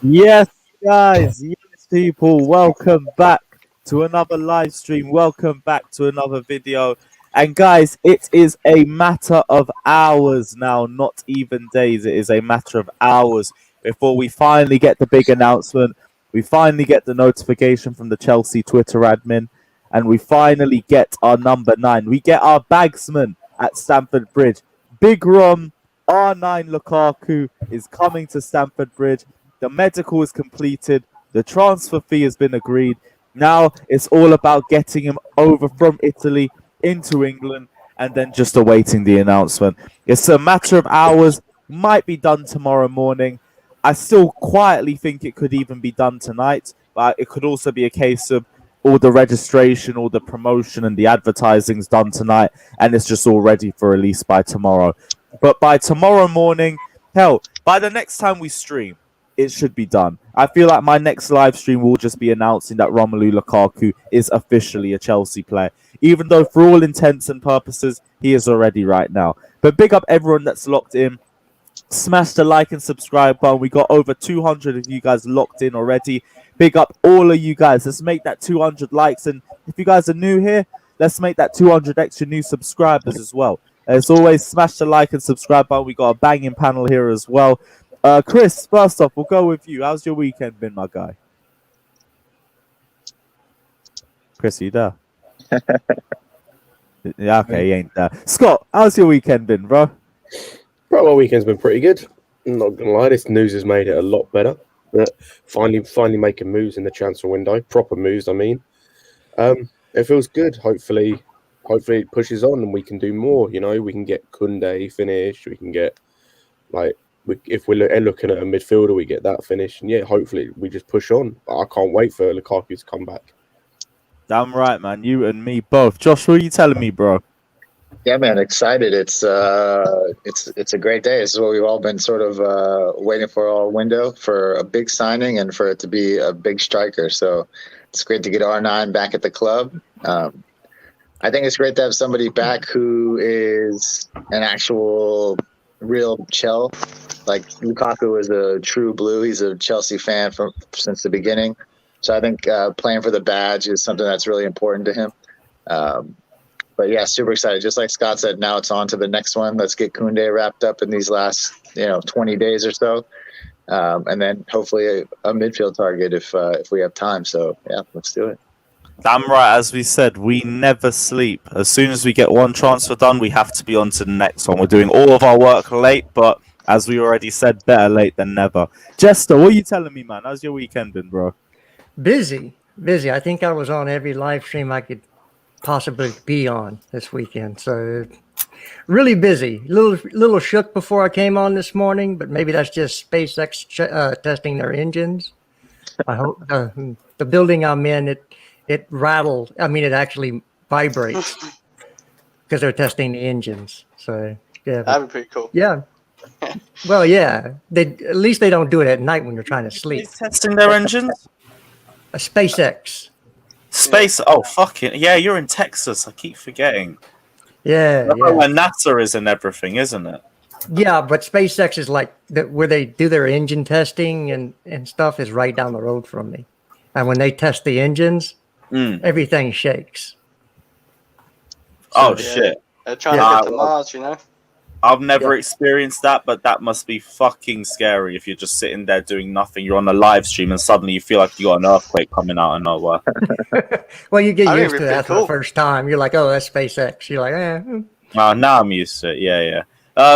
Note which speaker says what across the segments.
Speaker 1: Yes, guys, yes, people, welcome back to another live stream. Welcome back to another video. And, guys, it is a matter of hours now, not even days. It is a matter of hours before we finally get the big announcement. We finally get the notification from the Chelsea Twitter admin, and we finally get our number 9. We get our bagsman at Stamford Bridge. Big Rom, R9 Lukaku is coming to Stamford Bridge. The medical is completed. The transfer fee has been agreed. Now it's all about getting him over from Italy into England and then just awaiting the announcement. It's a matter of hours. Might be done tomorrow morning. I still quietly think it could even be done tonight, but it could also be a case of all the registration, all the promotion, and the advertising's done tonight, and it's just all ready for release by tomorrow. But by tomorrow morning, hell, by the next time we stream, it should be done. I feel like my next live stream will just be announcing that Romelu Lukaku is officially a Chelsea player, even though for all intents and purposes, he is already right now. But big up everyone that's locked in. Smash the like and subscribe button. We got over 200 of you guys locked in already. Big up all of you guys. Let's make that 200 likes. And if you guys are new here, let's make that 200 extra new subscribers as well. As always, smash the like and subscribe button. We got a banging panel here as well. Chris, first off, we'll go with you. How's your weekend been, my guy? Chris, are you there? Yeah, okay, he ain't there. Scott, how's your weekend been, bro?
Speaker 2: Bro, my weekend's been pretty good. I'm not gonna lie, this news has made it a lot better. Finally making moves in the transfer window, proper moves. I mean, it feels good. Hopefully it pushes on and we can do more. You know, we can get Koundé finished. We can get if we're looking at a midfielder, we get that finished. And yeah, hopefully we just push on. I can't wait for Lukaku to come back.
Speaker 1: Damn right, man. You and me both. Josh, what are you telling me, bro?
Speaker 3: Yeah, man, excited. It's a great day. This is what we've all been sort of waiting for all window, for a big signing and for it to be a big striker. So it's great to get R9 back at the club. I think it's great to have somebody back who is an actual real Chel. Like Lukaku is a true blue. He's a Chelsea fan since the beginning. So I think playing for the badge is something that's really important to him. But yeah, super excited. Just like Scott said, now it's on to the next one. Let's get Koundé wrapped up in these last 20 days or so. And then hopefully a midfield target if we have time. So yeah, let's do it.
Speaker 1: Damn right, as we said, we never sleep. As soon as we get one transfer done, we have to be on to the next one. We're doing all of our work late, but as we already said, better late than never. Jester, what are you telling me, man? How's your weekend been, bro?
Speaker 4: Busy. I think I was on every live stream I could possibly be on this weekend. So really busy. Little shook before I came on this morning, but maybe that's just SpaceX testing their engines. I hope the building I'm in, it rattled. I mean, it actually vibrates because they're testing the engines. So yeah,
Speaker 5: that'd be pretty cool.
Speaker 4: Yeah. Well, yeah. At least they don't do it at night when you're trying to sleep.
Speaker 1: Testing their engines?
Speaker 4: A SpaceX.
Speaker 1: Space? Oh, fuck it. Yeah, you're in Texas. I keep forgetting.
Speaker 4: Yeah.
Speaker 1: That's where NASA is and everything, isn't it?
Speaker 4: Yeah, but SpaceX is like where they do their engine testing and stuff is right down the road from me. And when they test the engines, everything shakes.
Speaker 1: Oh, shit.
Speaker 5: They're trying to get to Mars, you know?
Speaker 1: I've never experienced that, but that must be fucking scary if you're just sitting there doing nothing. You're on a live stream and suddenly you feel like you got an earthquake coming out of nowhere.
Speaker 4: Well, you get used to that for the first time. You're like, oh, that's SpaceX. You're like, eh.
Speaker 1: Now I'm used to it. Yeah.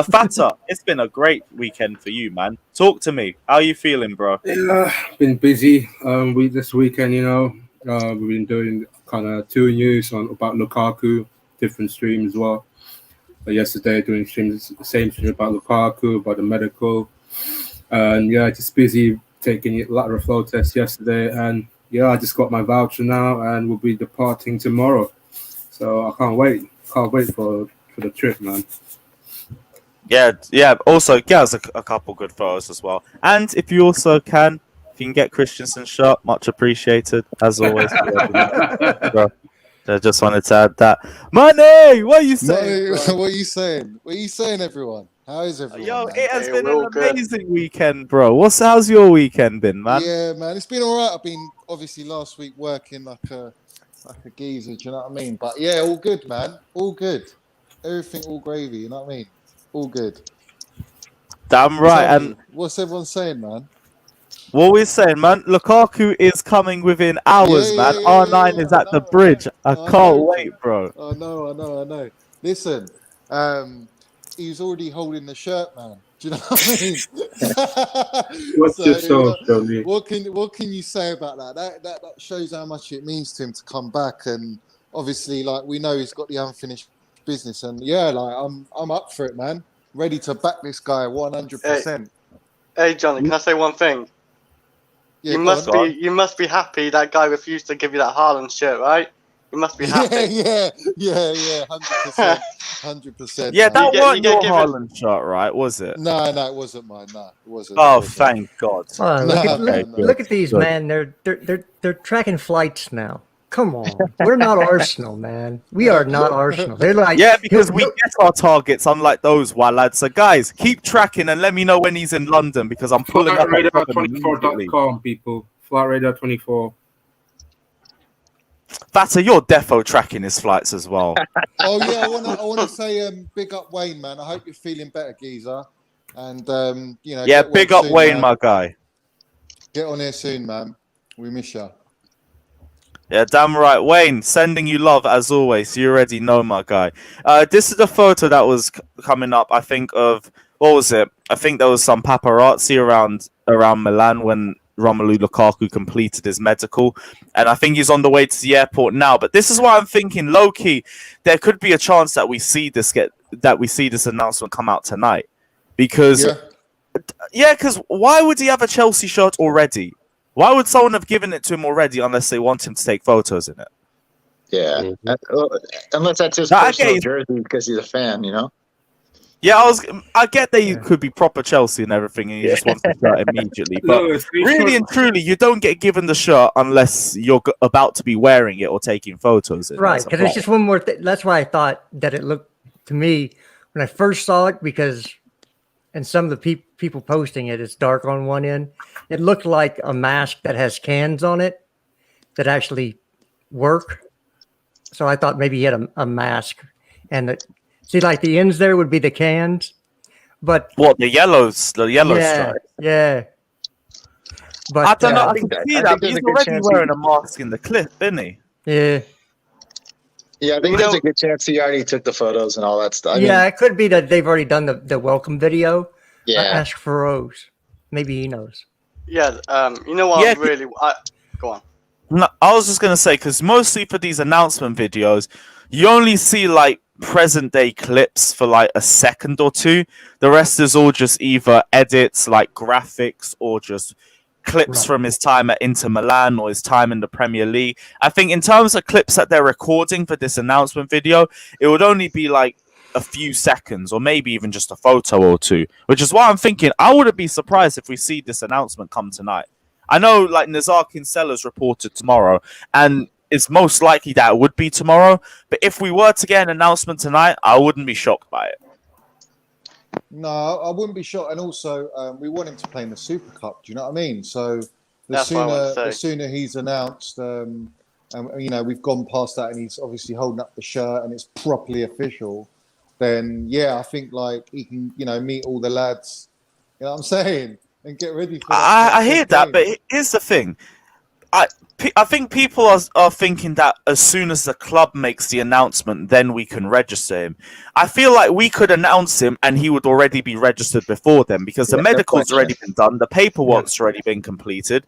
Speaker 1: Fata, it's been a great weekend for you, man. Talk to me. How are you feeling, bro?
Speaker 6: Yeah, been busy this weekend, we've been doing kind of 2 news about Lukaku, different streams as well. Yesterday doing streams, the same stream about Lukaku, about the medical. And yeah, just busy taking lateral flow test yesterday. And yeah, I just got my voucher now and we'll be departing tomorrow. So I can't wait. Can't wait for the trip, man.
Speaker 1: Yeah. Also, get us a couple good photos as well. And if you also can, if you can get Christensen's shot, much appreciated, as always. Bro. I just wanted to add that. Money! What are you saying?
Speaker 7: What are you saying? What are you saying, everyone? How is everyone?
Speaker 1: Yo,
Speaker 7: man?
Speaker 1: it has
Speaker 5: Hey,
Speaker 1: been
Speaker 5: we're
Speaker 1: an
Speaker 5: all good.
Speaker 1: amazing weekend, bro. How's your weekend been, man?
Speaker 7: Yeah, man, it's been all right. I've been obviously last week working like a geezer. Do you know what I mean? But yeah, all good, man. All good. Everything all gravy. You know what I mean? All good.
Speaker 1: Damn right.
Speaker 7: Tell
Speaker 1: And
Speaker 7: me, what's everyone saying, man?
Speaker 1: what we're saying, man, Lukaku is coming within hours,
Speaker 7: Yeah,
Speaker 1: man.
Speaker 7: yeah, yeah, yeah,
Speaker 1: R9
Speaker 7: yeah.
Speaker 1: is
Speaker 7: I
Speaker 1: at the
Speaker 7: know,
Speaker 1: bridge. I
Speaker 7: I
Speaker 1: can't
Speaker 7: know,
Speaker 1: wait, bro.
Speaker 7: I know. Listen, he's already holding the shirt, man. Do you know what I mean?
Speaker 6: What's
Speaker 7: So,
Speaker 6: yourself, Johnny?
Speaker 7: what can you say about that? That shows how much it means to him to come back, and obviously, like we know, he's got the unfinished business, and yeah, like I'm up for it, man. Ready to back this guy 100%.
Speaker 5: Hey, Johnny, can I say one thing?
Speaker 7: Yeah,
Speaker 5: You
Speaker 7: go on.
Speaker 5: you must be happy that guy refused to give you that Haaland shirt, right? You must be happy.
Speaker 7: Yeah, 100%, 100%.
Speaker 1: Yeah,
Speaker 7: man.
Speaker 1: that
Speaker 5: You
Speaker 1: weren't
Speaker 5: get
Speaker 1: your
Speaker 5: given-
Speaker 1: Haaland shot, right? Was it?
Speaker 7: No, it wasn't mine. No, it wasn't.
Speaker 1: Oh,
Speaker 7: It wasn't.
Speaker 1: thank God.
Speaker 4: Oh,
Speaker 7: No.
Speaker 4: look at these,
Speaker 1: Good.
Speaker 4: man. They're tracking flights now. Come on, we're not Arsenal, man. We are not Arsenal. They're like,
Speaker 1: Yeah, because we get our targets, unlike those lads. So, guys, keep tracking and let me know when he's in London because I'm pulling up at immediately.
Speaker 6: FlightRadar24.com, people. FlightRadar24.
Speaker 1: That's your defo tracking his flights as well.
Speaker 7: Oh yeah, I wanna say big up Wayne, man. I hope you're feeling better, geezer. And you know,
Speaker 1: Yeah,
Speaker 7: get
Speaker 1: big
Speaker 7: well
Speaker 1: up
Speaker 7: soon,
Speaker 1: Wayne,
Speaker 7: man.
Speaker 1: my guy.
Speaker 7: Get on here soon, man. We miss you.
Speaker 1: Yeah, damn right. Wayne, sending you love as always. You already know, my guy. This is the photo that was coming up, I think, of... What was it? I think there was some paparazzi around Milan when Romelu Lukaku completed his medical. And I think he's on the way to the airport now. But this is why I'm thinking, low-key, there could be a chance that we see this announcement come out tonight. Because... Yeah, because why would he have a Chelsea shirt already? Why would someone have given it to him already unless they want him to take photos in it?
Speaker 3: Yeah, unless that's his
Speaker 1: No, I
Speaker 3: personal
Speaker 1: get-
Speaker 3: jersey because he's a fan, you know.
Speaker 1: Yeah, I get that you could be proper Chelsea and everything, and you just want the shirt immediately. But really and truly, you don't get given the shirt unless you're about to be wearing it or taking photos in it.
Speaker 4: right, because it's just one more thing. That's why I thought that it looked to me when I first saw it, because and some of the people posting it, it's dark on one end. It looked like a mask that has cans on it that actually work. So I thought maybe he had a mask, and see, like the ends there would be the cans, but
Speaker 1: What, the yellow stripe?
Speaker 4: Yeah. But
Speaker 1: I don't know.
Speaker 3: I
Speaker 1: I
Speaker 3: think
Speaker 1: can
Speaker 3: that-
Speaker 1: see
Speaker 3: I
Speaker 1: that.
Speaker 3: think
Speaker 1: But he's
Speaker 3: there's a good
Speaker 1: already
Speaker 3: chance
Speaker 1: wearing a mask in the clip, isn't he?
Speaker 4: Yeah.
Speaker 3: Yeah, I think
Speaker 5: You
Speaker 3: there's
Speaker 5: know-
Speaker 3: a good chance he already took the photos and all that stuff. I
Speaker 4: Yeah,
Speaker 3: mean,
Speaker 4: it could be that they've already done the welcome video.
Speaker 3: yeah.
Speaker 4: Ask for Rose. Maybe he knows.
Speaker 5: Yeah, you know what?
Speaker 1: Yeah,
Speaker 5: Go on.
Speaker 1: No, I was just gonna say, because mostly for these announcement videos, you only see like present day clips for like a second or two. The rest is all just either edits, like graphics, or just clips
Speaker 4: Right.
Speaker 1: from his time at Inter Milan or his time in the Premier League. I think in terms of clips that they're recording for this announcement video, it would only be like a few seconds or maybe even just a photo or two, which is why I'm thinking I wouldn't be surprised if we see this announcement come tonight. I know like Nazar Kinsella's reported tomorrow, and it's most likely that it would be tomorrow, but if we were to get an announcement tonight, I wouldn't be shocked by it.
Speaker 7: No, I wouldn't be shocked. And also, we want him to play in the Super Cup. Do you know what I mean? So
Speaker 5: That's what I wanted to
Speaker 7: the
Speaker 5: say.
Speaker 7: sooner he's announced, and you know, we've gone past that, and he's obviously holding up the shirt, and it's properly official. Then yeah, I think like he can, you know, meet all the lads. You know what I'm saying? And get ready for that.
Speaker 1: I hear
Speaker 7: big
Speaker 1: that,
Speaker 7: game.
Speaker 1: but here's the thing. I think people are thinking that as soon as the club makes the announcement, then we can register him. I feel like we could announce him and he would already be registered before then, because the medical's already been done, the paperwork's already been completed.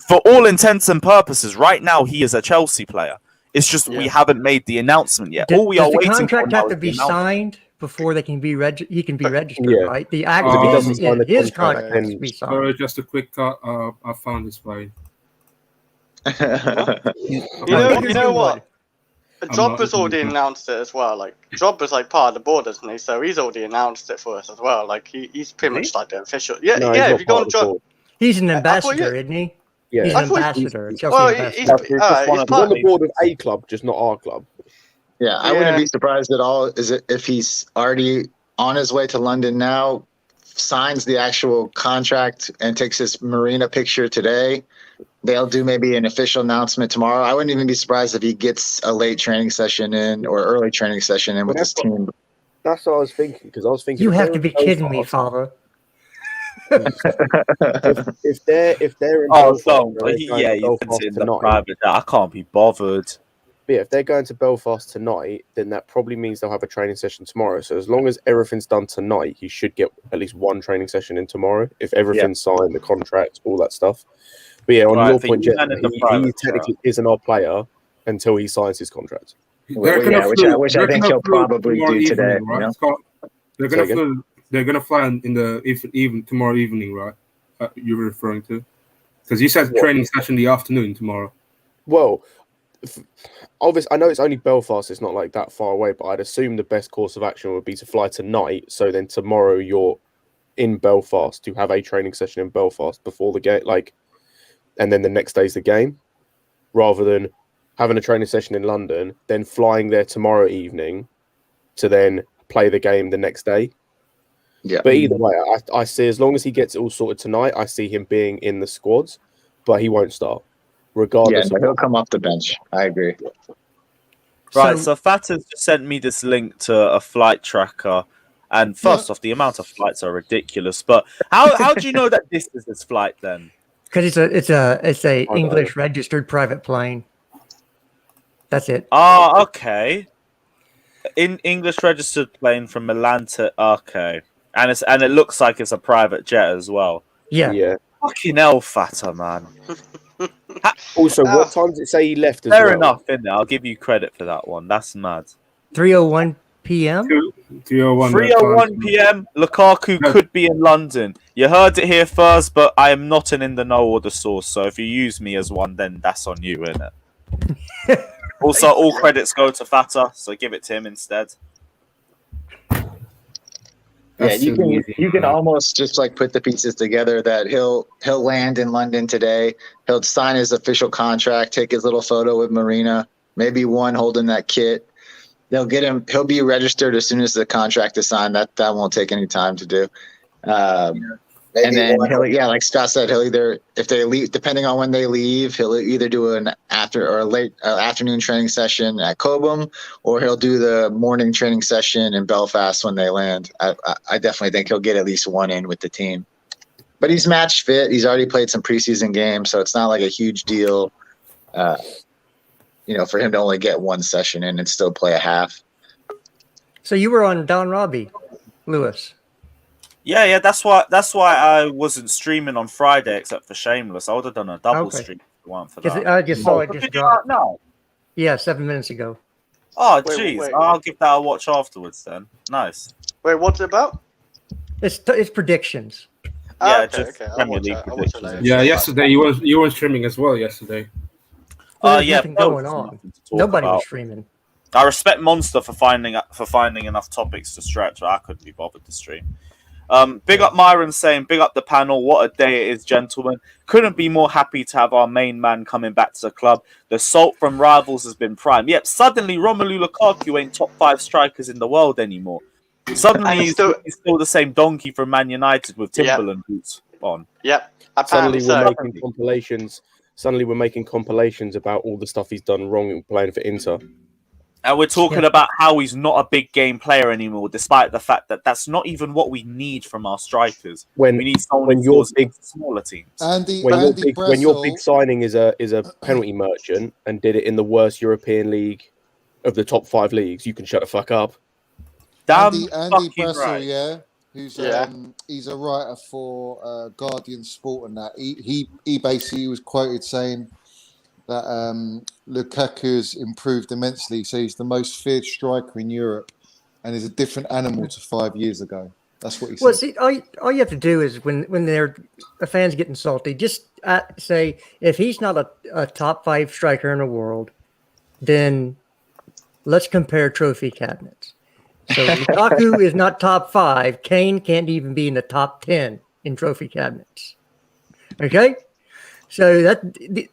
Speaker 1: For all intents and purposes, right now he is a Chelsea player. It's just we haven't made the announcement yet. All we
Speaker 4: Does
Speaker 1: are
Speaker 4: the
Speaker 1: waiting
Speaker 4: contract
Speaker 1: for
Speaker 4: have
Speaker 1: now
Speaker 4: to
Speaker 1: is
Speaker 4: be
Speaker 1: the announcement.
Speaker 4: signed before they can be he can be registered,
Speaker 2: Yeah.
Speaker 4: right? The
Speaker 6: If
Speaker 4: actual
Speaker 6: he doesn't
Speaker 2: sign the
Speaker 4: his
Speaker 2: contract,
Speaker 4: contract has to be
Speaker 6: Sorry,
Speaker 4: signed.
Speaker 6: just a quick cut. I found this way.
Speaker 5: You know what?
Speaker 6: I'm
Speaker 5: Drogba's
Speaker 6: not-
Speaker 5: already announced it as well. Like Drogba's like part of the board, isn't he? So he's already announced it for us as well. Like he's pretty much like the official. Yeah,
Speaker 2: No, he's
Speaker 5: yeah.
Speaker 2: not
Speaker 5: If you go
Speaker 2: part
Speaker 5: on
Speaker 2: of the board.
Speaker 4: He's an
Speaker 5: thought
Speaker 4: ambassador,
Speaker 5: you-
Speaker 4: isn't he?
Speaker 2: Yeah.
Speaker 4: He's
Speaker 5: I
Speaker 4: an
Speaker 5: thought
Speaker 4: ambassador.
Speaker 5: he's-
Speaker 4: Chelsea
Speaker 5: well,
Speaker 4: ambassador.
Speaker 5: he's
Speaker 1: That's just one
Speaker 5: he's
Speaker 1: of
Speaker 2: He's on
Speaker 5: part.
Speaker 2: the board of a club, just not our club.
Speaker 3: Yeah, I
Speaker 5: Yeah.
Speaker 3: wouldn't be surprised at all if he's already on his way to London now, signs the actual contract and takes his Marina picture today. They'll do maybe an official announcement tomorrow. I wouldn't even be surprised if he gets a late training session in or early training session in with his team.
Speaker 2: That's what I was thinking, because I was thinking
Speaker 4: You
Speaker 2: if
Speaker 4: have
Speaker 2: they're
Speaker 4: to be
Speaker 2: in
Speaker 4: kidding me,
Speaker 2: Belfast-
Speaker 4: father.
Speaker 2: if they're in
Speaker 1: Oh,
Speaker 2: Belfast,
Speaker 1: so
Speaker 2: they're going
Speaker 1: yeah,
Speaker 2: to
Speaker 1: you
Speaker 2: Belfast
Speaker 1: sent it in the
Speaker 2: tonight.
Speaker 1: private. I can't be bothered.
Speaker 2: But yeah, if they're going to Belfast tonight, then that probably means they'll have a training session tomorrow. So as long as everything's done tonight, he should get at least one training session in tomorrow. If everything's signed, the contract, all that stuff. But yeah, on
Speaker 1: Right,
Speaker 2: your
Speaker 1: for
Speaker 2: point,
Speaker 1: you
Speaker 2: Jet,
Speaker 1: man in the
Speaker 2: he
Speaker 1: private
Speaker 2: technically isn't our player until he signs his contract.
Speaker 3: Which I think he'll probably do today.
Speaker 6: Right,
Speaker 3: You know?
Speaker 6: Scott? They're
Speaker 2: Say
Speaker 6: gonna
Speaker 2: again?
Speaker 6: fly. They're gonna fly in the even tomorrow evening, right? You were referring to, because you said
Speaker 2: What?
Speaker 6: training session in the afternoon tomorrow.
Speaker 2: Well, obviously, I know it's only Belfast. It's not like that far away, but I'd assume the best course of action would be to fly tonight. So then tomorrow you're in Belfast to have a training session in Belfast before the game, and then the next day's the game, rather than having a training session in London, then flying there tomorrow evening to then play the game the next day.
Speaker 3: Yeah.
Speaker 2: But either way, I see, as long as he gets it all sorted tonight, I see him being in the squads, but he won't start,
Speaker 3: Yeah,
Speaker 2: regardless
Speaker 3: no,
Speaker 2: of
Speaker 3: he'll come off the bench. I agree.
Speaker 1: Right, so Fata's just sent me this link to a flight tracker, and first off, the amount of flights are ridiculous. But how do you know that this is his flight then?
Speaker 4: Because it's a English registered private plane. That's it.
Speaker 1: Ah, okay. In English registered plane from Milan to and it looks like it's a private jet as well.
Speaker 4: Yeah.
Speaker 1: Fucking hell, Fata, man.
Speaker 2: Also, what time does it say he left as
Speaker 1: Fair
Speaker 2: well?
Speaker 1: enough, innit? I'll give you credit for that one. That's mad.
Speaker 4: 3:01 p.m.
Speaker 6: 3:01.
Speaker 1: 3:01 p.m. Lukaku could be in London. You heard it here first, but I am not in the know or the source. So if you use me as one, then that's on you, innit? Also, all credits go to Fata, so give it to him instead.
Speaker 3: Yeah, you can almost just like put the pieces together that he'll land in London today. He'll sign his official contract, take his little photo with Marina, maybe one holding that kit. They'll get him. He'll be registered as soon as the contract is signed. That won't take any time to do. And then like Scott said, he'll either, if they leave, depending on when they leave, he'll either do an late afternoon training session at Cobham, or he'll do the morning training session in Belfast when they land. I definitely think he'll get at least one in with the team. But he's match fit. He's already played some preseason games, so it's not like a huge deal, for him to only get one session in and still play a half.
Speaker 4: So you were on Don Robbie, Lewis.
Speaker 1: Yeah, that's why I wasn't streaming on Friday except for Shameless. I would have done a double stream if it weren't for that.
Speaker 4: I just saw it just drop.
Speaker 1: No.
Speaker 4: Yeah, 7 minutes ago.
Speaker 1: Oh, jeez. I'll give that a watch afterwards then. Nice.
Speaker 5: Wait, what's it about?
Speaker 4: It's predictions.
Speaker 1: Yeah,
Speaker 5: Okay. I'll watch it later.
Speaker 6: Yeah, yesterday you were streaming as well yesterday.
Speaker 4: There's
Speaker 1: yeah,
Speaker 4: nothing going on. Nobody was streaming.
Speaker 1: I respect Monster for finding enough topics to stretch. I couldn't be bothered to stream. Big up Myron saying, big up the panel. What a day it is, gentlemen. Couldn't be more happy to have our main man coming back to the club. The salt from rivals has been prime. Yep, suddenly Romelu Lukaku ain't top 5 strikers in the world anymore. Suddenly he's still the same donkey from Man United with Timberland boots on.
Speaker 5: Yep.
Speaker 2: Suddenly we're making compilations about all the stuff he's done wrong in playing for Inter.
Speaker 1: And we're talking about how he's not a big game player anymore, despite the fact that that's not even what we need from our strikers. We need someone who big smaller teams.
Speaker 2: When your big signing is a penalty merchant and did it in the worst European league of the top 5 leagues, you can shut the fuck up.
Speaker 7: Andy Bressel, he's a writer for Guardian Sport and that. He basically was quoted saying that Lukaku's improved immensely, so he's the most feared striker in Europe and is a different animal to 5 years ago. That's what he said.
Speaker 4: Well, see, all you have to do is when the fans get salty, just say, if he's not a top 5 striker in the world, then let's compare trophy cabinets. So Lukaku is not top 5. Kane can't even be in the top 10 in trophy cabinets. Okay? So that,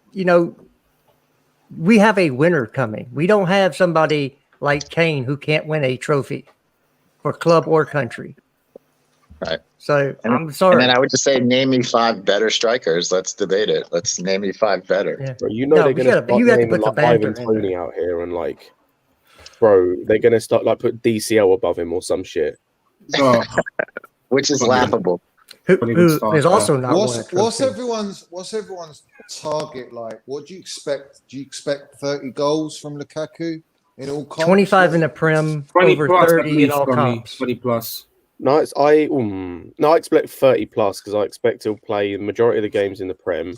Speaker 4: we have a winner coming. We don't have somebody like Kane who can't win a trophy. for club or country.
Speaker 3: Right.
Speaker 4: So
Speaker 3: And,
Speaker 4: I'm sorry.
Speaker 3: And then I would just say, name me 5 better strikers. Let's debate it. Let's name me 5 better.
Speaker 4: Yeah.
Speaker 2: Bro, you know
Speaker 4: No,
Speaker 2: they're
Speaker 4: you
Speaker 2: going to
Speaker 4: gotta-
Speaker 2: start
Speaker 4: you have to
Speaker 2: naming
Speaker 4: put the
Speaker 2: like Ivan
Speaker 4: banter in
Speaker 2: Toney out here and like, bro, they're going to start like put DCL above him or some shit.
Speaker 6: Oh,
Speaker 3: Which is
Speaker 6: Well,
Speaker 3: laughable.
Speaker 4: who
Speaker 6: Don't even start
Speaker 4: is
Speaker 6: there.
Speaker 4: also not won a
Speaker 7: What's
Speaker 4: trophy.
Speaker 7: everyone's target like? What do you expect? Do you expect 30 goals from Lukaku in all comps?
Speaker 4: 25 in the Prem,
Speaker 6: 20
Speaker 4: over
Speaker 6: plus at
Speaker 4: 30 in
Speaker 6: least
Speaker 4: all
Speaker 6: from me.
Speaker 4: comps.
Speaker 6: 20 plus.
Speaker 2: No, I expect 30 plus because I expect he'll play the majority of the games in the Prem.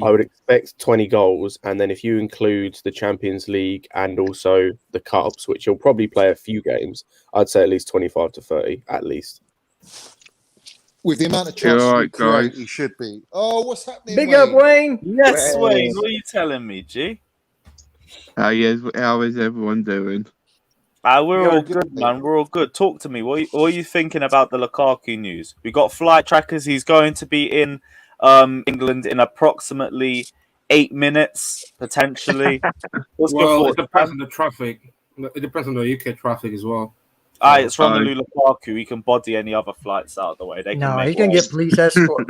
Speaker 2: I would expect 20 goals, and then if you include the Champions League and also the Cups, which he'll probably play a few games, I'd say at least 25 to 30, at least.
Speaker 7: With the amount of
Speaker 8: You
Speaker 7: chances
Speaker 8: all
Speaker 7: we
Speaker 8: right,
Speaker 7: create,
Speaker 8: guys?
Speaker 7: he should be. Oh, what's happening?
Speaker 4: Big up, Wayne.
Speaker 1: Yes,
Speaker 3: Hey.
Speaker 1: Wayne. What are you telling me, G?
Speaker 8: How is everyone doing?
Speaker 1: We're
Speaker 7: Yeah,
Speaker 1: all
Speaker 7: good,
Speaker 1: good,
Speaker 7: mate.
Speaker 1: man. We're all good. Talk to me. What are you thinking about the Lukaku news? We got flight trackers. He's going to be in England in approximately 8 minutes, potentially. What's your
Speaker 6: Well, it
Speaker 1: thoughts,
Speaker 6: depends
Speaker 1: man?
Speaker 6: on the traffic. It depends on the UK traffic as well.
Speaker 1: It's Romelu Lukaku. He can body any other flights out of the way. They can
Speaker 4: No,
Speaker 1: make
Speaker 4: he's gonna
Speaker 1: it.
Speaker 4: get police escort.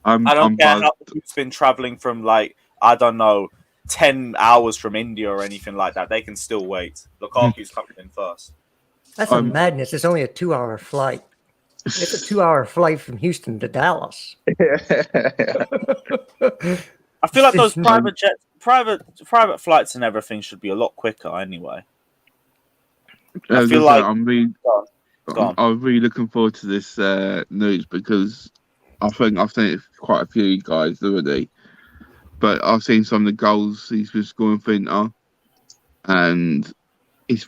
Speaker 1: I don't care
Speaker 8: buzzed.
Speaker 1: how he's been traveling from, like, I don't know, 10 hours from India or anything like that. They can still wait. Lukaku's coming in first.
Speaker 4: That's a madness. It's only a 2-hour flight. It's a 2-hour flight from Houston to Dallas.
Speaker 1: I feel like those private jets, private flights and everything should be a lot quicker anyway. I feel like
Speaker 8: I'm really,
Speaker 1: Go on.
Speaker 8: I'm really looking forward to this news because I think I've seen it quite a few of you guys already, but I've seen some of the goals he's been scoring for Inter, and it's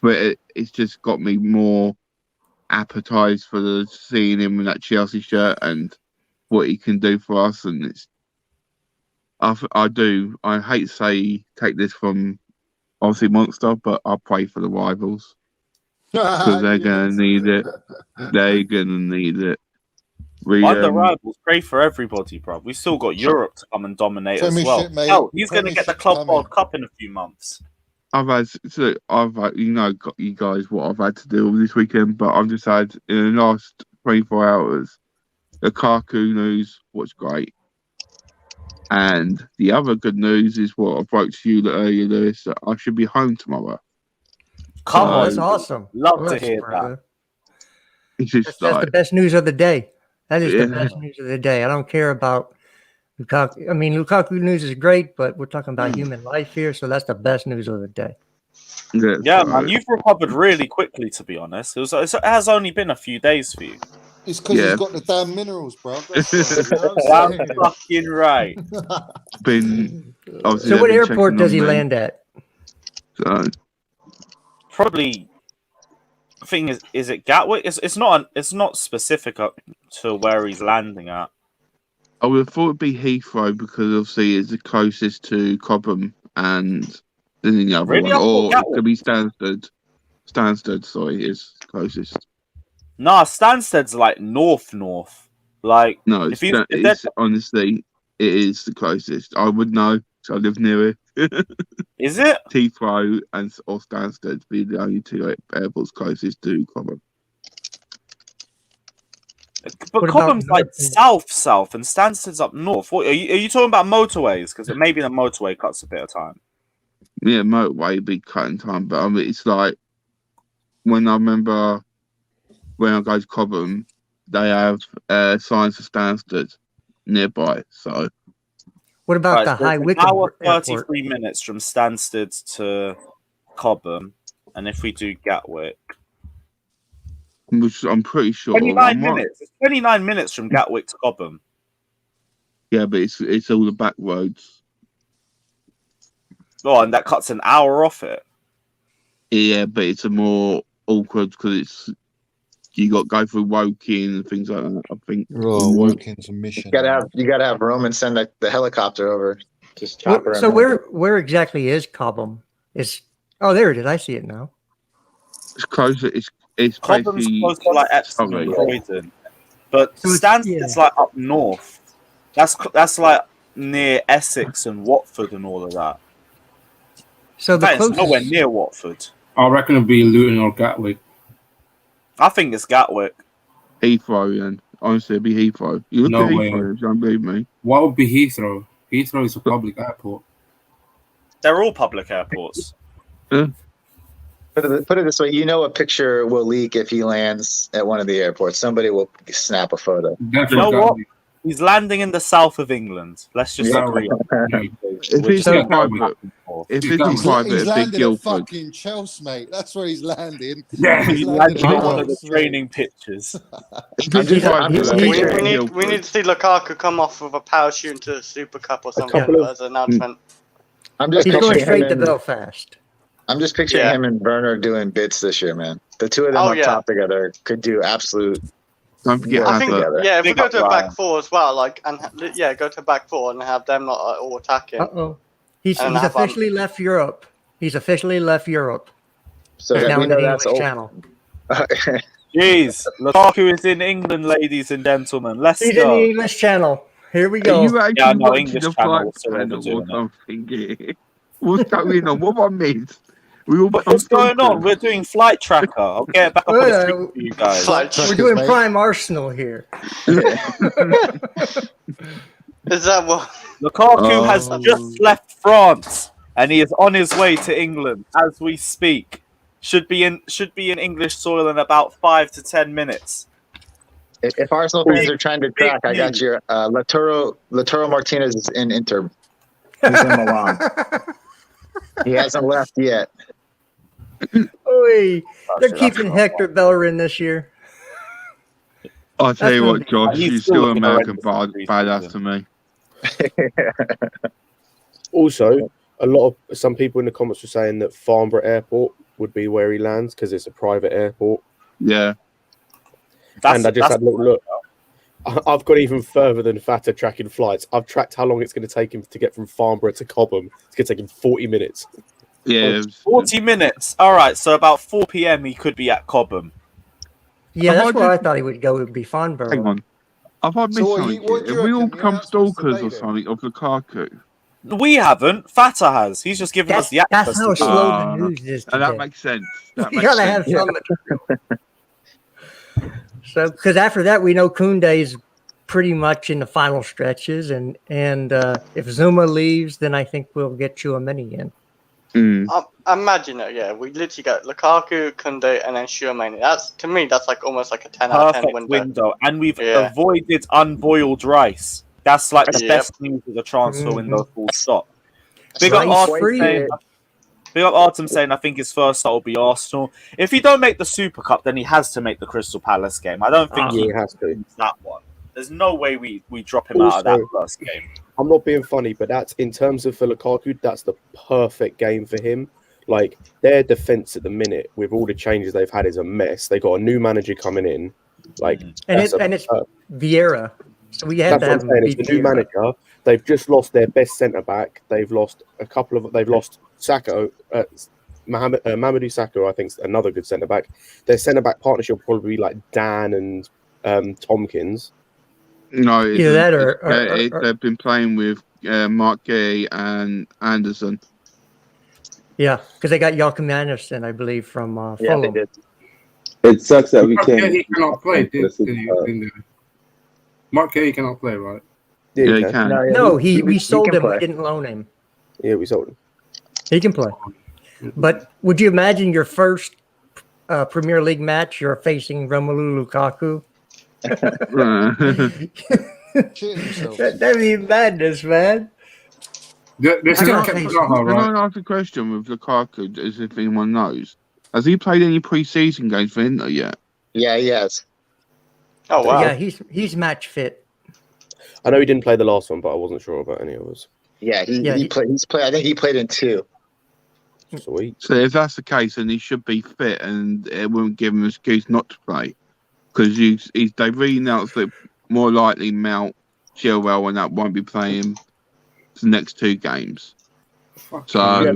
Speaker 8: just got me more appetized for seeing him in that Chelsea shirt and what he can do for us. And it's I hate to say take this from obviously Monster, but I pray for the rivals because they're gonna need it. They're gonna need it.
Speaker 1: Mind the rivals, pray for everybody, bro. We still got Europe to come and dominate as well.
Speaker 7: Premiership, mate.
Speaker 1: Hell, he's going to get the
Speaker 7: Premiership's
Speaker 1: Club
Speaker 7: coming.
Speaker 1: World Cup in a few months.
Speaker 8: I've had you know you guys what I've had to do this weekend, but I've just had in the last 24 hours Lukaku news was great, and the other good news is what I broke to you earlier, Lewis, that I should be home tomorrow.
Speaker 1: Come
Speaker 4: Oh,
Speaker 1: on,
Speaker 4: that's awesome.
Speaker 1: Love to
Speaker 4: Bless,
Speaker 1: hear
Speaker 4: brother.
Speaker 8: It's just
Speaker 4: That's
Speaker 8: like
Speaker 4: the best news of the day. That is
Speaker 8: Yeah.
Speaker 4: the best news of the day. I don't care about Lukaku. I mean, Lukaku news is great, but we're talking about human life here, so that's the best news of the day.
Speaker 1: Yeah, man, you've recovered really quickly, to be honest. It has only been a few days for you.
Speaker 7: It's because
Speaker 8: Yeah.
Speaker 7: he's got the damn minerals, bro. That's why, you know what I'm
Speaker 1: Damn
Speaker 7: saying?
Speaker 1: fucking right.
Speaker 8: been obviously
Speaker 4: So,
Speaker 8: they've
Speaker 4: what
Speaker 8: been
Speaker 4: airport
Speaker 8: checking
Speaker 4: does
Speaker 8: on
Speaker 4: he
Speaker 8: me,
Speaker 4: land at?
Speaker 8: so
Speaker 1: Probably. The thing is it Gatwick? It's not specific to where he's landing at.
Speaker 8: I would have thought it'd be Heathrow because obviously it's the closest to Cobham and then the other
Speaker 1: Really?
Speaker 8: one,
Speaker 1: I thought
Speaker 8: or it
Speaker 1: Gatwick.
Speaker 8: could be Stansted. Stansted, sorry, is closest.
Speaker 1: Nah, Stansted's like north. Like
Speaker 8: No,
Speaker 1: if they're
Speaker 8: honestly, it is the closest. I would know. So I live near it.
Speaker 1: is it?
Speaker 8: Heathrow or Stansted be the only two airports closest to Cobham.
Speaker 1: But
Speaker 4: What about
Speaker 1: Cobham's like
Speaker 4: North?
Speaker 1: south, and Stansted's up north. What are you talking about motorways? Because maybe the motorway cuts a bit of time.
Speaker 8: Yeah, motorway be cutting time, but I mean, it's like when I remember when I go to Cobham, they have signs for Stansted nearby. So
Speaker 4: What about
Speaker 1: Right,
Speaker 4: the
Speaker 1: so
Speaker 4: High
Speaker 1: it's an
Speaker 4: Wycombe
Speaker 1: hour
Speaker 4: Airport?
Speaker 1: 33 minutes from Stansted to Cobham, and if we do Gatwick,
Speaker 8: which I'm pretty sure
Speaker 1: 29 minutes. It's 29 minutes from Gatwick to Cobham.
Speaker 8: Yeah, but it's all the back roads.
Speaker 1: Oh, and that cuts an hour off it.
Speaker 8: Yeah, but it's a more awkward because you got to go through Woking and things like that. I think.
Speaker 7: Oh, Wokin's a mission.
Speaker 3: You gotta have Roman send the helicopter over. Just chop her.
Speaker 4: So where exactly is Cobham? There it is. I see it now.
Speaker 8: It's closer. It's
Speaker 1: Cobham's
Speaker 8: basically
Speaker 1: close to like Epsom and
Speaker 8: sorry.
Speaker 1: Croydon, but
Speaker 4: So it's-
Speaker 1: Stansted's
Speaker 4: yeah.
Speaker 1: like up north. That's like near Essex and Watford and all of that.
Speaker 4: So the
Speaker 1: That is
Speaker 4: closest.
Speaker 1: nowhere near Watford.
Speaker 6: I reckon it'll be Luton or Gatwick.
Speaker 1: I think it's Gatwick.
Speaker 8: Heathrow, then. Honestly, it'd be Heathrow. You look
Speaker 6: No
Speaker 8: at
Speaker 6: way.
Speaker 8: Heathrow, don't believe me.
Speaker 6: What would be Heathrow? Heathrow is a public airport.
Speaker 1: They're all public airports.
Speaker 3: Put it this way, you know a picture will leak if he lands at one of the airports. Somebody will snap a photo.
Speaker 6: Definitely
Speaker 1: You know what?
Speaker 6: Gatwick.
Speaker 1: He's landing in the south of England. Let's just
Speaker 6: Yeah.
Speaker 1: agree.
Speaker 8: If it's
Speaker 6: So-
Speaker 8: in private, if it's in
Speaker 6: He's
Speaker 8: private,
Speaker 7: He's
Speaker 8: it'd be
Speaker 7: landed at
Speaker 8: Guildford.
Speaker 7: fucking Chelsea, mate. That's where he's landing.
Speaker 6: Yeah.
Speaker 1: He's landing on one of the training pitches.
Speaker 8: If
Speaker 3: I'm
Speaker 8: it's
Speaker 3: just-
Speaker 8: private,
Speaker 3: I'm just
Speaker 8: it'd be
Speaker 3: picturing-
Speaker 5: We
Speaker 8: Guildford.
Speaker 5: need to see Lukaku come off with a parachute into the Super Cup or something
Speaker 2: couple of-
Speaker 5: as an announcement.
Speaker 3: I'm just
Speaker 4: He's going
Speaker 3: picturing
Speaker 4: straight
Speaker 3: him
Speaker 4: to
Speaker 3: and,
Speaker 4: Belfast.
Speaker 3: I'm just picturing
Speaker 5: Yeah.
Speaker 3: him and Werner doing bits this year, man. The two of them
Speaker 5: Oh,
Speaker 3: up
Speaker 5: yeah.
Speaker 3: top together could do absolute.
Speaker 8: Don't forget
Speaker 3: I
Speaker 5: I think,
Speaker 8: Hazard.
Speaker 3: together.
Speaker 5: yeah, if we
Speaker 1: Big
Speaker 5: go
Speaker 1: up
Speaker 5: to a
Speaker 1: Ryan.
Speaker 5: back four as well, like, and go to a back four and have them not all attacking.
Speaker 4: Uh-oh. He's
Speaker 5: And have,
Speaker 4: officially left Europe. He's officially left Europe.
Speaker 3: So
Speaker 4: He's
Speaker 3: that
Speaker 4: now
Speaker 3: we
Speaker 4: in the
Speaker 3: know
Speaker 4: English
Speaker 3: that's
Speaker 4: channel.
Speaker 1: Jeez, Lukaku is in England, ladies and gentlemen. Let's
Speaker 4: He's in the
Speaker 1: go.
Speaker 4: English channel. Here we
Speaker 8: Are
Speaker 4: go.
Speaker 8: you actually
Speaker 1: Yeah, no,
Speaker 8: watching
Speaker 1: English
Speaker 8: the
Speaker 1: channel
Speaker 8: flight
Speaker 1: whatsoever
Speaker 8: channel or
Speaker 1: doing it.
Speaker 8: something here? What's going on? What have I missed? We all
Speaker 1: But
Speaker 8: become
Speaker 1: what's going on?
Speaker 8: stalkers.
Speaker 1: We're doing Flight Tracker. I'll get it back up on the screen for you guys.
Speaker 5: Like,
Speaker 4: We're doing Prime Arsenal here.
Speaker 5: is that what?
Speaker 1: Lukaku has
Speaker 8: Oh.
Speaker 1: just left France and he is on his way to England as we speak. Should be in English soil in about 5 to 10 minutes.
Speaker 3: If Arsenal fans are trying to track, I got
Speaker 1: news.
Speaker 3: your Lautaro Martinez is in Inter. He's in Milan. He hasn't left yet.
Speaker 4: Oi, they're
Speaker 1: That's
Speaker 4: keeping
Speaker 1: not
Speaker 4: Hector Bellerin this year.
Speaker 8: I'll tell you
Speaker 4: That's
Speaker 8: what, Josh,
Speaker 1: He's
Speaker 8: you're
Speaker 1: still
Speaker 8: still
Speaker 1: looking
Speaker 8: American
Speaker 1: horrendous
Speaker 8: badass
Speaker 1: this
Speaker 8: to me.
Speaker 2: Also, some people in the comments were saying that Farnborough Airport would be where he lands because it's a private airport.
Speaker 8: Yeah.
Speaker 2: And I just had a little look. I've got even further than Fata tracking flights. I've tracked how long it's going to take him to get from Farnborough to Cobham. It's going to take him 40 minutes.
Speaker 8: Yeah.
Speaker 1: 40 minutes. All right, so about 4 p.m. he could be at Cobham.
Speaker 4: Yeah, that's
Speaker 8: How
Speaker 4: where I
Speaker 8: did-
Speaker 4: thought he would go. It would be Farnborough.
Speaker 8: Hang on. Have I missed
Speaker 7: So what
Speaker 8: something?
Speaker 7: do you
Speaker 8: Have we all
Speaker 7: reckon?
Speaker 8: become
Speaker 7: You're not supposed to
Speaker 8: stalkers
Speaker 7: say
Speaker 8: or
Speaker 7: that.
Speaker 8: something of Lukaku?
Speaker 1: We haven't. Fata has. He's just given us the access.
Speaker 4: That's how
Speaker 1: to it.
Speaker 4: slow the news is
Speaker 8: And that
Speaker 4: today.
Speaker 8: makes sense. That
Speaker 4: You
Speaker 8: makes
Speaker 4: gotta
Speaker 8: sense.
Speaker 4: have some. So, because after that, we know Koundé's pretty much in the final stretches, and if Zuma leaves, then I think we'll get Tchouaméni in.
Speaker 8: Mm.
Speaker 5: Imagine it, yeah. We literally got Lukaku, Koundé, and then Tchouaméni. That's, to me, that's like almost like a 10 out of 10
Speaker 1: Perfect
Speaker 5: window.
Speaker 1: window. And we've
Speaker 5: Yeah.
Speaker 1: avoided unboiled rice. That's like the
Speaker 5: Yep.
Speaker 1: best news of the transfer
Speaker 4: Mhm.
Speaker 1: window, full stop. Big
Speaker 4: Rice
Speaker 1: up Artem
Speaker 4: free.
Speaker 1: saying, I think his first start will be Arsenal. If he don't make the Super Cup, then he has to make the Crystal Palace game. I don't think
Speaker 2: Yeah,
Speaker 1: he
Speaker 2: he has to.
Speaker 1: wins that one. There's no way we drop him out of that
Speaker 2: Also-
Speaker 1: first game.
Speaker 2: I'm not being funny, but that's in terms of for Lukaku, that's the perfect game for him. Like their defense at the minute, with all the changes they've had, is a mess. They got a new manager coming in. Like
Speaker 4: And
Speaker 2: that's
Speaker 4: it's Vieira, so we had
Speaker 2: that's
Speaker 4: to
Speaker 2: what
Speaker 4: have
Speaker 2: I'm
Speaker 4: him
Speaker 2: saying.
Speaker 4: beat
Speaker 2: It's the new
Speaker 4: Vieira.
Speaker 2: manager. They've just lost their best centre back. They've lost a couple of. They've lost Sakho, Mamadou Sakho. I think is another good centre back. Their centre back partnership will probably be like Dan and Tompkins.
Speaker 8: No, it
Speaker 4: Either that
Speaker 8: isn't.
Speaker 4: or-
Speaker 8: They've been playing with Mark Gay and Anderson.
Speaker 4: Yeah, because they got Joachim Andersen, I believe, from
Speaker 3: Yeah, they
Speaker 4: Fulham.
Speaker 3: did.
Speaker 9: It sucks that we
Speaker 6: Mark
Speaker 9: can't.
Speaker 6: Gay cannot play.
Speaker 9: This is,
Speaker 6: Mark Gay cannot play, right?
Speaker 8: Yeah,
Speaker 2: he
Speaker 8: you
Speaker 2: can.
Speaker 8: can.
Speaker 3: yeah,
Speaker 4: No, we sold
Speaker 3: can
Speaker 4: him.
Speaker 3: play.
Speaker 4: We didn't loan him.
Speaker 2: Yeah, we sold him.
Speaker 4: He can play. But would you imagine your first Premier League match, you're facing Romelu Lukaku?
Speaker 7: Shit himself.
Speaker 4: That'd be madness, man.
Speaker 6: They're
Speaker 4: I
Speaker 6: still
Speaker 4: don't
Speaker 6: kept
Speaker 4: think
Speaker 6: it on,
Speaker 8: Can
Speaker 6: right?
Speaker 8: I ask a question with Lukaku, as if anyone knows? Has he played any pre-season games for Inter yet?
Speaker 3: Yeah, he has.
Speaker 5: Oh, wow.
Speaker 4: Yeah, he's match fit.
Speaker 2: I know he didn't play the last one, but I wasn't sure about any others.
Speaker 3: Yeah, he played. He's played. I think he played in 2.
Speaker 2: Sweet.
Speaker 8: So if that's the case, then he should be fit, and it won't give him an excuse not to play. Because they've really announced that more likely Mount, Chilwell, and that won't be playing the next 2 games. So
Speaker 3: Yeah,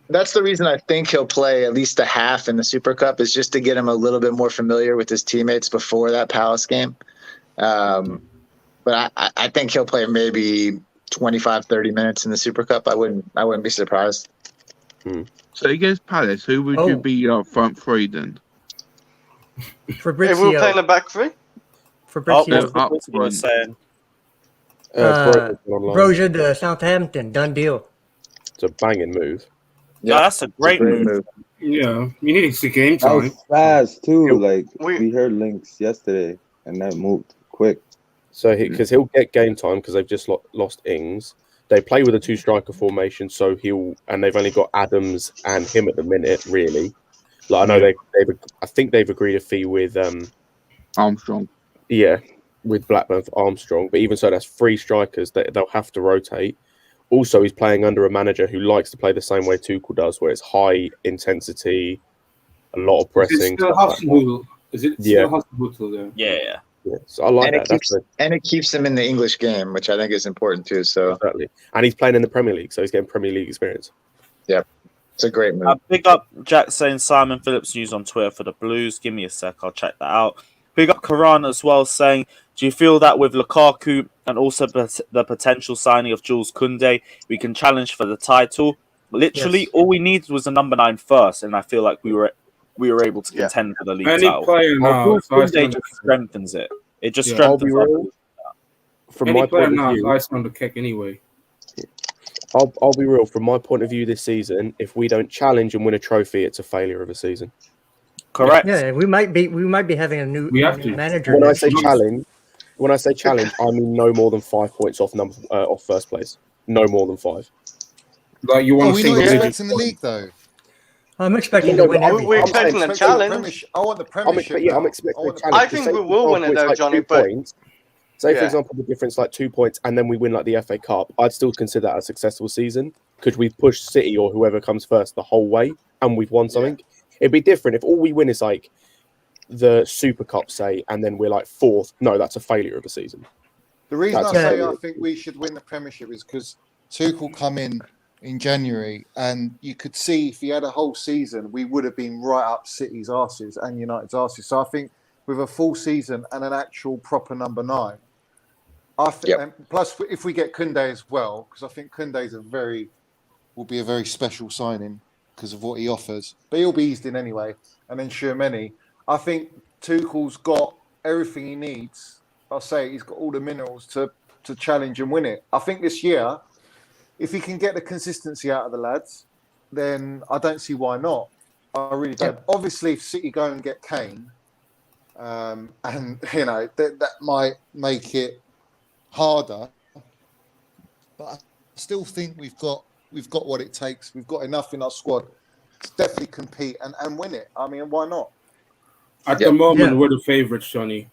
Speaker 3: that's the reason I think he'll play at least a half in the Super Cup, is just to get him a little bit more familiar with his teammates before that Palace game. But I think he'll play maybe 25, 30 minutes in the Super Cup. I wouldn't be surprised.
Speaker 8: So against Palace, who would you be up front 3 then?
Speaker 5: If we were playing a back three?
Speaker 4: Fabrizio.
Speaker 8: up
Speaker 1: What's what I was saying?
Speaker 4: Brozier to Southampton, done deal.
Speaker 2: It's a banging move.
Speaker 1: Yeah, that's a great move.
Speaker 6: Yeah, you need to see game
Speaker 9: That was
Speaker 6: time.
Speaker 9: fast too.
Speaker 5: Yeah,
Speaker 9: Like
Speaker 5: we-
Speaker 9: we heard links yesterday, and that moved quick.
Speaker 2: So because he'll get game time because they've just lost Ings. They play with a 2-striker formation, so they've only got Adams and him at the minute, really. Like I know I think they've agreed a fee with
Speaker 8: Armstrong.
Speaker 2: Yeah, with Blackburn for Armstrong. But even so, that's 3 strikers that they'll have to rotate. Also, he's playing under a manager who likes to play the same way Tuchel does, where it's high intensity, a lot of pressing.
Speaker 6: Is it still Hasenhüttl? Is it still Hasenhüttl there?
Speaker 1: Yeah.
Speaker 2: Yeah, so I like that.
Speaker 3: And it keeps him in the English game, which I think is important too. So
Speaker 2: Exactly. And he's playing in the Premier League, so he's getting Premier League experience.
Speaker 3: yeah, it's a great move.
Speaker 1: Big up Jack saying Simon Phillips news on Twitter for the Blues. Give me a sec, I'll check that out. Big up Karan as well saying, do you feel that with Lukaku and also the potential signing of Jules Koundé, we can challenge for the title? Literally, all we needed was a number 9 first, and I feel like we were able to contend for the league
Speaker 6: Any
Speaker 1: title.
Speaker 6: player now,
Speaker 1: Jules Koundé just strengthens it. It just strengthens it.
Speaker 2: From
Speaker 6: Any
Speaker 2: my
Speaker 6: player
Speaker 2: point
Speaker 6: now
Speaker 2: of
Speaker 6: is
Speaker 2: view,
Speaker 6: icing on the cake anyway.
Speaker 2: I'll be real. From my point of view, this season, if we don't challenge and win a trophy, it's a failure of a season.
Speaker 1: Correct.
Speaker 4: Yeah, we might be having a new manager.
Speaker 2: When I say challenge, I mean no more than 5 points off first place. No more than 5.
Speaker 6: Like you want
Speaker 7: Are we not expecting the league though?
Speaker 4: I'm expecting to win everything.
Speaker 5: We're expecting a challenge.
Speaker 7: I want the Premiership.
Speaker 2: I'm expecting a challenge.
Speaker 5: I think we will win it though, Johnny. But
Speaker 2: say for example, the difference like 2 points, and then we win like the FA Cup. I'd still consider that a successful season because we've pushed City or whoever comes first the whole way, and we've won something. It'd be different if all we win is like the Super Cup, say, and then we're like 4th. No, that's a failure of a season.
Speaker 7: The reason I say I think we should win the Premiership is because Tuchel come in January, and you could see if he had a whole season, we would have been right up City's arses and United's arses. So I think with a full season and an actual proper number 9, I think, and plus if we get Koundé as well, because I think Koundé's will be a very special signing because of what he offers. But he'll be eased in anyway. And then Tchouaméni, I think Tuchel's got everything he needs. I'll say he's got all the minerals to challenge and win it. I think this year, if he can get the consistency out of the lads, then I don't see why not. I really don't. Obviously, if City go and get Kane, and you know that might make it harder. But I still think we've got what it takes. We've got enough in our squad to definitely compete and win it. I mean, why not?
Speaker 6: At the moment, we're the favourites, Johnny.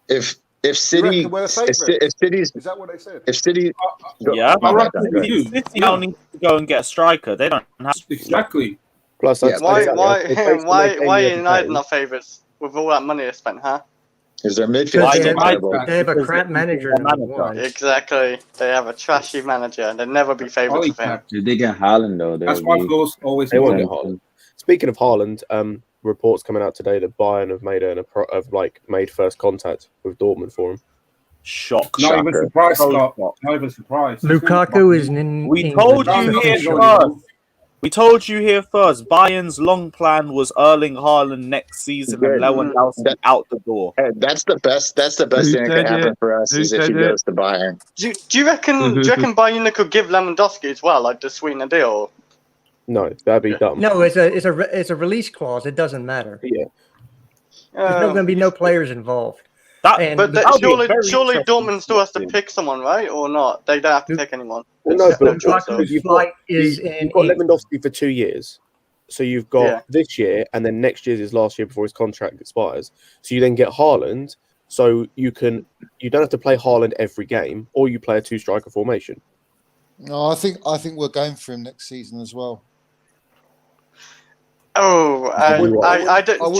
Speaker 3: If City, if City's,
Speaker 7: is that what they said?
Speaker 3: If City,
Speaker 1: City don't need to go and get a striker. They don't have to.
Speaker 6: Exactly.
Speaker 2: Plus,
Speaker 5: why are United not favourites with all that money they spent, huh?
Speaker 3: Is their midfield?
Speaker 4: They have a crap manager.
Speaker 5: Exactly. They have a trashy manager, and they'll never be favourites with him.
Speaker 9: Did they get Haaland though?
Speaker 6: That's why Flo's always
Speaker 2: they won't get Haaland. Speaking of Haaland, reports coming out today that Bayern have made first contact with Dortmund for him.
Speaker 6: Not even surprised, Scott. Not even surprised.
Speaker 4: Lukaku is in.
Speaker 1: We told you here first. We told you here first. Bayern's long plan was Erling Haaland next season and Lewandowski out the door.
Speaker 3: That's the best. That's the best thing that can happen for us is if he goes to Bayern.
Speaker 5: Do you reckon Bayern could give Lewandowski as well, like to sweeten the deal?
Speaker 2: No, that'd be dumb.
Speaker 4: No, it's a release clause. It doesn't matter.
Speaker 2: Yeah.
Speaker 4: There's going to be no players involved.
Speaker 5: Surely Dortmund still has to pick someone, right? Or not? They don't have to pick anyone.
Speaker 2: No, but
Speaker 4: you've got
Speaker 2: Lewandowski for 2 years. So you've got this year, and then next year's his last year before his contract expires. So you then get Haaland, so you don't have to play Haaland every game, or you play a 2-striker formation.
Speaker 7: No, I think we're going for him next season as well.
Speaker 5: Oh, I don't,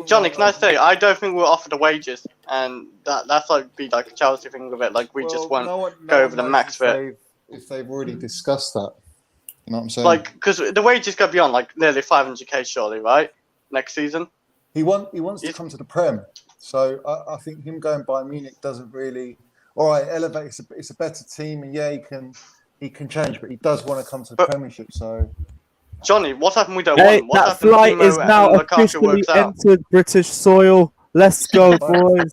Speaker 5: Johnny, can I say I don't think we'll offer the wages, and that's like be like a Chelsea thing with it. Like we just won't go over the max for it.
Speaker 7: If they've already discussed that, you know what I'm saying?
Speaker 5: Like because the wages go beyond like nearly 500k, surely, right? Next season.
Speaker 7: He wants to come to the Prem, so I think him going by Munich doesn't really. All right, elevate. It's a better team, and he can change, but he does want to come to the Premiership. So
Speaker 5: Johnny, what happened we don't
Speaker 1: Hey,
Speaker 5: want? What
Speaker 1: that
Speaker 5: happened
Speaker 1: flight
Speaker 5: Timo
Speaker 1: is now
Speaker 5: and Lukaku
Speaker 1: officially
Speaker 5: works out?
Speaker 1: entered British soil. Let's go, boys.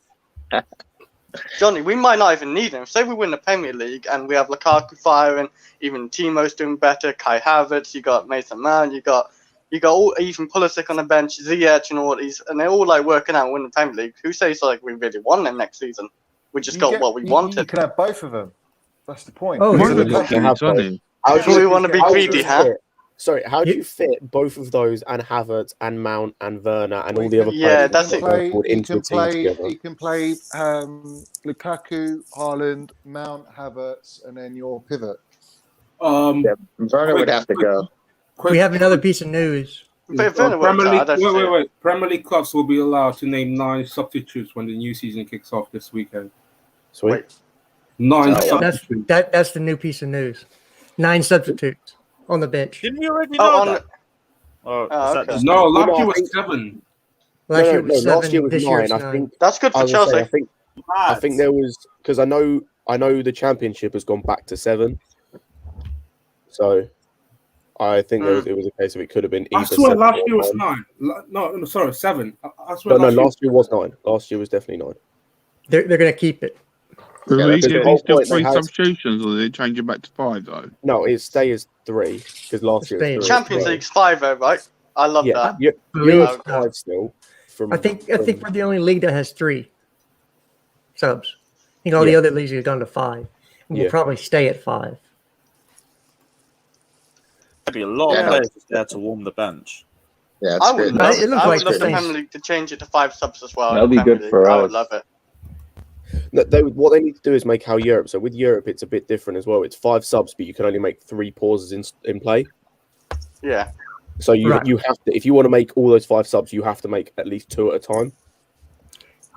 Speaker 5: Johnny, we might not even need him. Say we win the Premier League and we have Lukaku firing, even Timo's doing better, Kai Havertz, you got Mason Mount, you got all, even Pulisic on the bench, Ziyech and all these, and they're all like working out and winning the Premier League. Who says like we really won them next season? We just got what we wanted.
Speaker 7: You can have both of them. That's the point.
Speaker 4: Oh,
Speaker 8: What
Speaker 4: yeah.
Speaker 8: are they doing, Johnny?
Speaker 2: How
Speaker 5: Do we want to be greedy, huh?
Speaker 2: Sorry, how do you fit both of those and Havertz and Mount and Werner and all the other
Speaker 5: Yeah,
Speaker 2: players
Speaker 5: that's
Speaker 2: that
Speaker 5: it.
Speaker 2: go forward into a team together?
Speaker 7: You can play Lukaku, Haaland, Mount, Havertz, and then your pivot.
Speaker 3: Werner would have to go.
Speaker 4: We have another piece of news.
Speaker 5: But Werner works
Speaker 6: Premier
Speaker 5: out, I
Speaker 6: League,
Speaker 5: don't see it.
Speaker 6: wait. Premier League clubs will be allowed to name 9 substitutes when the new season kicks off this weekend.
Speaker 2: Sweet.
Speaker 5: Wait.
Speaker 6: 9
Speaker 4: That's
Speaker 6: substitutes.
Speaker 4: that's the new piece of news. 9 substitutes on the bench.
Speaker 1: Didn't we already know that?
Speaker 5: Oh,
Speaker 1: Is that
Speaker 5: okay.
Speaker 1: just-
Speaker 6: No, last
Speaker 2: No,
Speaker 6: year
Speaker 2: I
Speaker 6: was
Speaker 2: think-
Speaker 6: 7.
Speaker 4: Last year
Speaker 2: No,
Speaker 4: was 7.
Speaker 2: last year was
Speaker 4: this year
Speaker 2: 9.
Speaker 4: it's
Speaker 2: I
Speaker 4: 9.
Speaker 2: think
Speaker 5: That's good for
Speaker 2: I was gonna
Speaker 5: Chelsea.
Speaker 2: say, I think there was, because I know the championship has gone back to 7. So I think it was a case of it could have been either
Speaker 6: I swear
Speaker 2: 7
Speaker 6: last
Speaker 2: or
Speaker 6: year was
Speaker 2: 9.
Speaker 6: 9. No, sorry, 7. I swear
Speaker 2: No, last year was 9. Last year was definitely 9.
Speaker 4: They're going to keep it.
Speaker 8: Are
Speaker 3: Yeah,
Speaker 8: we
Speaker 3: that's a good
Speaker 8: getting still
Speaker 2: point.
Speaker 8: 3
Speaker 2: They had-
Speaker 8: substitutions, or are they changing back to 5 though?
Speaker 2: No, it stays 3 because last year it was 3.
Speaker 5: Champions League's 5 though, right? I love that.
Speaker 2: You're
Speaker 4: Believe-
Speaker 2: 5 still.
Speaker 4: I think we're the only league that has 3 subs. I think all the other leagues have gone to 5. And we'll probably stay at 5.
Speaker 1: There'd be a lot
Speaker 3: Yeah,
Speaker 1: of
Speaker 3: no.
Speaker 1: players there to warm the bench.
Speaker 3: Yeah, it's
Speaker 5: I would
Speaker 3: good.
Speaker 5: love,
Speaker 4: It looks
Speaker 5: I
Speaker 4: like
Speaker 5: would love the
Speaker 4: things-
Speaker 5: Premier League to change it to 5 subs as well.
Speaker 9: That'll
Speaker 5: in the
Speaker 9: be
Speaker 5: Premier
Speaker 9: good
Speaker 5: League.
Speaker 9: for
Speaker 5: I would
Speaker 9: us.
Speaker 5: love it.
Speaker 2: What they need to do is make how Europe. So with Europe, it's a bit different as well. It's 5 subs, but you can only make 3 pauses in play.
Speaker 5: Yeah.
Speaker 2: So you
Speaker 4: Right.
Speaker 2: you have to, if you want to make all those 5 subs, you have to make at least 2 at a time.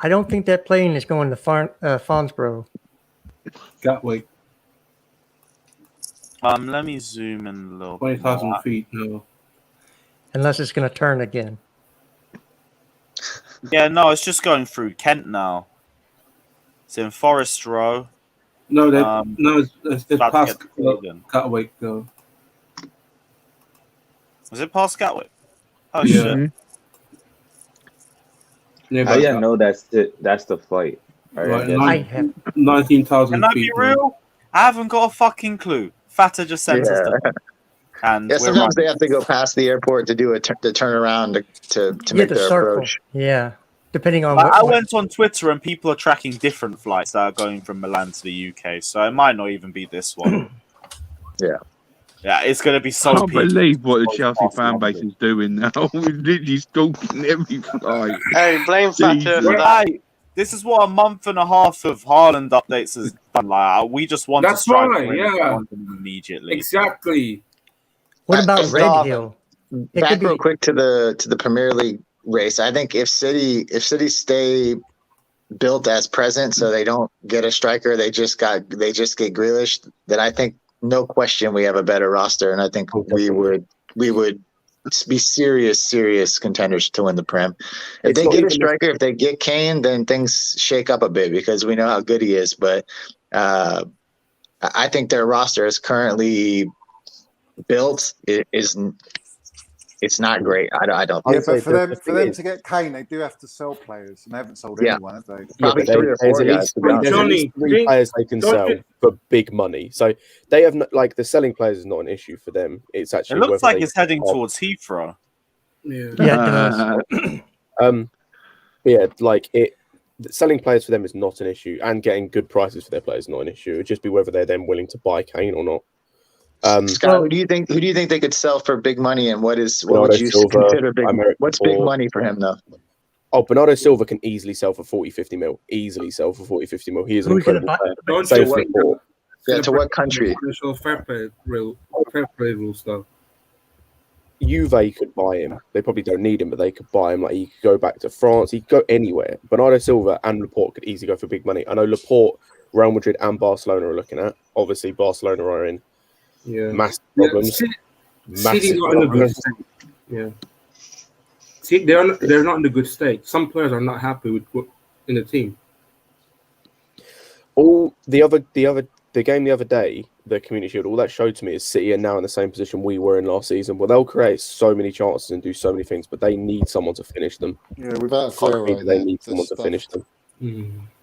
Speaker 4: I don't think that plane is going to Farnsborough.
Speaker 6: Gatwick,
Speaker 1: Let me zoom in a little.
Speaker 6: 20,000 feet. No.
Speaker 4: Unless it's going to turn again.
Speaker 1: Yeah, no, it's just going through Kent now. It's in Forest Row.
Speaker 6: No, it's
Speaker 1: About to
Speaker 6: past
Speaker 1: get to Croydon.
Speaker 6: Gatwick, though.
Speaker 1: Was it past Gatwick? Oh
Speaker 6: Yeah.
Speaker 1: shit!
Speaker 6: Nearby
Speaker 9: Oh yeah,
Speaker 6: Gatwick.
Speaker 9: no, that's it. That's the flight.
Speaker 6: Right,
Speaker 4: I have
Speaker 6: 19,000
Speaker 1: Can I
Speaker 6: feet.
Speaker 1: be real? I haven't got a fucking clue. Fata just sent us the and
Speaker 3: Yeah,
Speaker 1: we're
Speaker 3: sometimes they
Speaker 1: running.
Speaker 3: have to go past the airport to do to turn around to
Speaker 4: yeah,
Speaker 3: make
Speaker 4: the
Speaker 3: their
Speaker 4: circle.
Speaker 3: approach.
Speaker 4: Yeah, depending on
Speaker 1: I
Speaker 4: what.
Speaker 1: went on Twitter and people are tracking different flights that are going from Milan to the UK, so it might not even be this one.
Speaker 3: Yeah.
Speaker 1: Yeah, it's going to be
Speaker 8: I
Speaker 1: so.
Speaker 8: can't believe what the
Speaker 1: people
Speaker 8: Chelsea
Speaker 1: past
Speaker 8: fan base
Speaker 1: London.
Speaker 8: is doing now. We're literally stalking every flight.
Speaker 5: Hey, blame Fata
Speaker 8: Jesus.
Speaker 5: for that.
Speaker 1: Right. This is what a month and a half of Haaland updates has done. Like, we just want
Speaker 6: That's
Speaker 1: to strike
Speaker 6: right, yeah.
Speaker 1: immediately.
Speaker 6: Exactly.
Speaker 4: What about
Speaker 3: And
Speaker 4: Red
Speaker 5: Darwin.
Speaker 4: Hill? It
Speaker 3: Back
Speaker 4: could
Speaker 3: real
Speaker 4: be.
Speaker 3: quick to the Premier League race. I think if City stay built as present, so they don't get a striker, they just get Grealish, then I think no question we have a better roster, and I think we would be serious contenders to win the Prem. If
Speaker 2: It's
Speaker 3: they
Speaker 2: not
Speaker 3: get a
Speaker 2: even
Speaker 3: striker, if they get Kane, then things shake up a bit because we know how good he is. But I think their roster is currently built. It's not great. I don't.
Speaker 7: Yeah,
Speaker 2: I'd say
Speaker 7: but for
Speaker 2: the
Speaker 7: them
Speaker 2: thing is-
Speaker 7: to get Kane, they do have to sell players, and they haven't sold
Speaker 3: Yeah.
Speaker 7: anyone, have they?
Speaker 3: Probably
Speaker 2: but
Speaker 3: 3 or 4
Speaker 2: there's at
Speaker 3: guys.
Speaker 2: least
Speaker 3: To be honest.
Speaker 2: there's at least 3 players they can
Speaker 6: don't
Speaker 2: sell
Speaker 6: you-
Speaker 2: for big money. So they have like the selling players is not an issue for them. It's
Speaker 1: It
Speaker 2: actually
Speaker 1: looks
Speaker 2: whether
Speaker 1: like
Speaker 2: they
Speaker 1: it's heading
Speaker 2: are-
Speaker 1: towards Heathrow.
Speaker 6: Yeah.
Speaker 4: Yeah, it does.
Speaker 2: But yeah, like selling players for them is not an issue, and getting good prices for their players is not an issue. It'd just be whether they're then willing to buy Kane or not.
Speaker 3: Scott, who do you think they could sell for big money, and what would
Speaker 2: Bernardo
Speaker 3: you
Speaker 2: Silva,
Speaker 3: consider big?
Speaker 2: American
Speaker 3: What's big
Speaker 2: Four.
Speaker 3: money for him though?
Speaker 2: Oh, Bernardo Silva can easily sell for 40-50 mil. Easily sell for 40-50 mil. He is an
Speaker 4: Who's gonna
Speaker 2: incredible
Speaker 4: buy-
Speaker 2: player.
Speaker 6: Don't
Speaker 2: Same
Speaker 6: you
Speaker 2: for
Speaker 6: think
Speaker 2: Laporte.
Speaker 3: Yeah, to what country?
Speaker 6: Financial fair play rules, though.
Speaker 2: Juve could buy him. They probably don't need him, but they could buy him. Like he could go back to France. He could go anywhere. Bernardo Silva and Laporte could easily go for big money. I know Laporte, Real Madrid, and Barcelona are looking at. Obviously, Barcelona are in
Speaker 6: Yeah.
Speaker 2: massive problems.
Speaker 6: City
Speaker 2: Massive
Speaker 6: not in a good
Speaker 2: problems.
Speaker 6: state. Yeah. See, they're not in a good state. Some players are not happy with what in the team.
Speaker 2: All the game the other day, the Community Shield, all that showed to me is City are now in the same position we were in last season, where they'll create so many chances and do so many things, but they need someone to finish them.
Speaker 7: Yeah, without Aguero,
Speaker 2: They need someone to finish them.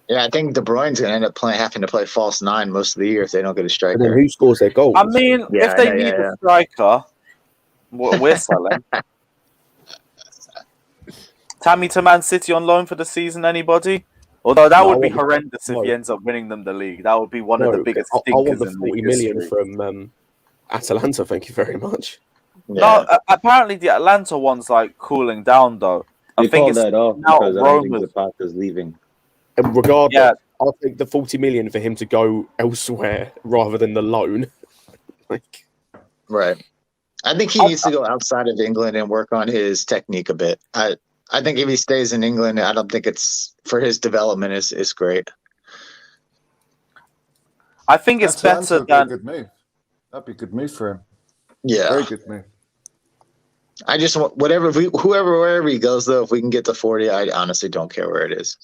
Speaker 3: Yeah, I think De Bruyne's going to end up having to play false nine most of the year if they don't get a striker.
Speaker 2: And then who scores their goals?
Speaker 1: I mean,
Speaker 3: Yeah,
Speaker 1: if they
Speaker 3: yeah,
Speaker 1: need
Speaker 3: yeah.
Speaker 1: a striker, we're selling. Tammy to Man City on loan for the season, anybody? Although that would be horrendous if he ends up winning them the league. That would be one of the biggest
Speaker 2: I want
Speaker 1: stinkers
Speaker 2: the
Speaker 1: in
Speaker 2: 40
Speaker 1: league
Speaker 2: million
Speaker 1: history.
Speaker 2: from Atalanta, thank you very much.
Speaker 3: Yeah.
Speaker 1: No, apparently the Atlanta one's like cooling down though.
Speaker 9: They
Speaker 1: I think
Speaker 9: called
Speaker 1: it's
Speaker 9: that off
Speaker 1: now
Speaker 9: because I don't think
Speaker 1: Roma's.
Speaker 9: Zapata's leaving.
Speaker 2: And regardless,
Speaker 1: Yeah.
Speaker 2: I'll take the 40 million for him to go elsewhere rather than the loan. Like,
Speaker 3: Right. I think he needs to go outside of England and work on his technique a bit. I think if he stays in England, I don't think it's for his development is great.
Speaker 1: I think it's
Speaker 7: Atalanta
Speaker 1: better
Speaker 7: would be a
Speaker 1: than
Speaker 7: good move. That'd be a good move for him.
Speaker 3: Yeah.
Speaker 7: Very good move.
Speaker 3: I just want wherever he goes though, if we can get to 40, I honestly don't care where it is.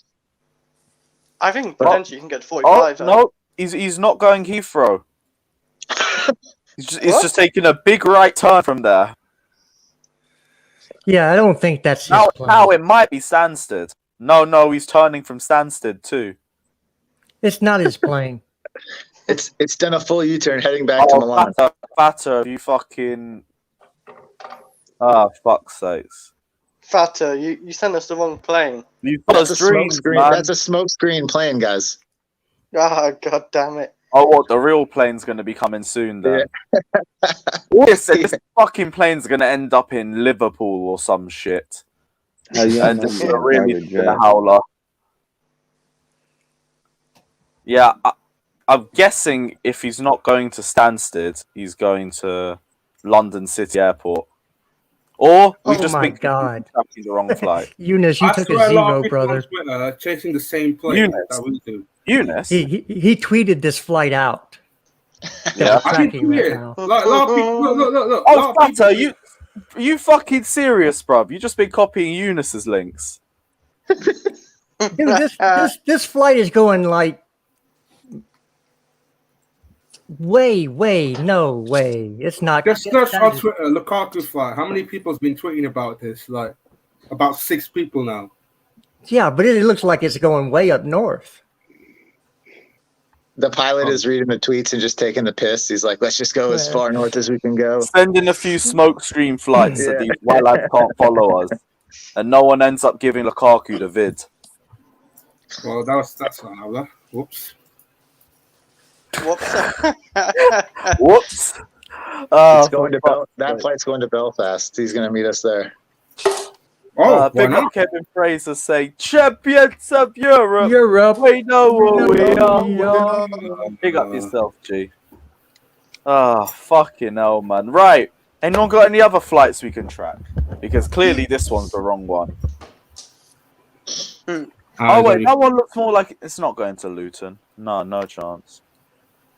Speaker 5: I think potentially you can get 45.
Speaker 1: Oh no, he's not going Heathrow. He's just taking a big right turn from there.
Speaker 4: Yeah, I don't think that's his
Speaker 1: Now
Speaker 4: plan.
Speaker 1: it might be Stansted. No, he's turning from Stansted too.
Speaker 4: It's not his plane.
Speaker 3: It's done a full U-turn heading back to Milan.
Speaker 1: Fatter, you fucking... Ah, fuck's sakes.
Speaker 5: Fatter, you sent us the wrong plane.
Speaker 1: You've
Speaker 3: That's
Speaker 1: got
Speaker 3: a smoke
Speaker 1: dreams,
Speaker 3: screen.
Speaker 1: man.
Speaker 3: That's a smoke screen plane, guys.
Speaker 5: Ah, god damn it.
Speaker 1: Oh, what? The real plane's going to be coming soon, then. This fucking plane's going to end up in Liverpool or some shit. And it's a really howler. Yeah, I'm guessing if he's not going to Stansted, he's going to London City Airport. Or we've just been tracking the wrong flight.
Speaker 4: Eunice, you took a zero, brother.
Speaker 6: Chasing the same plane.
Speaker 1: Eunice.
Speaker 6: That we do.
Speaker 1: Eunice?
Speaker 4: He tweeted this flight out.
Speaker 1: Yeah.
Speaker 6: I can tweet it. Look.
Speaker 1: Oh, Fatter, you fucking serious, bruv? You just been copying Eunice's links.
Speaker 4: Dude, this flight is going like no way. It's not.
Speaker 6: Just search on Twitter, Lukaku flight. How many people's been tweeting about this? Like about 6 people now.
Speaker 4: Yeah, but it looks like it's going way up north.
Speaker 3: The pilot is reading the tweets and just taking the piss. He's like, let's just go as far north as we can go.
Speaker 1: Sending a few smokescreen flights so these white lads can't follow us. And no one ends up giving Lukaku the vid.
Speaker 6: Well, that's not how. Whoops.
Speaker 1: Whoops.
Speaker 3: It's going to that flight's going to Belfast. He's going to meet us there.
Speaker 1: Big up Kevin Fraser saying, Champions of Europe. We know what we are. Big up yourself, G. Fucking hell, man. Right. Anyone got any other flights we can track? Because clearly this one's the wrong one. Oh, wait. That one looks more like it's not going to Luton. No chance.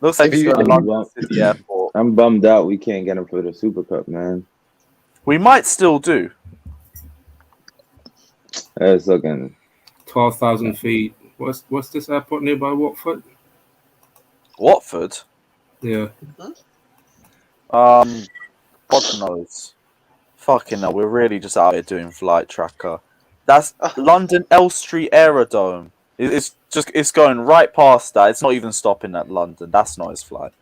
Speaker 1: Looks like it's going to London City Airport.
Speaker 9: I'm bummed out we can't get him for the Super Cup, man.
Speaker 1: We might still do.
Speaker 9: It's looking
Speaker 6: 12,000 feet. What's this airport nearby Watford?
Speaker 1: Watford?
Speaker 6: Yeah.
Speaker 1: God knows. Fucking hell, we're really just out here doing flight tracker. That's London Elstree Aerodrome. It's going right past that. It's not even stopping at London. That's not his flight.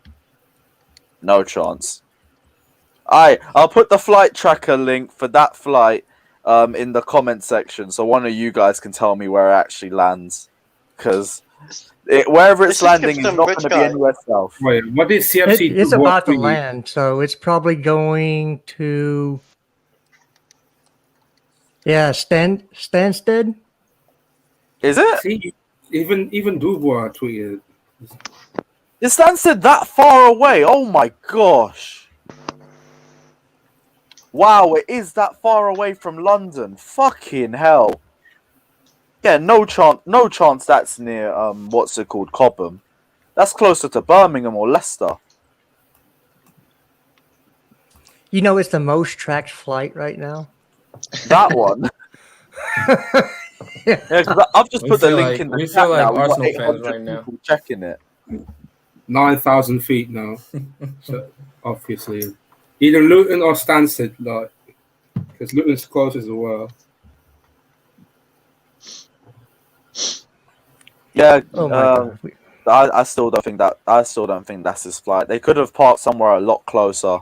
Speaker 1: No chance. I'll put the flight tracker link for that flight in the comment section, so one of you guys can tell me where it actually lands. Because wherever it's landing is not going to be anywhere south.
Speaker 6: Wait, what did CFC do?
Speaker 4: It's about to land, so it's probably going to... Yeah, Stansted?
Speaker 1: Is it?
Speaker 6: See, even Dubois tweeted.
Speaker 1: Is Stansted that far away? Oh my gosh. Wow, it is that far away from London. Fucking hell. Yeah, no chance that's near what's it called, Cobham. That's closer to Birmingham or Leicester.
Speaker 4: You know it's the most tracked flight right now?
Speaker 1: That one. Yeah, 'cause I've just put the link in the chat now.
Speaker 10: Arsenal fans right now.
Speaker 1: Checking it.
Speaker 6: 9,000 feet now. So obviously, either Luton or Stansted, like, because Luton's close as well.
Speaker 1: Yeah,
Speaker 4: Oh my God.
Speaker 1: I still don't think that. I still don't think that's his flight. They could have parked somewhere a lot closer.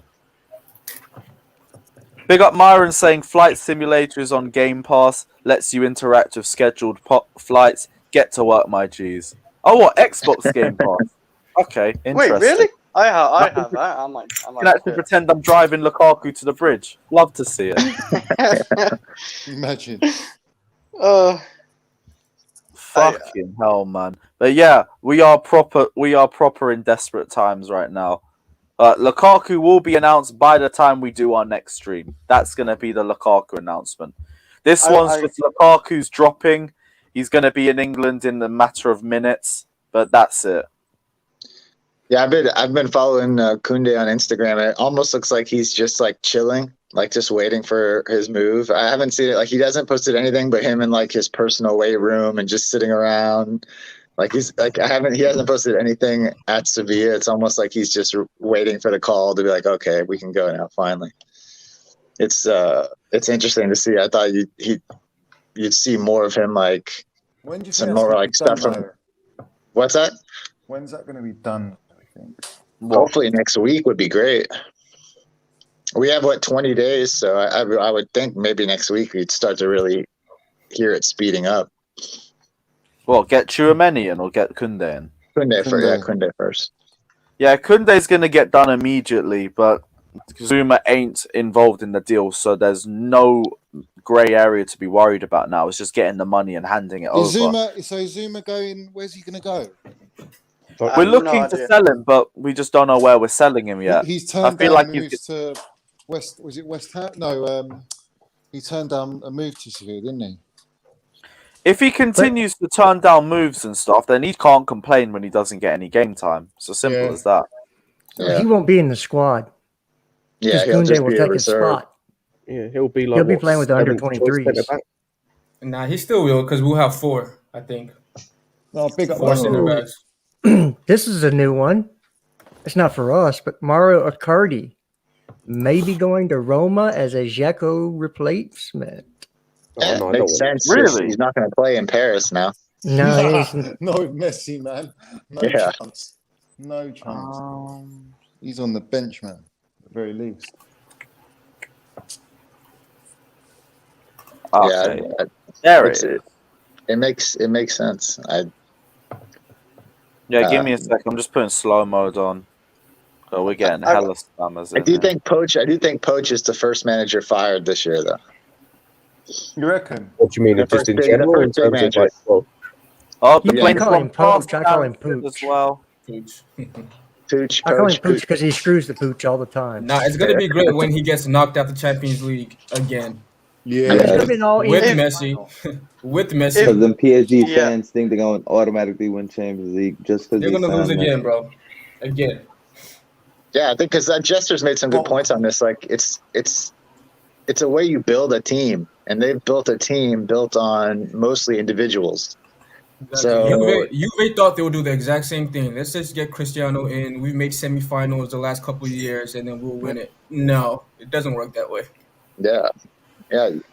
Speaker 1: Big up Myron saying flight simulator is on Game Pass. Lets you interact with scheduled flights. Get to work, my G's. Oh, what Xbox Game Pass? Okay, interesting.
Speaker 5: Wait, really? I have that. I might
Speaker 1: I can actually pretend I'm driving Lukaku to the bridge. Love to see it.
Speaker 7: Imagine.
Speaker 1: Fucking hell, man. But yeah, we are proper in desperate times right now. Lukaku will be announced by the time we do our next stream. That's going to be the Lukaku announcement. This one's just Lukaku's dropping. He's going to be in England in the matter of minutes, but that's it.
Speaker 3: Yeah, I've been following Koundé on Instagram, and it almost looks like he's just like chilling, like just waiting for his move. I haven't seen it. Like he hasn't posted anything but him in like his personal weight room and just sitting around. Like he hasn't posted anything at Sevilla. It's almost like he's just waiting for the call to be like, okay, we can go now. Finally, it's interesting to see. I thought you'd see more of him, like
Speaker 7: When do you
Speaker 3: some
Speaker 7: think
Speaker 3: more
Speaker 7: that's
Speaker 3: like
Speaker 7: gonna be
Speaker 3: stuff
Speaker 7: done,
Speaker 3: from. What's that?
Speaker 7: When's that going to be done? I think.
Speaker 3: Hopefully next week would be great. We have 20 days, so I would think maybe next week we'd start to really hear it speeding up.
Speaker 1: Well, get Chouameni in or get Koundé in?
Speaker 3: Koundé first.
Speaker 1: Yeah, Koundé's going to get done immediately, but Zuma ain't involved in the deal, so there's no grey area to be worried about now. It's just getting the money and handing it over.
Speaker 7: Zuma going? Where's he going to go?
Speaker 1: We're looking to sell him, but we just don't know where we're selling him yet.
Speaker 7: He's turned
Speaker 1: I feel
Speaker 7: down
Speaker 1: like
Speaker 7: moves to West. Was it West Ham? No, he turned down a move to Sevilla, didn't he?
Speaker 1: If he continues to turn down moves and stuff, then he can't complain when he doesn't get any game time. It's as simple as that.
Speaker 3: Yeah.
Speaker 4: He won't be in the squad.
Speaker 3: Yeah,
Speaker 4: Koundé will take his spot.
Speaker 2: Yeah, he'll be
Speaker 4: playing with the under 23s.
Speaker 10: Nah, he still will because we'll have 4, I think.
Speaker 7: No, big up.
Speaker 10: 4 center backs.
Speaker 4: This is a new one. It's not for us, but Mario Icardi may be going to Roma as a Dzeko replacement.
Speaker 3: Yeah,
Speaker 2: no,
Speaker 3: makes sense.
Speaker 1: Really?
Speaker 3: He's not going to play in Paris now.
Speaker 4: No,
Speaker 7: No, Messi, man. No
Speaker 3: Yeah.
Speaker 7: chance. No chance. He's on the bench, man. At the very least.
Speaker 1: Okay.
Speaker 3: Yeah,
Speaker 1: There it is.
Speaker 3: it makes sense.
Speaker 1: Give me a sec. I'm just putting slow mode on. So we're getting hella spammers.
Speaker 3: I do think Poach is the first manager fired this year, though.
Speaker 7: You reckon?
Speaker 2: What do you mean?
Speaker 3: The
Speaker 2: Just in
Speaker 3: first big-
Speaker 2: general,
Speaker 3: the
Speaker 2: in
Speaker 3: first big
Speaker 2: terms of
Speaker 3: manager.
Speaker 2: like, well,
Speaker 1: Oh, the
Speaker 4: Yeah, I
Speaker 1: planes
Speaker 4: call him
Speaker 1: from Pooch.
Speaker 4: Pooch. I call him Pooch.
Speaker 1: as well.
Speaker 10: Pooch.
Speaker 3: Pooch,
Speaker 4: I call him
Speaker 3: Poach,
Speaker 4: Pooch because he screws the Pooch all the time.
Speaker 10: Nah, it's gonna be great when he gets knocked out the Champions League again
Speaker 7: Yeah.
Speaker 4: It should have been all
Speaker 10: with
Speaker 4: in.
Speaker 10: Messi. With Messi,
Speaker 9: Because them PSG
Speaker 5: Yeah.
Speaker 9: fans think they're going to automatically win Champions League just because
Speaker 10: they're gonna lose again, bro. Again.
Speaker 3: Yeah, I think because Jester's made some good points on this. Like, it's a way you build a team, and they've built a team built on mostly individuals. So
Speaker 10: Juve thought they would do the exact same thing. Let's just get Cristiano in. We made semifinals the last couple of years, and then we'll win it. No, it doesn't work that way.
Speaker 3: yeah.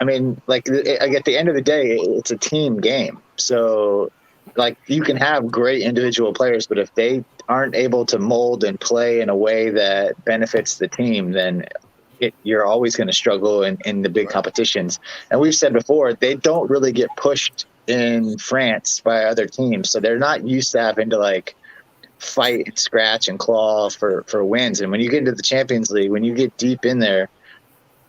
Speaker 3: I mean, like at the end of the day, it's a team game. So, like, you can have great individual players, but if they aren't able to mold and play in a way that benefits the team, then you're always going to struggle in the big competitions. And we've said before, they don't really get pushed in France by other teams, so they're not used to having to like fight and scratch and claw for wins. And when you get into the Champions League, when you get deep in there,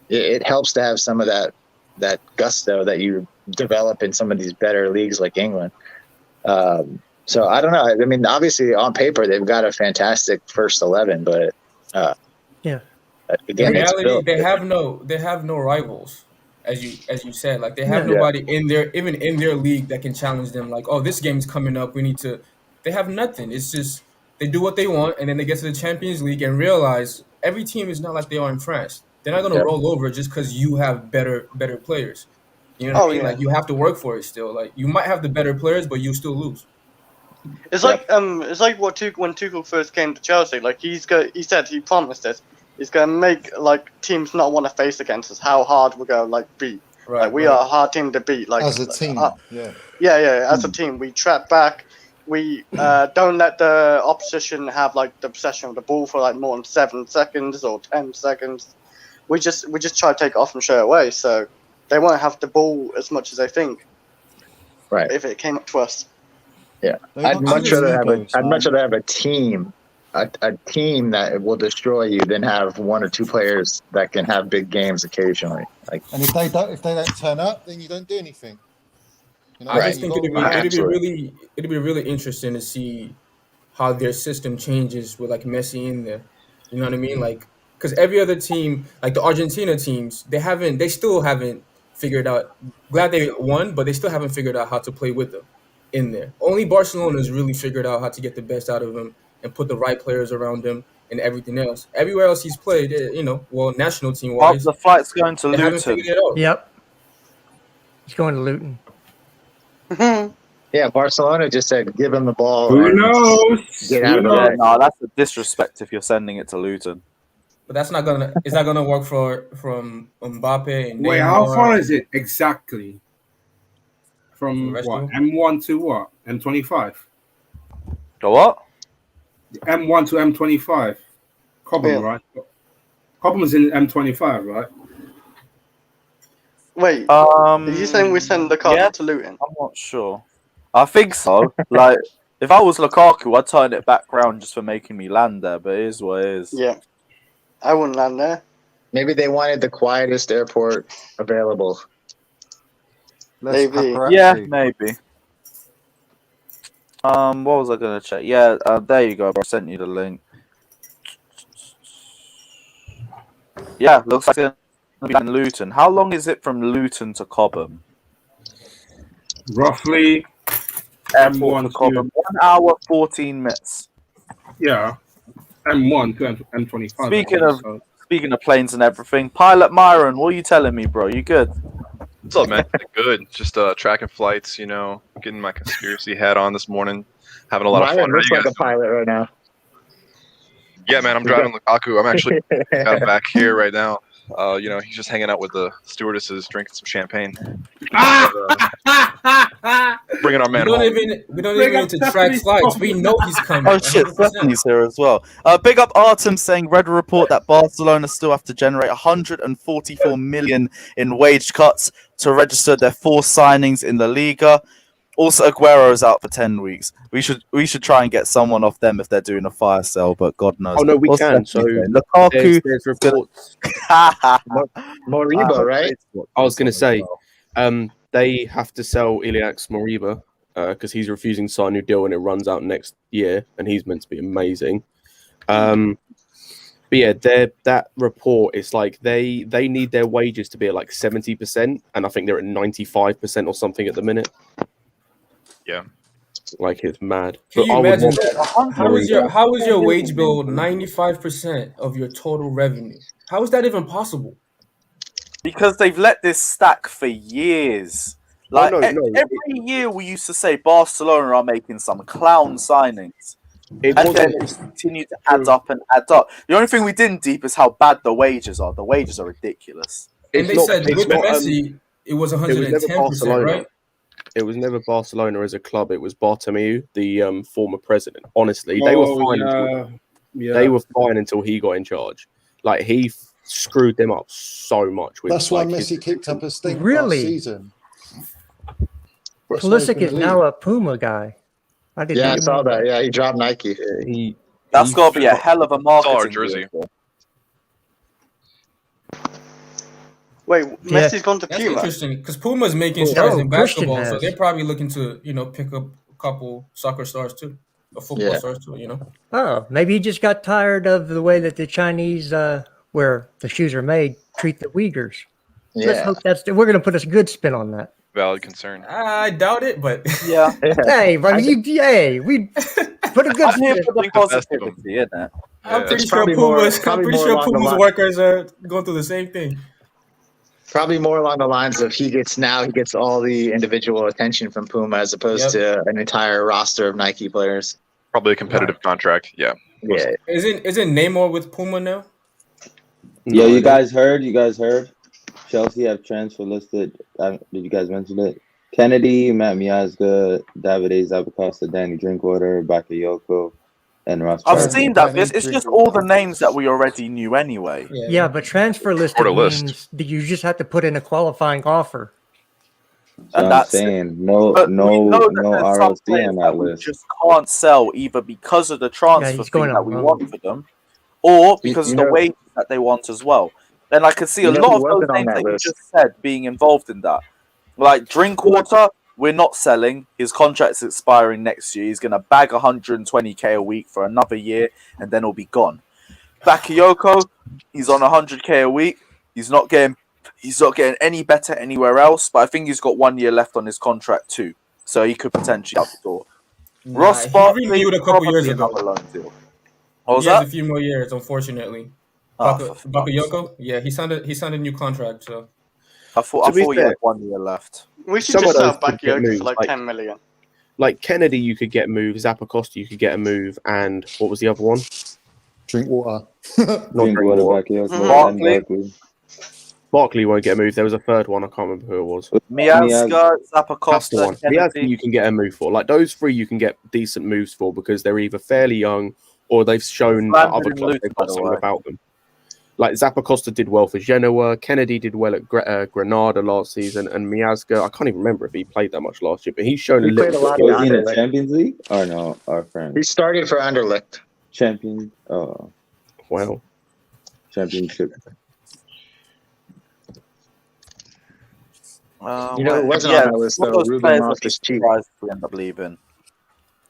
Speaker 3: it helps to have some of that gusto that you develop in some of these better leagues like England. So I don't know. I mean, obviously on paper they've got a fantastic first 11, but
Speaker 4: Yeah.
Speaker 3: again,
Speaker 10: In
Speaker 3: it's
Speaker 10: reality,
Speaker 3: built.
Speaker 10: they have no rivals, as you said. Like they have
Speaker 4: Yeah.
Speaker 10: nobody in their league that can challenge them. Like, oh, this game's coming up. We need to. They have nothing. It's just they do what they want, and then they get to the Champions League and realize every team is not like they are in France. They're not gonna roll over just because you have better players. You know what I mean?
Speaker 5: yeah.
Speaker 10: Like you have to work for it still. Like you might have the better players, but you still lose.
Speaker 5: It's like when Tuchel first came to Chelsea. Like he said he promised us he's gonna make like teams not want to face against us. How hard we're gonna like beat.
Speaker 10: Right.
Speaker 5: Like we are a hard team to beat. Like
Speaker 7: As a team, yeah.
Speaker 5: Yeah. As a team, we trap back. We don't let the opposition have like the possession of the ball for like more than 7 seconds or 10 seconds. We just try to take it off and show it away. So they won't have the ball as much as they think.
Speaker 3: Right.
Speaker 5: If it came up to us.
Speaker 3: Yeah, I'd much rather have a team, a team that will destroy you than have 1 or 2 players that can have big games occasionally. Like,
Speaker 7: And if they don't turn up, then you don't do anything. You know,
Speaker 10: I just think it'd
Speaker 3: Absolutely.
Speaker 10: be really interesting to see how their system changes with like Messi in there. You know what I mean? Like, because every other team, like the Argentina teams, they still haven't figured out. Glad they won, but they still haven't figured out how to play with them in there. Only Barcelona has really figured out how to get the best out of him and put the right players around him and everything else. Everywhere else he's played, national team wise,
Speaker 1: the flight's going to
Speaker 10: they haven't
Speaker 1: Luton.
Speaker 10: figured it out.
Speaker 4: Yep. He's going to Luton.
Speaker 3: yeah, Barcelona just said, give him the ball.
Speaker 6: Who
Speaker 3: and
Speaker 6: knows?
Speaker 3: Get out of the
Speaker 1: Yeah,
Speaker 3: way.
Speaker 1: no, that's a disrespect if you're sending it to Luton.
Speaker 10: But it's not gonna work from Mbappe and
Speaker 6: Wait,
Speaker 10: Neymar.
Speaker 6: how far is it exactly? From
Speaker 10: The
Speaker 6: what?
Speaker 10: rest
Speaker 6: M1 to what? M25?
Speaker 1: The what?
Speaker 6: M1 to M25. Cobham,
Speaker 5: Yeah.
Speaker 6: right? Cobham's in M25, right?
Speaker 5: Wait, are you saying we send Lukaku
Speaker 1: yeah.
Speaker 5: to Luton?
Speaker 1: I'm not sure. I think so. Like, if I was Lukaku, I'd turn it back round just for making me land there, but it is what it is.
Speaker 5: Yeah. I wouldn't land there.
Speaker 3: Maybe they wanted the quietest airport available.
Speaker 5: Maybe.
Speaker 1: Yeah, maybe. What was I gonna check? Yeah, there you go, bro. I sent you the link. Yeah, looks like it's gonna be in Luton. How long is it from Luton to Cobham?
Speaker 6: Roughly
Speaker 1: Airport
Speaker 6: M1
Speaker 1: to Cobham. 1 hour, 14 minutes.
Speaker 6: Yeah. M1 to M25.
Speaker 1: Speaking of planes and everything, Pilot Myron, what are you telling me, bro? You good?
Speaker 11: What's up, man? Good. Just tracking flights, getting my conspiracy hat on this morning, having a lot of fun.
Speaker 3: Ryan
Speaker 11: How
Speaker 3: looks
Speaker 11: you
Speaker 3: like
Speaker 11: guys
Speaker 3: a pilot right now.
Speaker 11: Yeah, man, I'm driving Lukaku. I'm actually got him back here right now. He's just hanging out with the stewardesses, drinking some champagne. Bringing our man home.
Speaker 10: We don't even need to track flights. We know he's coming.
Speaker 1: Oh shit,
Speaker 10: 100%.
Speaker 1: Stephanie's here as well. Big up Artem saying, read a report that Barcelona still have to generate 144 million in wage cuts to register their 4 signings in La Liga. Also, Aguero is out for 10 weeks. We should try and get someone off them if they're doing a fire sale, but God knows.
Speaker 2: Oh no, we
Speaker 1: What's
Speaker 2: can. So
Speaker 1: Stephanie saying? Lukaku.
Speaker 2: there's reports.
Speaker 3: Moriba, right?
Speaker 2: I was going to say, they have to sell Iliax Moriba because he's refusing to sign a new deal and it runs out next year, and he's meant to be amazing. But yeah, that report is like they need their wages to be at like 70%, and I think they're at 95% or something at the minute.
Speaker 11: Yeah,
Speaker 2: like it's mad.
Speaker 10: Can you imagine that?
Speaker 2: Moriba.
Speaker 10: How is your wage bill 95% of your total revenue? How is that even possible?
Speaker 1: Because they've let this stack for years. Like every year, we used to say Barcelona are making some clown signings, and then it's continued to add up and add up. The only thing we didn't deep is how bad the wages are. The wages are ridiculous.
Speaker 10: And they said with Messi, it was 110%, right?
Speaker 2: It was never Barcelona as a club. It was Bartomeu, the former president. Honestly, they were fine. They were fine until he got in charge. Like he screwed them up so much. With,
Speaker 7: that's why Messi kicked up a stink
Speaker 4: Really?
Speaker 7: last season.
Speaker 4: Pulisic is now a Puma guy.
Speaker 3: I saw that. Yeah, he dropped Nike.
Speaker 1: That's got to be a hell of a marketing
Speaker 11: jersey.
Speaker 5: Wait, Messi's gone to
Speaker 10: That's
Speaker 5: Puma.
Speaker 10: interesting because Puma's making strides in basketball, so they're probably looking to pick up a couple soccer stars too, or football stars too.
Speaker 4: Oh, maybe he just got tired of the way that the Chinese, where the shoes are made, treat the Uyghurs. Let's hope we're going to put a good spin on that.
Speaker 11: Valid concern.
Speaker 10: I doubt it, but
Speaker 1: yeah.
Speaker 4: Hey, but we put a good spin.
Speaker 1: For the positivity, isn't it?
Speaker 10: I'm pretty sure Puma's workers are going through the same thing.
Speaker 3: Probably more along the lines of he gets all the individual attention from Puma as opposed to an entire roster of Nike players.
Speaker 11: Probably a competitive contract. Yeah.
Speaker 3: Yeah.
Speaker 10: Isn't Neymar with Puma now?
Speaker 9: Yeah, you guys heard? Chelsea have transfer listed. Did you guys mention it? Kennedy, Matt Miazga, Davide Zappacosta, Danny Drinkwater, Bakayoko, and Ross.
Speaker 12: I've seen that. It's just all the names that we already knew anyway.
Speaker 4: Yeah, but transfer listed means that you just have to put in a qualifying offer.
Speaker 9: So I'm saying no ROC on that
Speaker 12: we
Speaker 9: list.
Speaker 12: just can't sell either because of the transfer fee that we want for them, or because of the wages that they want as well. Then I could see a lot of those names that you just said being involved in that. Like Drinkwater, we're not selling. His contract's expiring next year. He's going to bag 120k a week for another year, and then he'll be gone. Bakayoko, he's on 100k a week. He's not getting any better anywhere else, but I think he's got 1 year left on his contract too, so he could potentially out the door. Ross Barkley,
Speaker 10: he renewed a couple years ago.
Speaker 12: What was
Speaker 10: he
Speaker 12: that?
Speaker 10: has a few more years, unfortunately. Bakayoko, yeah, he signed a new contract. So
Speaker 12: I thought he had 1 year left.
Speaker 5: We should just sell Bakayoko for like 10 million.
Speaker 2: Like Kennedy, you could get a move. Zappacosta, you could get a move. And what was the other one?
Speaker 7: Drinkwater.
Speaker 2: Barkley. Barkley won't get a move. There was a third one. I can't remember who it was.
Speaker 12: Miazga, Zappacosta,
Speaker 2: Miazga you can get a move for. Like those three you can get decent moves for because they're either fairly young or they've shown that other clubs they've got something about them. Like Zappacosta did well for Genoa, Kennedy did well at Granada last season, and Miazga, I can't even remember if he played that much last year, but he's shown a little bit.
Speaker 9: Was he in the Champions League? Or no, our friend.
Speaker 3: He started for Anderlecht.
Speaker 9: Champions. Oh,
Speaker 2: wow.
Speaker 9: Championship.
Speaker 3: It wasn't on that list though. Ruben Loftus cheap.
Speaker 12: We end up leaving.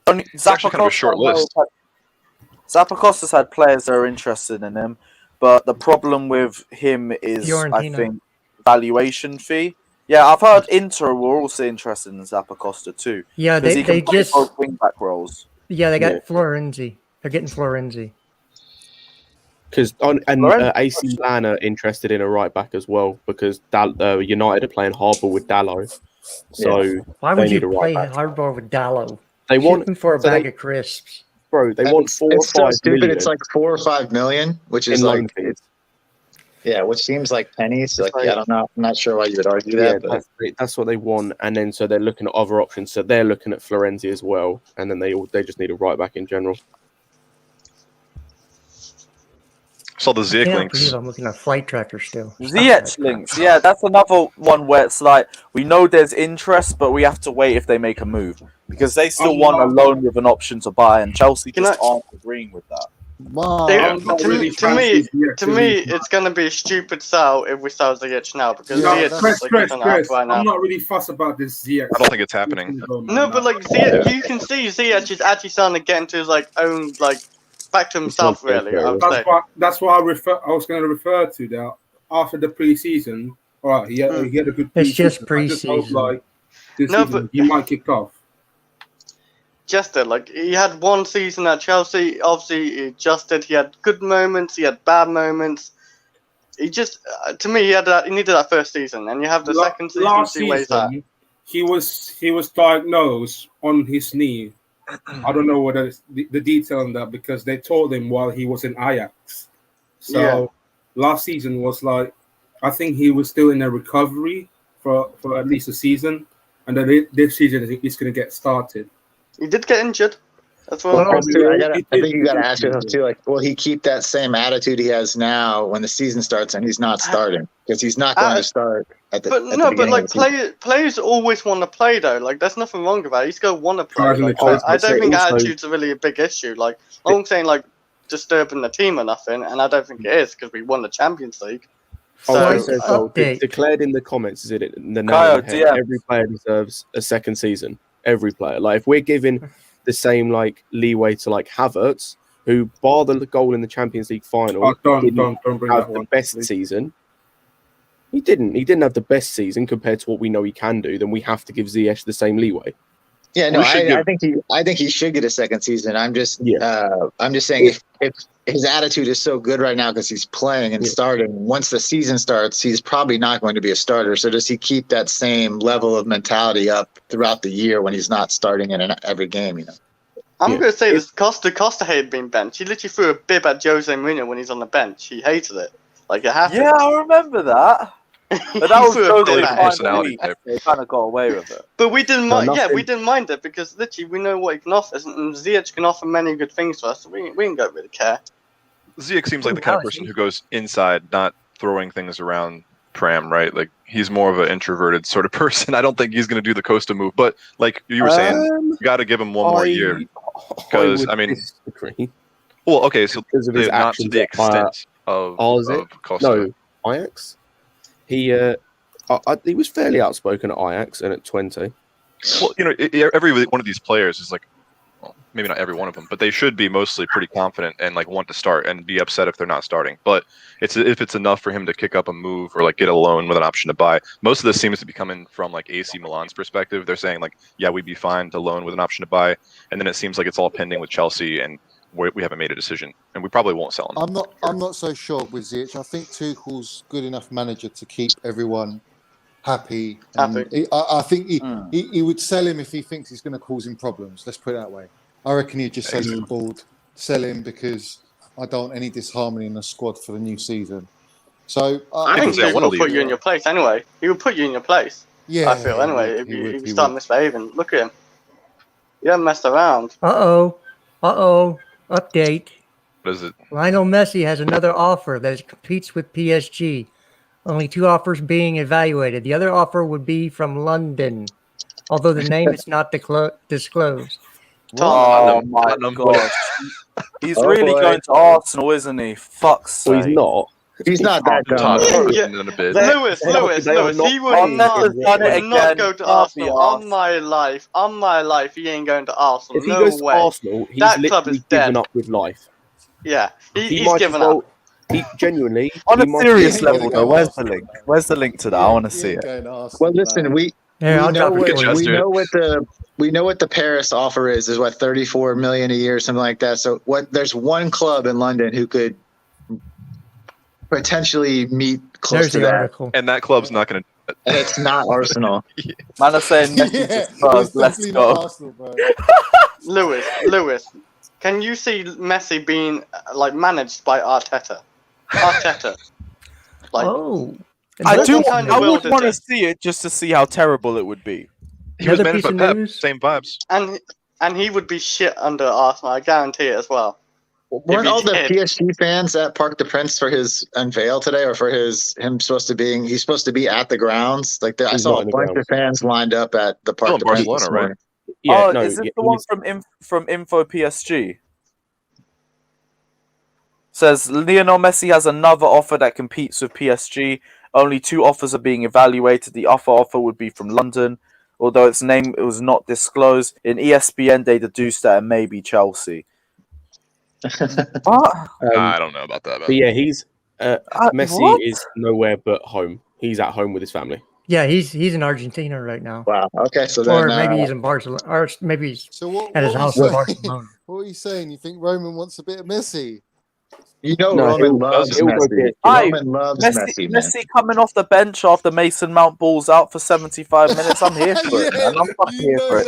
Speaker 11: It's actually kind of a short list.
Speaker 12: Zappacosta's had players that are interested in him, but the problem with him is, I think, valuation fee. Yeah, I've heard Inter were also interested in Zappacosta too.
Speaker 4: Yeah, they just
Speaker 12: both wing back roles.
Speaker 4: Yeah, they got Florenzi. They're getting Florenzi.
Speaker 2: Because AC Milan are interested in a right back as well because United are playing hardball with Dallo. So
Speaker 4: why would you play hardball with Dallo?
Speaker 2: They want
Speaker 4: him for a bag of crisps.
Speaker 2: Bro, they want 4 or 5
Speaker 3: so stupid.
Speaker 2: million.
Speaker 3: It's like 4 or 5 million, which is like which seems like pennies. Like I don't know. I'm not sure why you would argue that. But
Speaker 2: That's what they want, and then so they're looking at other options. So they're looking at Florenzi as well, and then they just need a right back in general.
Speaker 11: Saw the Ziyech
Speaker 4: I
Speaker 11: links.
Speaker 4: believe I'm looking at Flight Tracker still.
Speaker 12: Ziyech links, yeah, that's another one where it's like we know there's interest, but we have to wait if they make a move because they still want a loan with an option to buy, and Chelsea just aren't agreeing with that.
Speaker 7: Wow.
Speaker 5: To me, it's going to be a stupid sell if we sell Ziyech now because Ziyech is
Speaker 6: right now. I'm not really fussed about this Ziyech.
Speaker 11: I don't think it's happening.
Speaker 5: No, but like Ziyech, you can see Ziyech is actually starting to get into his like own like back to himself. Really,
Speaker 6: that's what I was going to refer to that after the preseason. All right, he had a good.
Speaker 4: It's just preseason.
Speaker 6: But he might kick off.
Speaker 5: Just like he had one season at Chelsea, obviously he adjusted. He had good moments, he had bad moments. He just, to me, he needed that first season, and you have the second season.
Speaker 6: Last season, he was diagnosed on his knee. I don't know what the detail on that because they told him while he was in Ajax. So last season was like, I think he was still in a recovery for at least a season, and then this season he's going to get started.
Speaker 5: He did get injured. That's what
Speaker 3: I think you got to ask yourself too. Like, will he keep that same attitude he has now when the season starts and he's not starting? Because he's not going to start at the.
Speaker 5: But players always want to play though. Like, there's nothing wrong about it. He's going to want to play. Like, I don't think attitude's a really big issue. Like, I'm saying like disturbing the team or nothing, and I don't think it is because we won the Champions League. So,
Speaker 2: declared in the comments, is it? Every player deserves a second season. Every player. Like if we're giving the same like leeway to like Havertz, who bar the goal in the Champions League final,
Speaker 6: don't bring
Speaker 2: have the best season. He didn't have the best season compared to what we know he can do. Then we have to give Ziyech the same leeway.
Speaker 3: Yeah, no, I think he should get a second season. I'm just saying if his attitude is so good right now because he's playing and starting. Once the season starts, he's probably not going to be a starter. So does he keep that same level of mentality up throughout the year when he's not starting in every game?
Speaker 5: I'm going to say this: Costa hated being benched. He literally threw a bib at Jose Mourinho when he's on the bench. He hated it. Like it happened.
Speaker 12: Yeah, I remember that. But that was Jose
Speaker 11: personality type.
Speaker 12: They kind of got away with it.
Speaker 5: But we didn't mind. Yeah, we didn't mind it because literally we know what he can offer, and Ziyech can offer many good things to us. So we don't really care.
Speaker 11: Ziyech seems like the kind of person who goes inside, not throwing things around Pram, right? Like he's more of an introverted sort of person. I don't think he's going to do the Costa move. But like you were saying, you got to give him one more year because I mean,
Speaker 2: disagree.
Speaker 11: Well, okay, so not to the extent of Costa.
Speaker 2: No, Ajax. He was fairly outspoken at Ajax and at 20.
Speaker 11: Well, every one of these players is like, well, maybe not every one of them, but they should be mostly pretty confident and like want to start and be upset if they're not starting. But if it's enough for him to kick up a move or like get a loan with an option to buy, most of this seems to be coming from like AC Milan's perspective. They're saying like, yeah, we'd be fine to loan with an option to buy, and then it seems like it's all pending with Chelsea and we haven't made a decision, and we probably won't sell him.
Speaker 7: I'm not so sure with Ziyech. I think Tuchel's good enough manager to keep everyone happy. I think he would sell him if he thinks he's going to cause him problems. Let's put it that way. I reckon he'd just say to the board, sell him because I don't want any disharmony in the squad for the new season. So
Speaker 5: I think he will put you in your place anyway. He will put you in your place.
Speaker 7: Yeah,
Speaker 5: I feel anyway. If you start misbehaving, look at him. You haven't messed around.
Speaker 4: Update.
Speaker 11: What is it?
Speaker 4: Lionel Messi has another offer that competes with PSG. Only 2 offers being evaluated. The other offer would be from London, although the name is not disclosed.
Speaker 12: Oh my gosh. He's really going to Arsenal, isn't he? Fuck's sake.
Speaker 2: Well, he's not.
Speaker 3: He's not that dumb.
Speaker 5: Lewis, he would not go to Arsenal. On my life, he ain't going to Arsenal.
Speaker 2: If he goes to Arsenal, he's
Speaker 5: that club is
Speaker 2: given
Speaker 5: dead.
Speaker 2: up with life.
Speaker 5: Yeah, he's given up.
Speaker 2: He genuinely.
Speaker 1: On a serious level, though, where's the link? Where's the link to that? I want to see it.
Speaker 3: Well, listen, we know what the Paris offer is what 34 million a year, something like that. So there's one club in London who could potentially meet close to that.
Speaker 4: Article.
Speaker 11: And that club's not going to.
Speaker 3: And it's not Arsenal.
Speaker 12: Man, I'm saying let's go.
Speaker 7: Arsenal, bro.
Speaker 5: Lewis, can you see Messi being like managed by Arteta? Like,
Speaker 1: I would want to see it just to see how terrible it would be.
Speaker 11: He was managed by Pep, same vibes.
Speaker 5: And he would be shit under Arsenal, I guarantee it as well.
Speaker 3: Weren't all the PSG fans at Parc des Princes for his unveil today, or for he's supposed to be at the grounds? Like I saw a bunch of fans lined up at the Parc des Princes.
Speaker 11: Barcelona, right?
Speaker 12: Yeah, is it the one from Info PSG? Says Lionel Messi has another offer that competes with PSG. Only 2 offers are being evaluated. The offer would be from London, although its name was not disclosed. In ESPN, they deduced that it may be Chelsea.
Speaker 11: I don't know about that.
Speaker 2: But yeah, he's Messi is nowhere but home. He's at home with his family.
Speaker 4: Yeah, he's in Argentina right now.
Speaker 3: Wow. Okay, so
Speaker 4: or maybe he's in Barcelona, or maybe he's at his house in Barcelona.
Speaker 7: What are you saying? You think Roman wants a bit of Messi?
Speaker 3: Roman loves Messi. Roman loves Messi.
Speaker 12: Messi coming off the bench after Mason Mount balls out for 75 minutes. I'm here for it, man. I'm fucking here for it.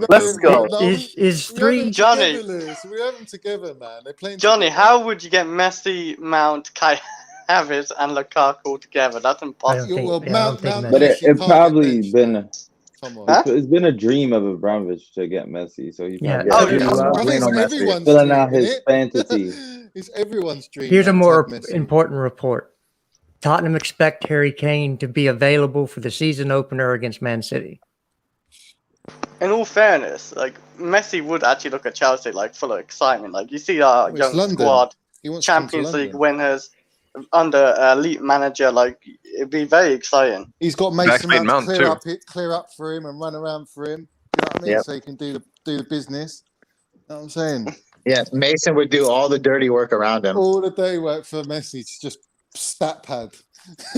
Speaker 12: Let's go.
Speaker 4: Is 3
Speaker 5: Johnny?
Speaker 7: We have them together, man. They're playing.
Speaker 5: Johnny, how would you get Messi, Mount, Kai Havertz, and Lukaku together? That's impossible.
Speaker 9: But it probably been. It's been a dream of Abramovich to get Messi, so he's filling out his fantasy.
Speaker 7: It's everyone's dream.
Speaker 4: Here's a more important report. Tottenham expect Harry Kane to be available for the season opener against Man City.
Speaker 5: In all fairness, like Messi would actually look at Chelsea like full of excitement. Like you see our young squad, Champions League winners, under elite manager, like it'd be very exciting.
Speaker 7: He's got Mason Mount to clear up for him and run around for him. You know what I mean? So he can do the business. You know what I'm saying?
Speaker 3: Yeah, Mason would do all the dirty work around him.
Speaker 7: All the day work for Messi to just stat pad.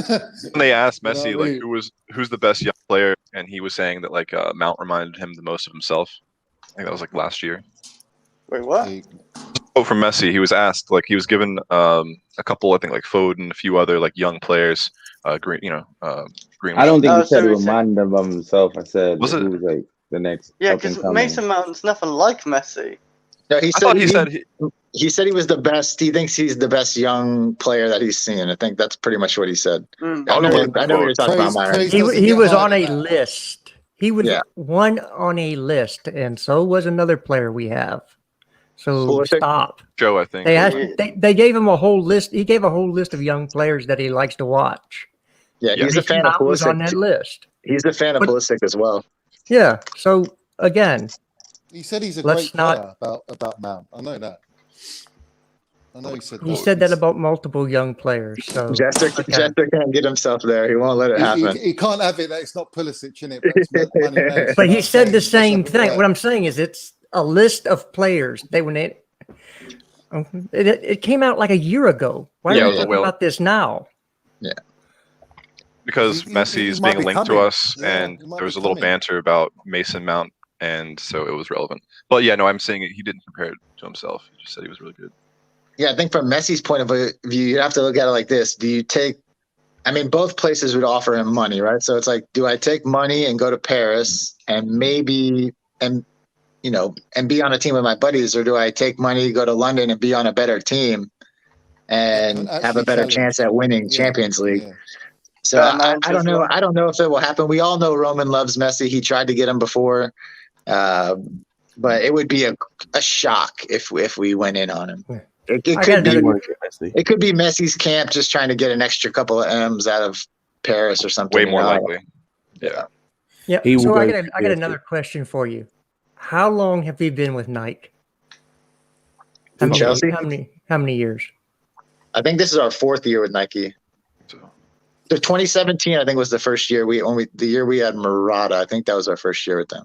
Speaker 11: When they asked
Speaker 7: You know
Speaker 11: Messi
Speaker 7: what I
Speaker 11: like
Speaker 7: mean?
Speaker 11: who's the best young player, and he was saying that like Mount reminded him the most of himself. I think that was like last year.
Speaker 5: Wait, what?
Speaker 11: Oh, from Messi, he was asked like he was given a couple, I think like Foden, a few other like young players. Green.
Speaker 9: I don't think
Speaker 5: Oh,
Speaker 9: he said
Speaker 5: so
Speaker 9: it
Speaker 5: he said-
Speaker 9: reminded him of himself. I said
Speaker 11: Was it-
Speaker 9: who was like the next
Speaker 5: Yeah,
Speaker 9: up and
Speaker 5: because
Speaker 9: coming.
Speaker 5: Mason Mount's nothing like Messi.
Speaker 3: No, he
Speaker 11: I
Speaker 3: said
Speaker 11: thought he said
Speaker 3: he said he was the best. He thinks he's the best young player that he's seen. I think that's pretty much what he said.
Speaker 5: Mm.
Speaker 3: I know
Speaker 11: look
Speaker 3: what
Speaker 11: at the
Speaker 3: you're
Speaker 11: quote.
Speaker 3: talking about, Myron.
Speaker 4: He was on a list. He was one on a list, and so was another player we have. So stop.
Speaker 11: Joe, I think.
Speaker 4: They gave him a whole list. He gave a whole list of young players that he likes to watch.
Speaker 3: Yeah, he's a fan of
Speaker 4: Mount was on
Speaker 3: Pulisic.
Speaker 4: that list.
Speaker 3: He's a fan of Pulisic as well.
Speaker 4: Yeah. So again,
Speaker 7: He said he's a
Speaker 4: let's
Speaker 7: great
Speaker 4: not-
Speaker 7: player about Mount. I know that. I know he said that.
Speaker 4: he said that about multiple young players. So
Speaker 3: Jester can't get himself there. He won't let it happen.
Speaker 7: He can't have it that it's not Pulisic in it, but it's money makes.
Speaker 4: But he said the same thing. What I'm saying is, it's a list of players. It came out like a year ago. Why are we talking about this now?
Speaker 3: Yeah,
Speaker 11: because Messi's
Speaker 7: might
Speaker 11: being
Speaker 7: be
Speaker 11: linked to
Speaker 7: coming.
Speaker 11: us,
Speaker 7: Yeah,
Speaker 11: and
Speaker 7: he might
Speaker 11: there was
Speaker 7: be
Speaker 11: a little
Speaker 7: coming.
Speaker 11: banter about Mason Mount, and so it was relevant. But yeah, no, I'm saying he didn't compare it to himself. He just said he was really good.
Speaker 3: Yeah, I think from Messi's point of view, you have to look at it like this. Do you take, I mean, both places would offer him money, right? So it's like, do I take money and go to Paris and maybe, and be on a team with my buddies, or do I take money, go to London and be on a better team and have a better chance at winning Champions League?
Speaker 7: Yeah.
Speaker 3: So I don't know. I don't know if it will happen. We all know Roman loves Messi. He tried to get him before, but it would be a shock if we went in on him. It could be Messi's camp just trying to get an extra couple of M's out of Paris or something.
Speaker 11: Way more likely. Yeah.
Speaker 4: Yeah.
Speaker 9: He
Speaker 4: So
Speaker 9: will
Speaker 4: I
Speaker 9: go
Speaker 4: got
Speaker 9: to
Speaker 4: another question for you. How long have you been with Nike?
Speaker 3: Chelsea?
Speaker 4: How many years?
Speaker 3: I think this is our 4th year with Nike. The 2017, I think, was the first year the year we had Murata. I think that was our first year with them.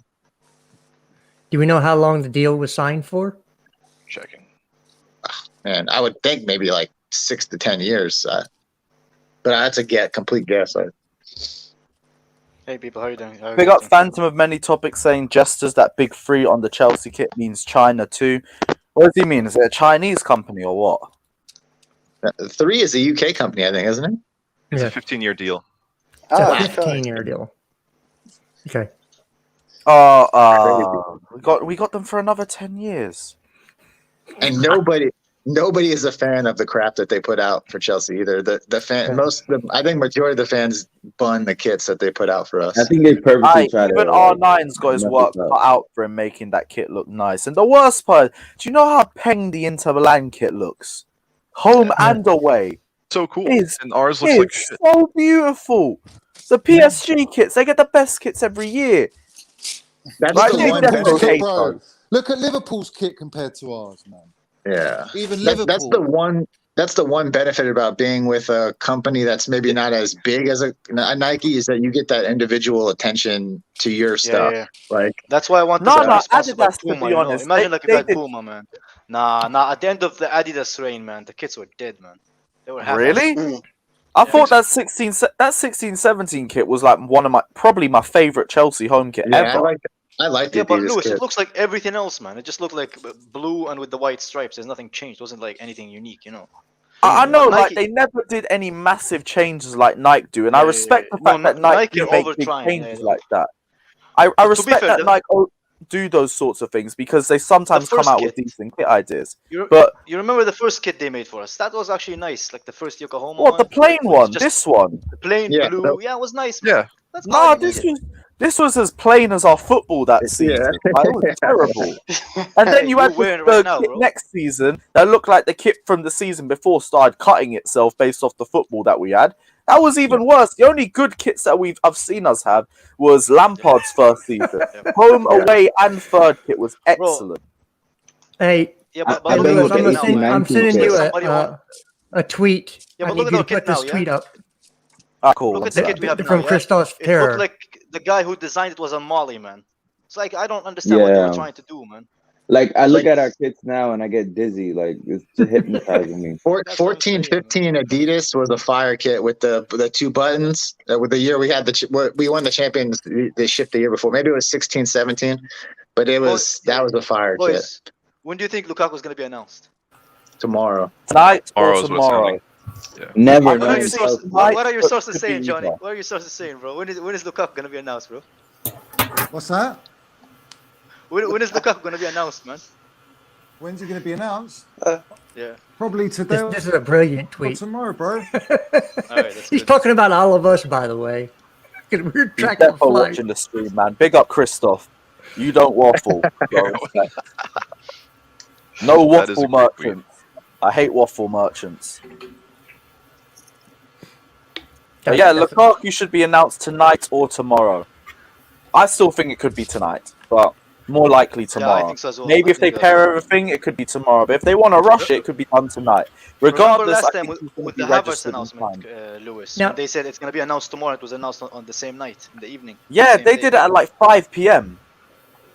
Speaker 4: Do we know how long the deal was signed for?
Speaker 11: Checking.
Speaker 3: And I would think maybe like 6 to 10 years. But that's a complete guess.
Speaker 13: Hey people, how are you doing?
Speaker 12: Big up Phantom of Many Topics saying Jesters that big 3 on the Chelsea kit means China too. What does he mean? Is it a Chinese company or what?
Speaker 3: 3 is a UK company, I think, isn't it?
Speaker 11: It's a 15-year deal.
Speaker 4: It's a 15-year deal. Okay.
Speaker 12: We got them for another 10 years.
Speaker 3: And nobody is a fan of the crap that they put out for Chelsea either. I think majority of the fans bun the kits that they put out for us.
Speaker 9: I think they purposely tried to.
Speaker 12: Even R9's got his work cut out for him making that kit look nice. And the worst part, do you know how peng the Inter Milan kit looks? Home and away.
Speaker 11: So cool. And ours looks like shit.
Speaker 12: So beautiful. The PSG kits, they get the best kits every year.
Speaker 3: That's
Speaker 12: the
Speaker 7: bro. Look at Liverpool's kit compared to ours, man.
Speaker 3: Yeah.
Speaker 7: Even Liverpool.
Speaker 3: That's the one benefit about being with a company that's maybe not as big as a Nike, is that you get that individual attention to your stuff.
Speaker 13: Yeah.
Speaker 3: Like
Speaker 13: that's why I want to be responsible by Puma. You know? Imagine like if you had Puma, man. Nah. At the end of the Adidas reign, man, the kids were dead, man. They were
Speaker 12: really. I thought that 16-17 kit was like probably my favorite Chelsea home kit ever.
Speaker 3: I like
Speaker 13: it. But Lewis, it looks like everything else, man. It just looked like blue and with the white stripes. There's nothing changed. It wasn't like anything unique, you know.
Speaker 12: I know, like they never did any massive changes like Nike do, and I respect the fact that Nike make big changes like that. I respect that Nike do those sorts of things because they sometimes come out with decent kit ideas. But
Speaker 13: you remember the first kit they made for us? That was actually nice, like the first Yokohama.
Speaker 12: What, the plain one? This one?
Speaker 13: The plain blue. Yeah, it was nice. Man.
Speaker 12: Yeah.
Speaker 13: That's
Speaker 12: no, this was as plain as our football that season. It was terrible. And then you had the kit next season that looked like the kit from the season before started cutting itself based off the football that we had. That was even worse. The only good kits that I've seen us have was Lampard's first season. Home, away, and third kit was excellent.
Speaker 4: Hey, I'm sending you a tweet.
Speaker 13: Yeah, but
Speaker 4: I
Speaker 13: look
Speaker 4: need
Speaker 13: at
Speaker 4: you to put this tweet up.
Speaker 12: Cool.
Speaker 13: Look at the kit we have
Speaker 4: from
Speaker 13: now,
Speaker 4: Christos
Speaker 13: It
Speaker 4: Terror.
Speaker 13: looked like the guy who designed it was a Mali, man. It's like I don't understand what they were trying to do, man.
Speaker 9: Like I look at our kits now and I get dizzy. Like it's just hypnotizing me.
Speaker 3: 14-15 Adidas was a fire kit with the 2 buttons. With the year we had we won the champions, they shipped the year before. Maybe it was 16-17, but that was a fire
Speaker 13: Boys,
Speaker 3: kit.
Speaker 13: when do you think Lukaku is going to be announced?
Speaker 3: Tomorrow.
Speaker 12: Tonight or
Speaker 11: Tomorrow's what's
Speaker 12: tomorrow?
Speaker 11: happening. Yeah.
Speaker 9: Never
Speaker 13: What
Speaker 9: know.
Speaker 13: are your sources, what are your sources
Speaker 9: Could be
Speaker 13: saying, Johnny?
Speaker 9: either.
Speaker 13: What are your sources saying, bro? When is Lukaku going to be announced, bro?
Speaker 7: What's that?
Speaker 13: When is Lukaku going to be announced, man?
Speaker 7: When's it going to be announced?
Speaker 13: Yeah.
Speaker 7: Probably today.
Speaker 4: This is a brilliant
Speaker 7: or
Speaker 4: tweet.
Speaker 7: tomorrow, bro.
Speaker 13: All right, that's
Speaker 4: He's
Speaker 13: good.
Speaker 4: talking about all of us, by the way. We're
Speaker 12: He's
Speaker 4: tracking a
Speaker 12: definitely
Speaker 4: flight.
Speaker 12: watching the stream, man. Big up, Christoph. You don't waffle. Bro. No
Speaker 11: That is a
Speaker 12: waffle
Speaker 11: great tweet.
Speaker 12: merchants. I hate waffle merchants. But yeah, Lukaku should be announced tonight or tomorrow. I still think it could be tonight, but more likely tomorrow.
Speaker 13: Yeah, I think so as well.
Speaker 12: Maybe
Speaker 13: I
Speaker 12: if they
Speaker 13: think
Speaker 12: pair everything, it could be tomorrow. But if they want to rush it, it could be done tonight.
Speaker 13: Remember
Speaker 12: Regardless,
Speaker 13: last
Speaker 12: I
Speaker 13: time
Speaker 12: think he's gonna
Speaker 13: with
Speaker 12: be
Speaker 13: the Havertz
Speaker 12: registered in
Speaker 13: announcement,
Speaker 12: time.
Speaker 13: Lewis,
Speaker 4: Now-
Speaker 13: when they said it's going to be announced tomorrow, it was announced on the same night, in the evening.
Speaker 12: Yeah,
Speaker 13: Same
Speaker 12: they
Speaker 13: day.
Speaker 12: did it at like 5 p.m.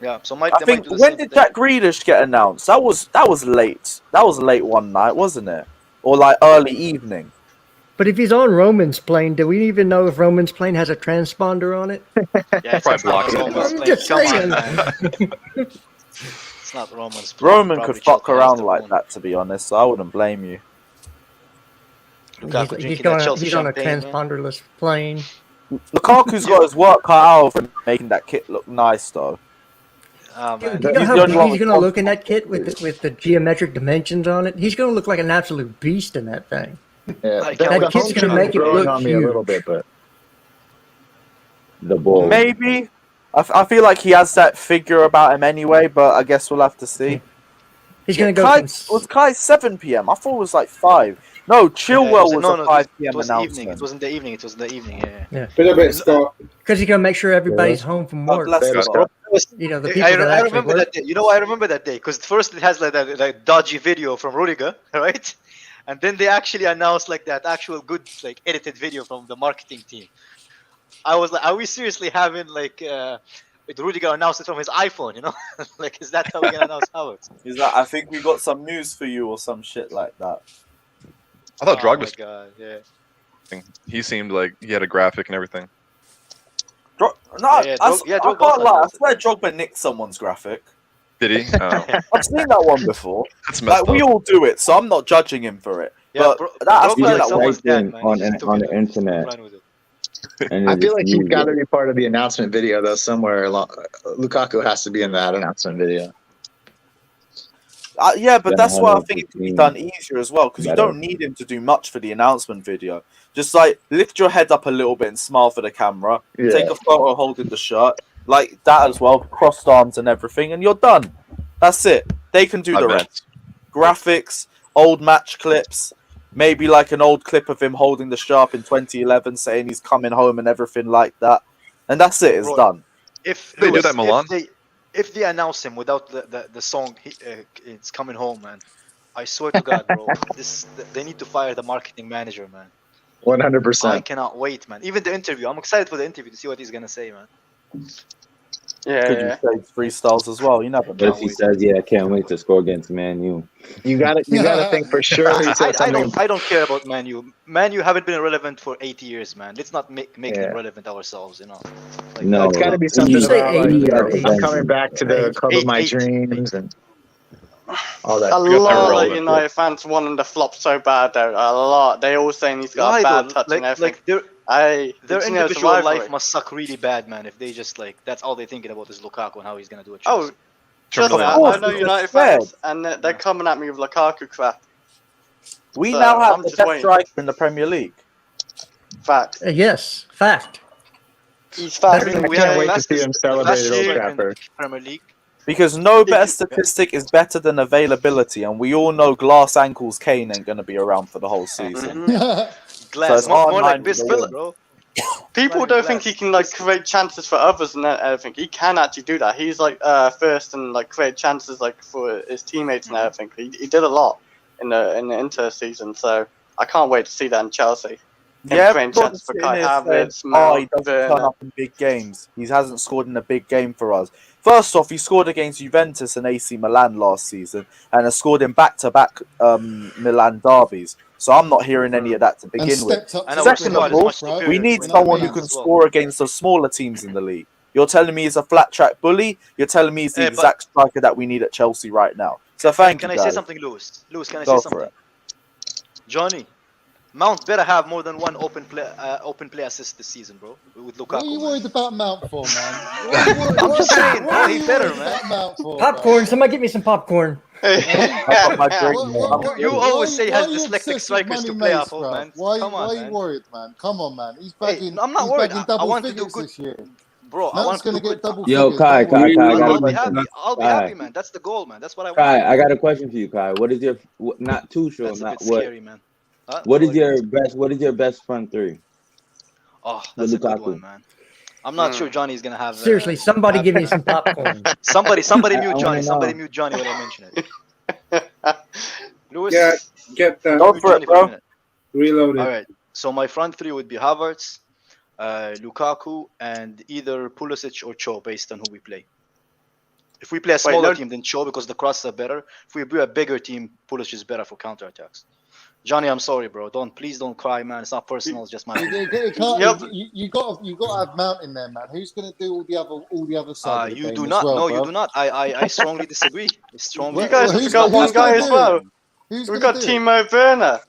Speaker 13: Yeah, so
Speaker 12: I
Speaker 13: they might
Speaker 12: think
Speaker 13: do the
Speaker 12: when
Speaker 13: same
Speaker 12: did
Speaker 13: thing.
Speaker 12: Jack Grealish get announced? That was late. That was late one night, wasn't it? Or like early evening.
Speaker 4: But if he's on Roman's plane, do we even know if Roman's plane has a transponder on it?
Speaker 13: Yeah, it's
Speaker 11: Probably
Speaker 13: not
Speaker 11: blocks it.
Speaker 13: Roman's
Speaker 4: I'm
Speaker 13: plane.
Speaker 4: just
Speaker 13: Come
Speaker 4: saying.
Speaker 13: on, man. It's not Roman's plane.
Speaker 12: Roman
Speaker 13: Probably
Speaker 12: could fuck
Speaker 13: Chelsea has
Speaker 12: around
Speaker 13: their
Speaker 12: like
Speaker 13: own.
Speaker 12: that, to be honest, so I wouldn't blame you.
Speaker 13: Lukaku
Speaker 4: He's
Speaker 13: drinking
Speaker 4: going
Speaker 13: that Chelsea
Speaker 4: he's on a
Speaker 13: champagne, man.
Speaker 4: transponderless plane.
Speaker 12: Lukaku's got his work cut out for making that kit look nice, though.
Speaker 13: Ah, man.
Speaker 4: Do you know
Speaker 12: He's
Speaker 4: how
Speaker 12: the only
Speaker 4: big
Speaker 12: one
Speaker 4: he's going to look in
Speaker 12: responsible.
Speaker 4: that kit with the geometric dimensions on it? He's going to look like an absolute beast in that thing.
Speaker 3: Yeah,
Speaker 13: I can't
Speaker 3: the
Speaker 13: wait.
Speaker 4: kit's
Speaker 3: home
Speaker 4: gonna
Speaker 3: team
Speaker 4: make
Speaker 3: is
Speaker 4: it
Speaker 3: growing
Speaker 4: look
Speaker 3: on me a
Speaker 4: huge.
Speaker 3: little bit, but
Speaker 9: The ball.
Speaker 12: Maybe. I feel like he has that figure about him anyway, but I guess we'll have to see.
Speaker 4: He's going to go
Speaker 12: Kai,
Speaker 4: from
Speaker 12: was Kai 7 p.m.? I thought it was like 5. No, Chilwell was a 5
Speaker 13: It
Speaker 12: p.m.
Speaker 13: was the evening.
Speaker 12: announcement.
Speaker 13: It was in the evening. It was in the evening. Yeah.
Speaker 6: Bit of it, Scott.
Speaker 4: because he's going to make sure everybody's home from
Speaker 12: God
Speaker 4: work.
Speaker 12: bless him.
Speaker 3: Scott.
Speaker 4: You know, the people
Speaker 13: I
Speaker 4: that actually
Speaker 13: remember
Speaker 4: work.
Speaker 13: that day. You know, I remember that day because first it has like that like dodgy video from Rudiger, right? And then they actually announced like that actual good like edited video from the marketing team. I was like, are we seriously having like Rudiger announced it from his iPhone? You know, like is that how we can announce Havertz?
Speaker 12: He's like, I think we got some news for you or some shit like that.
Speaker 11: I thought
Speaker 13: Oh my
Speaker 11: Drogba's
Speaker 13: god, yeah.
Speaker 11: he seemed like he had a graphic and everything.
Speaker 12: No,
Speaker 13: Yeah,
Speaker 12: I
Speaker 13: Drogba
Speaker 12: can't lie. I
Speaker 13: announced it.
Speaker 12: swear Drogba nicked someone's graphic.
Speaker 11: Did he? Oh,
Speaker 12: I've seen that one before.
Speaker 11: that's messed
Speaker 12: Like, we
Speaker 11: up.
Speaker 12: all do it, so I'm not judging him for it.
Speaker 13: Yeah,
Speaker 12: But I
Speaker 13: Drogba
Speaker 12: swear
Speaker 13: like
Speaker 12: that
Speaker 13: someone's
Speaker 9: typed in
Speaker 13: dad, man. He just took
Speaker 9: on
Speaker 13: it
Speaker 9: the
Speaker 13: and just
Speaker 9: internet.
Speaker 13: ran with it.
Speaker 9: And
Speaker 3: I
Speaker 9: it
Speaker 3: feel
Speaker 9: just
Speaker 3: like he's
Speaker 9: used
Speaker 3: got to
Speaker 9: it.
Speaker 3: be part of the announcement video though somewhere along. Lukaku has to be in that announcement video.
Speaker 12: Yeah, but
Speaker 9: Then
Speaker 12: that's why I
Speaker 9: Haaland
Speaker 12: think it could be
Speaker 9: team
Speaker 12: done easier as well, because you
Speaker 9: better.
Speaker 12: don't need him to do much for the announcement video. Just like lift your head up a little bit and smile for the camera.
Speaker 3: Yeah.
Speaker 12: Take a photo holding the shirt, like that as well, crossed arms and everything, and you're done. That's it. They can do
Speaker 11: I
Speaker 12: the
Speaker 11: bet.
Speaker 12: rest. Graphics, old match clips, maybe like an old clip of him holding the shirt in 2011, saying he's coming home and everything like that, and that's it. It's
Speaker 13: Bro,
Speaker 12: done.
Speaker 13: If
Speaker 11: They do
Speaker 13: Lewis,
Speaker 11: that in Milan?
Speaker 13: if they announce him without the song, it's coming home, man. I swear to God, bro, they need to fire the marketing manager, man.
Speaker 3: 100%.
Speaker 13: I cannot wait, man. Even the interview, I'm excited for the interview to see what he's gonna say, man.
Speaker 5: Yeah,
Speaker 12: Could
Speaker 5: yeah.
Speaker 12: you say freestyles as well? You never
Speaker 9: What
Speaker 12: know.
Speaker 9: if he says, "Yeah, I can't wait to score against Man U"?
Speaker 3: You got to think for sure. He said something.
Speaker 13: I don't care about Man U. Man U haven't been relevant for 80 years, man. Let's not make
Speaker 3: Yeah.
Speaker 13: them relevant ourselves, you know. Like,
Speaker 9: No,
Speaker 3: It's got to be
Speaker 9: you
Speaker 3: something
Speaker 4: say
Speaker 3: about like,
Speaker 4: 80
Speaker 3: you know,
Speaker 4: or 80?
Speaker 3: I'm coming back to the club of my
Speaker 13: Eight.
Speaker 3: dreams and all that.
Speaker 5: A
Speaker 11: We got
Speaker 5: lot of
Speaker 11: irrelevant.
Speaker 5: United fans wanting to flop so bad, though. A lot. They all saying he's got
Speaker 13: why
Speaker 5: a bad
Speaker 13: though?
Speaker 5: touch and everything.
Speaker 13: Like their
Speaker 5: it's, you know, it's a
Speaker 13: individual life
Speaker 5: rivalry.
Speaker 13: must suck really bad, man. If they just like that's all they're thinking about is Lukaku and how he's gonna do it.
Speaker 5: Oh, trust me,
Speaker 11: Terminal.
Speaker 5: I know
Speaker 12: Of course,
Speaker 5: United
Speaker 12: it's fair.
Speaker 5: fans, and they're coming at me with Lukaku crap.
Speaker 12: We
Speaker 5: So,
Speaker 12: now have
Speaker 5: I'm
Speaker 12: the
Speaker 5: just
Speaker 12: best
Speaker 5: waiting.
Speaker 12: striker in the Premier League.
Speaker 5: Fact.
Speaker 4: Yes, fact.
Speaker 5: He's fast.
Speaker 4: Better-
Speaker 3: I
Speaker 13: we
Speaker 3: can't
Speaker 13: have
Speaker 3: wait to
Speaker 13: fastest-
Speaker 3: see him celebrate
Speaker 13: fastest
Speaker 3: Old
Speaker 13: striker in the
Speaker 3: Trafford.
Speaker 13: Premier League.
Speaker 12: Because no better statistic is better than availability, and we all know glass ankles Kane ain't going to be around for the whole season.
Speaker 13: Glass,
Speaker 12: it's
Speaker 13: more
Speaker 12: R9
Speaker 13: like
Speaker 12: with
Speaker 13: this
Speaker 12: the
Speaker 13: fella,
Speaker 12: win.
Speaker 13: bro.
Speaker 5: People
Speaker 13: Flying
Speaker 5: don't think
Speaker 13: glass.
Speaker 5: he can like create chances for others and everything. He can actually do that. He's like first and like create chances like for his teammates and everything. He did a lot in the Inter season, so I can't wait to see that in Chelsea.
Speaker 12: Yeah,
Speaker 5: French
Speaker 12: everyone's
Speaker 5: for
Speaker 12: sitting
Speaker 5: Kai
Speaker 12: here saying,
Speaker 5: Havertz,
Speaker 12: oh, he
Speaker 5: Mount,
Speaker 12: doesn't turn
Speaker 5: Werner.
Speaker 12: up in big games. He hasn't scored in a big game for us. First off, he scored against Juventus and AC Milan last season and has scored in back-to-back Milan derbies. So I'm not hearing any of that to begin with. Second of all, we need someone who can score against the smaller teams in the league. You're telling me he's a flat-track bully? You're telling me he's the exact striker that we need at Chelsea right now. So thank you,
Speaker 13: Can I
Speaker 12: guys.
Speaker 13: say something, Lewis? Lewis, can I
Speaker 12: Go
Speaker 13: say something?
Speaker 12: for it.
Speaker 13: Johnny, Mount better have more than one open play assist this season, bro. With Lukaku.
Speaker 7: What are you worried about Mount for, man?
Speaker 13: I'm just saying, bro. He better, man.
Speaker 4: Popcorn. Somebody get me some popcorn.
Speaker 13: You always say he has dyslexic strikers to play off of, man.
Speaker 7: Why
Speaker 13: Come on,
Speaker 7: are you
Speaker 13: man.
Speaker 7: worried, man? Come on, man. He's bagging.
Speaker 13: I'm not worried.
Speaker 7: He's
Speaker 13: I
Speaker 7: bagging
Speaker 13: want to do
Speaker 7: double
Speaker 13: good
Speaker 7: figures this year.
Speaker 13: Bro, I want to
Speaker 7: going to
Speaker 13: do
Speaker 7: get
Speaker 13: good.
Speaker 7: double
Speaker 9: Yo,
Speaker 7: figures.
Speaker 9: Kai,
Speaker 7: Don't worry.
Speaker 13: I'll be happy. I'll be happy, man. That's the goal, man. That's what I want.
Speaker 9: Kai, I got a question for you, Kai. What is your not too sure,
Speaker 13: That's a
Speaker 9: not
Speaker 13: bit
Speaker 9: what?
Speaker 13: scary, man.
Speaker 9: What is your best? What is your best front three?
Speaker 13: Oh, that's a good one, man. I'm not sure Johnny's gonna have.
Speaker 4: Seriously, somebody give me some popcorn.
Speaker 13: Somebody mute Johnny.
Speaker 9: know.
Speaker 13: Somebody mute Johnny when I mention it. Lewis,
Speaker 6: Get that.
Speaker 12: Go for it, bro.
Speaker 6: Reloaded.
Speaker 13: all right. So my front three would be Havertz, Lukaku, and either Pulisic or Cho, based on who we play. If we play a smaller team, then Cho, because the crosses are better. If we play a bigger team, Pulisic is better for counterattacks. Johnny, I'm sorry, bro. Please don't cry, man. It's not personal. It's just my.
Speaker 7: You got to have Mount in there, man. Who's going to do all the other side? Of the
Speaker 13: You
Speaker 7: game
Speaker 13: do
Speaker 7: as
Speaker 13: not.
Speaker 7: well,
Speaker 13: No,
Speaker 7: bro?
Speaker 13: you do not. I strongly disagree.
Speaker 5: You guys have got one guy as well. We've got Timo Werner.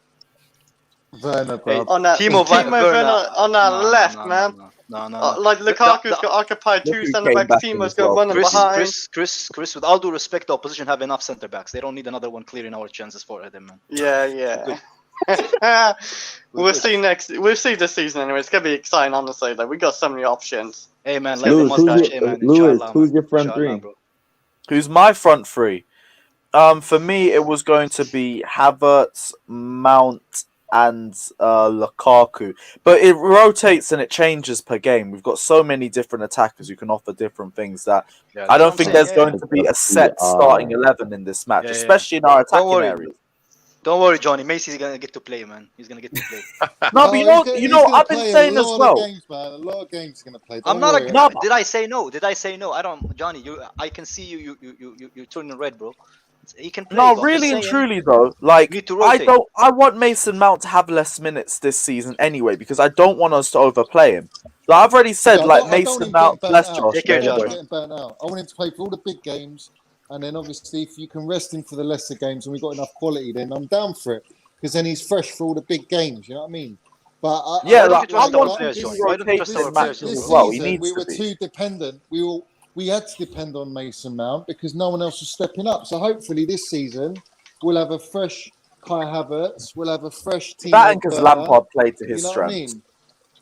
Speaker 7: Werner, bro.
Speaker 5: On that
Speaker 13: Timo
Speaker 5: Werner on that left, man.
Speaker 13: No.
Speaker 5: Like Lukaku's got occupied two centre backs. Timo's got one behind.
Speaker 13: Chris, with all due respect, the opposition have enough centre backs. They don't need another one clearing our chances for them, man.
Speaker 5: Yeah. We'll see this season anyway. It's gonna be exciting, honestly. Like we got so many options.
Speaker 13: Hey man,
Speaker 9: Lewis, who's your front three?
Speaker 12: Who's my front three? For me, it was going to be Havertz, Mount, and Lukaku. But it rotates and it changes per game. We've got so many different attackers who can offer different things that I don't think there's going to be a set starting 11 in this match, especially in our attacking areas.
Speaker 13: Don't worry, Johnny. Macy's gonna get to play, man. He's gonna get to play.
Speaker 12: No, but you know, I've been saying as well.
Speaker 7: A lot of games gonna play.
Speaker 13: I'm not. Did I say no? I don't, Johnny. I can see you're turning red, bro. He can play.
Speaker 12: No, really and truly though, like I want Mason Mount to have less minutes this season anyway because I don't want us to overplay him. Like I've already said, Mason Mount, bless Josh.
Speaker 7: I want him to play for all the big games. And then obviously, if you can rest him for the lesser games and we've got enough quality, then I'm down for it. Because then he's fresh for all the big games, you know what I mean? But
Speaker 12: I want him to be rotated in matches as well. He needs
Speaker 7: we were too dependent. We had to depend on Mason Mount because no one else was stepping up. So hopefully this season, we'll have a fresh Kai Havertz. We'll have a fresh team.
Speaker 12: That and because Lampard played to his strength.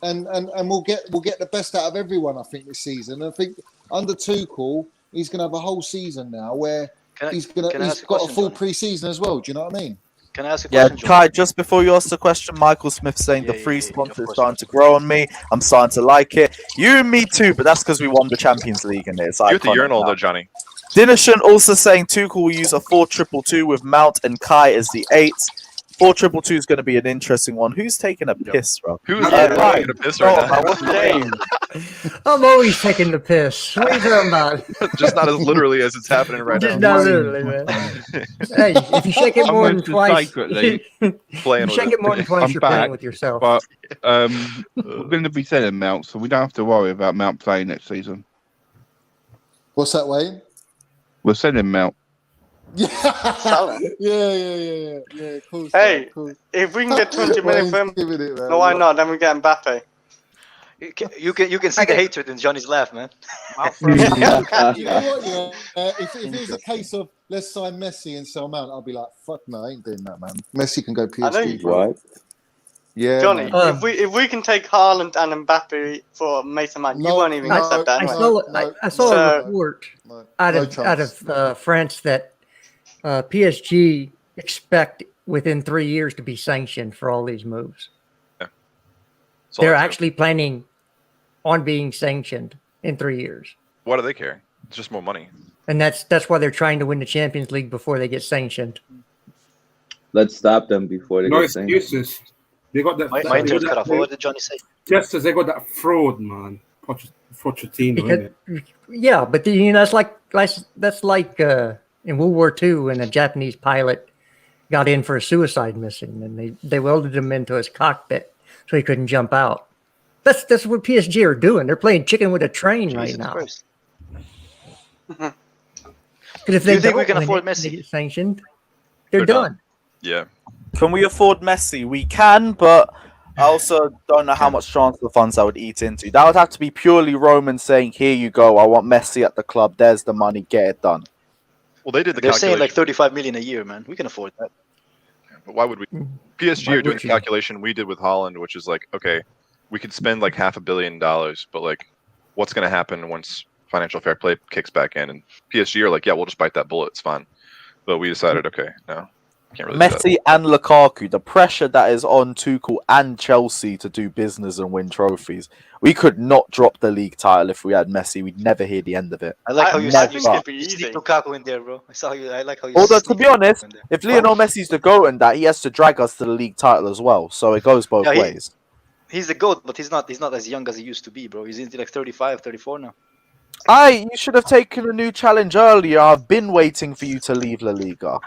Speaker 7: I mean? And we'll get the best out of everyone, I think, this season. And I think under Tuchel, he's going to have a whole season now where he's got a full pre-season as well. Do you know what I mean?
Speaker 13: Can I ask a question?
Speaker 12: Yeah, Kai, just before you ask the question, Michael Smith saying the free sponsor is starting to grow on me. I'm starting to like it. You and me too, but that's because we won the Champions League in it.
Speaker 11: You're at the urinal though, Johnny.
Speaker 12: Dinashan also saying Tuchel will use a 4-2-2 with Mount and Kai as the 8. 4-2-2 is going to be an interesting one. Who's taking a piss, bro?
Speaker 11: Who's taking a piss right now?
Speaker 12: What's the name?
Speaker 4: I'm always taking the piss. What are you talking about?
Speaker 11: Just not as literally as it's happening right now.
Speaker 4: Just not literally, man. Hey, if you shake it more than twice,
Speaker 11: playing
Speaker 4: shake it more than twice, you're playing with yourself.
Speaker 8: But we're going to be selling Mount, so we don't have to worry about Mount playing next season.
Speaker 7: What's that, Wayne?
Speaker 8: We're selling Mount.
Speaker 7: Yeah, cool.
Speaker 5: Hey, if we can get 20 million for him, no, why not? Then we get Mbappe.
Speaker 13: You can see the hatred in Johnny's laugh, man.
Speaker 7: You know what? Yeah, if it was a case of let's sign Messi and sell Mount, I'll be like, fuck no, I ain't doing that, man. Messi can go PSG.
Speaker 9: What?
Speaker 7: Yeah,
Speaker 5: Johnny, if we can take Haaland and Mbappe for Mason Mount, you won't even accept that.
Speaker 4: I saw a report out of France that PSG expect within 3 years to be sanctioned for all these moves.
Speaker 11: Yeah.
Speaker 4: They're actually planning on being sanctioned in 3 years.
Speaker 11: Why do they care? It's just more money.
Speaker 4: And that's why they're trying to win the Champions League before they get sanctioned.
Speaker 9: Let's stop them before they get sanctioned.
Speaker 6: Excuses. They got that.
Speaker 13: My internet cut off. What did Johnny say?
Speaker 6: Just as they got that fraud, man. Pochettino,
Speaker 4: yeah, but that's like in World War II when a Japanese pilot got in for a suicide mission, and they welded him into his cockpit so he couldn't jump out. That's what PSG are doing. They're playing chicken with a train right now. Because if they think we can afford Messi sanctioned, they're done.
Speaker 11: Yeah.
Speaker 12: Can we afford Messi? We can, but I also don't know how much transfer funds I would eat into. That would have to be purely Roman saying, "Here you go. I want Messi at the club. There's the money. Get it done."
Speaker 11: Well, they did the
Speaker 13: They're
Speaker 11: calculation.
Speaker 13: saying like 35 million a year, man. We can afford that.
Speaker 11: But why would we? PSG are doing the calculation we did with Haaland, which is like, okay, we could spend like $500 million, but like, what's going to happen once financial fair play kicks back in? And PSG are like, yeah, we'll just bite that bullet. It's fine. But we decided, okay, no. Can't really
Speaker 12: Messi and Lukaku, the pressure that is on Tuchel and Chelsea to do business and win trophies. We could not drop the league title if we had Messi. We'd never hear the end of it.
Speaker 13: I like how you
Speaker 12: Never.
Speaker 13: stick Lukaku in there, bro. I like how you.
Speaker 12: Although, to be honest, if Lionel Messi's the GOAT and that, he has to drag us to the league title as well. So it goes both ways.
Speaker 13: He's the GOAT, but he's not as young as he used to be, bro. He's into like 35, 34 now.
Speaker 12: You should have taken a new challenge earlier. I've been waiting for you to leave La Liga.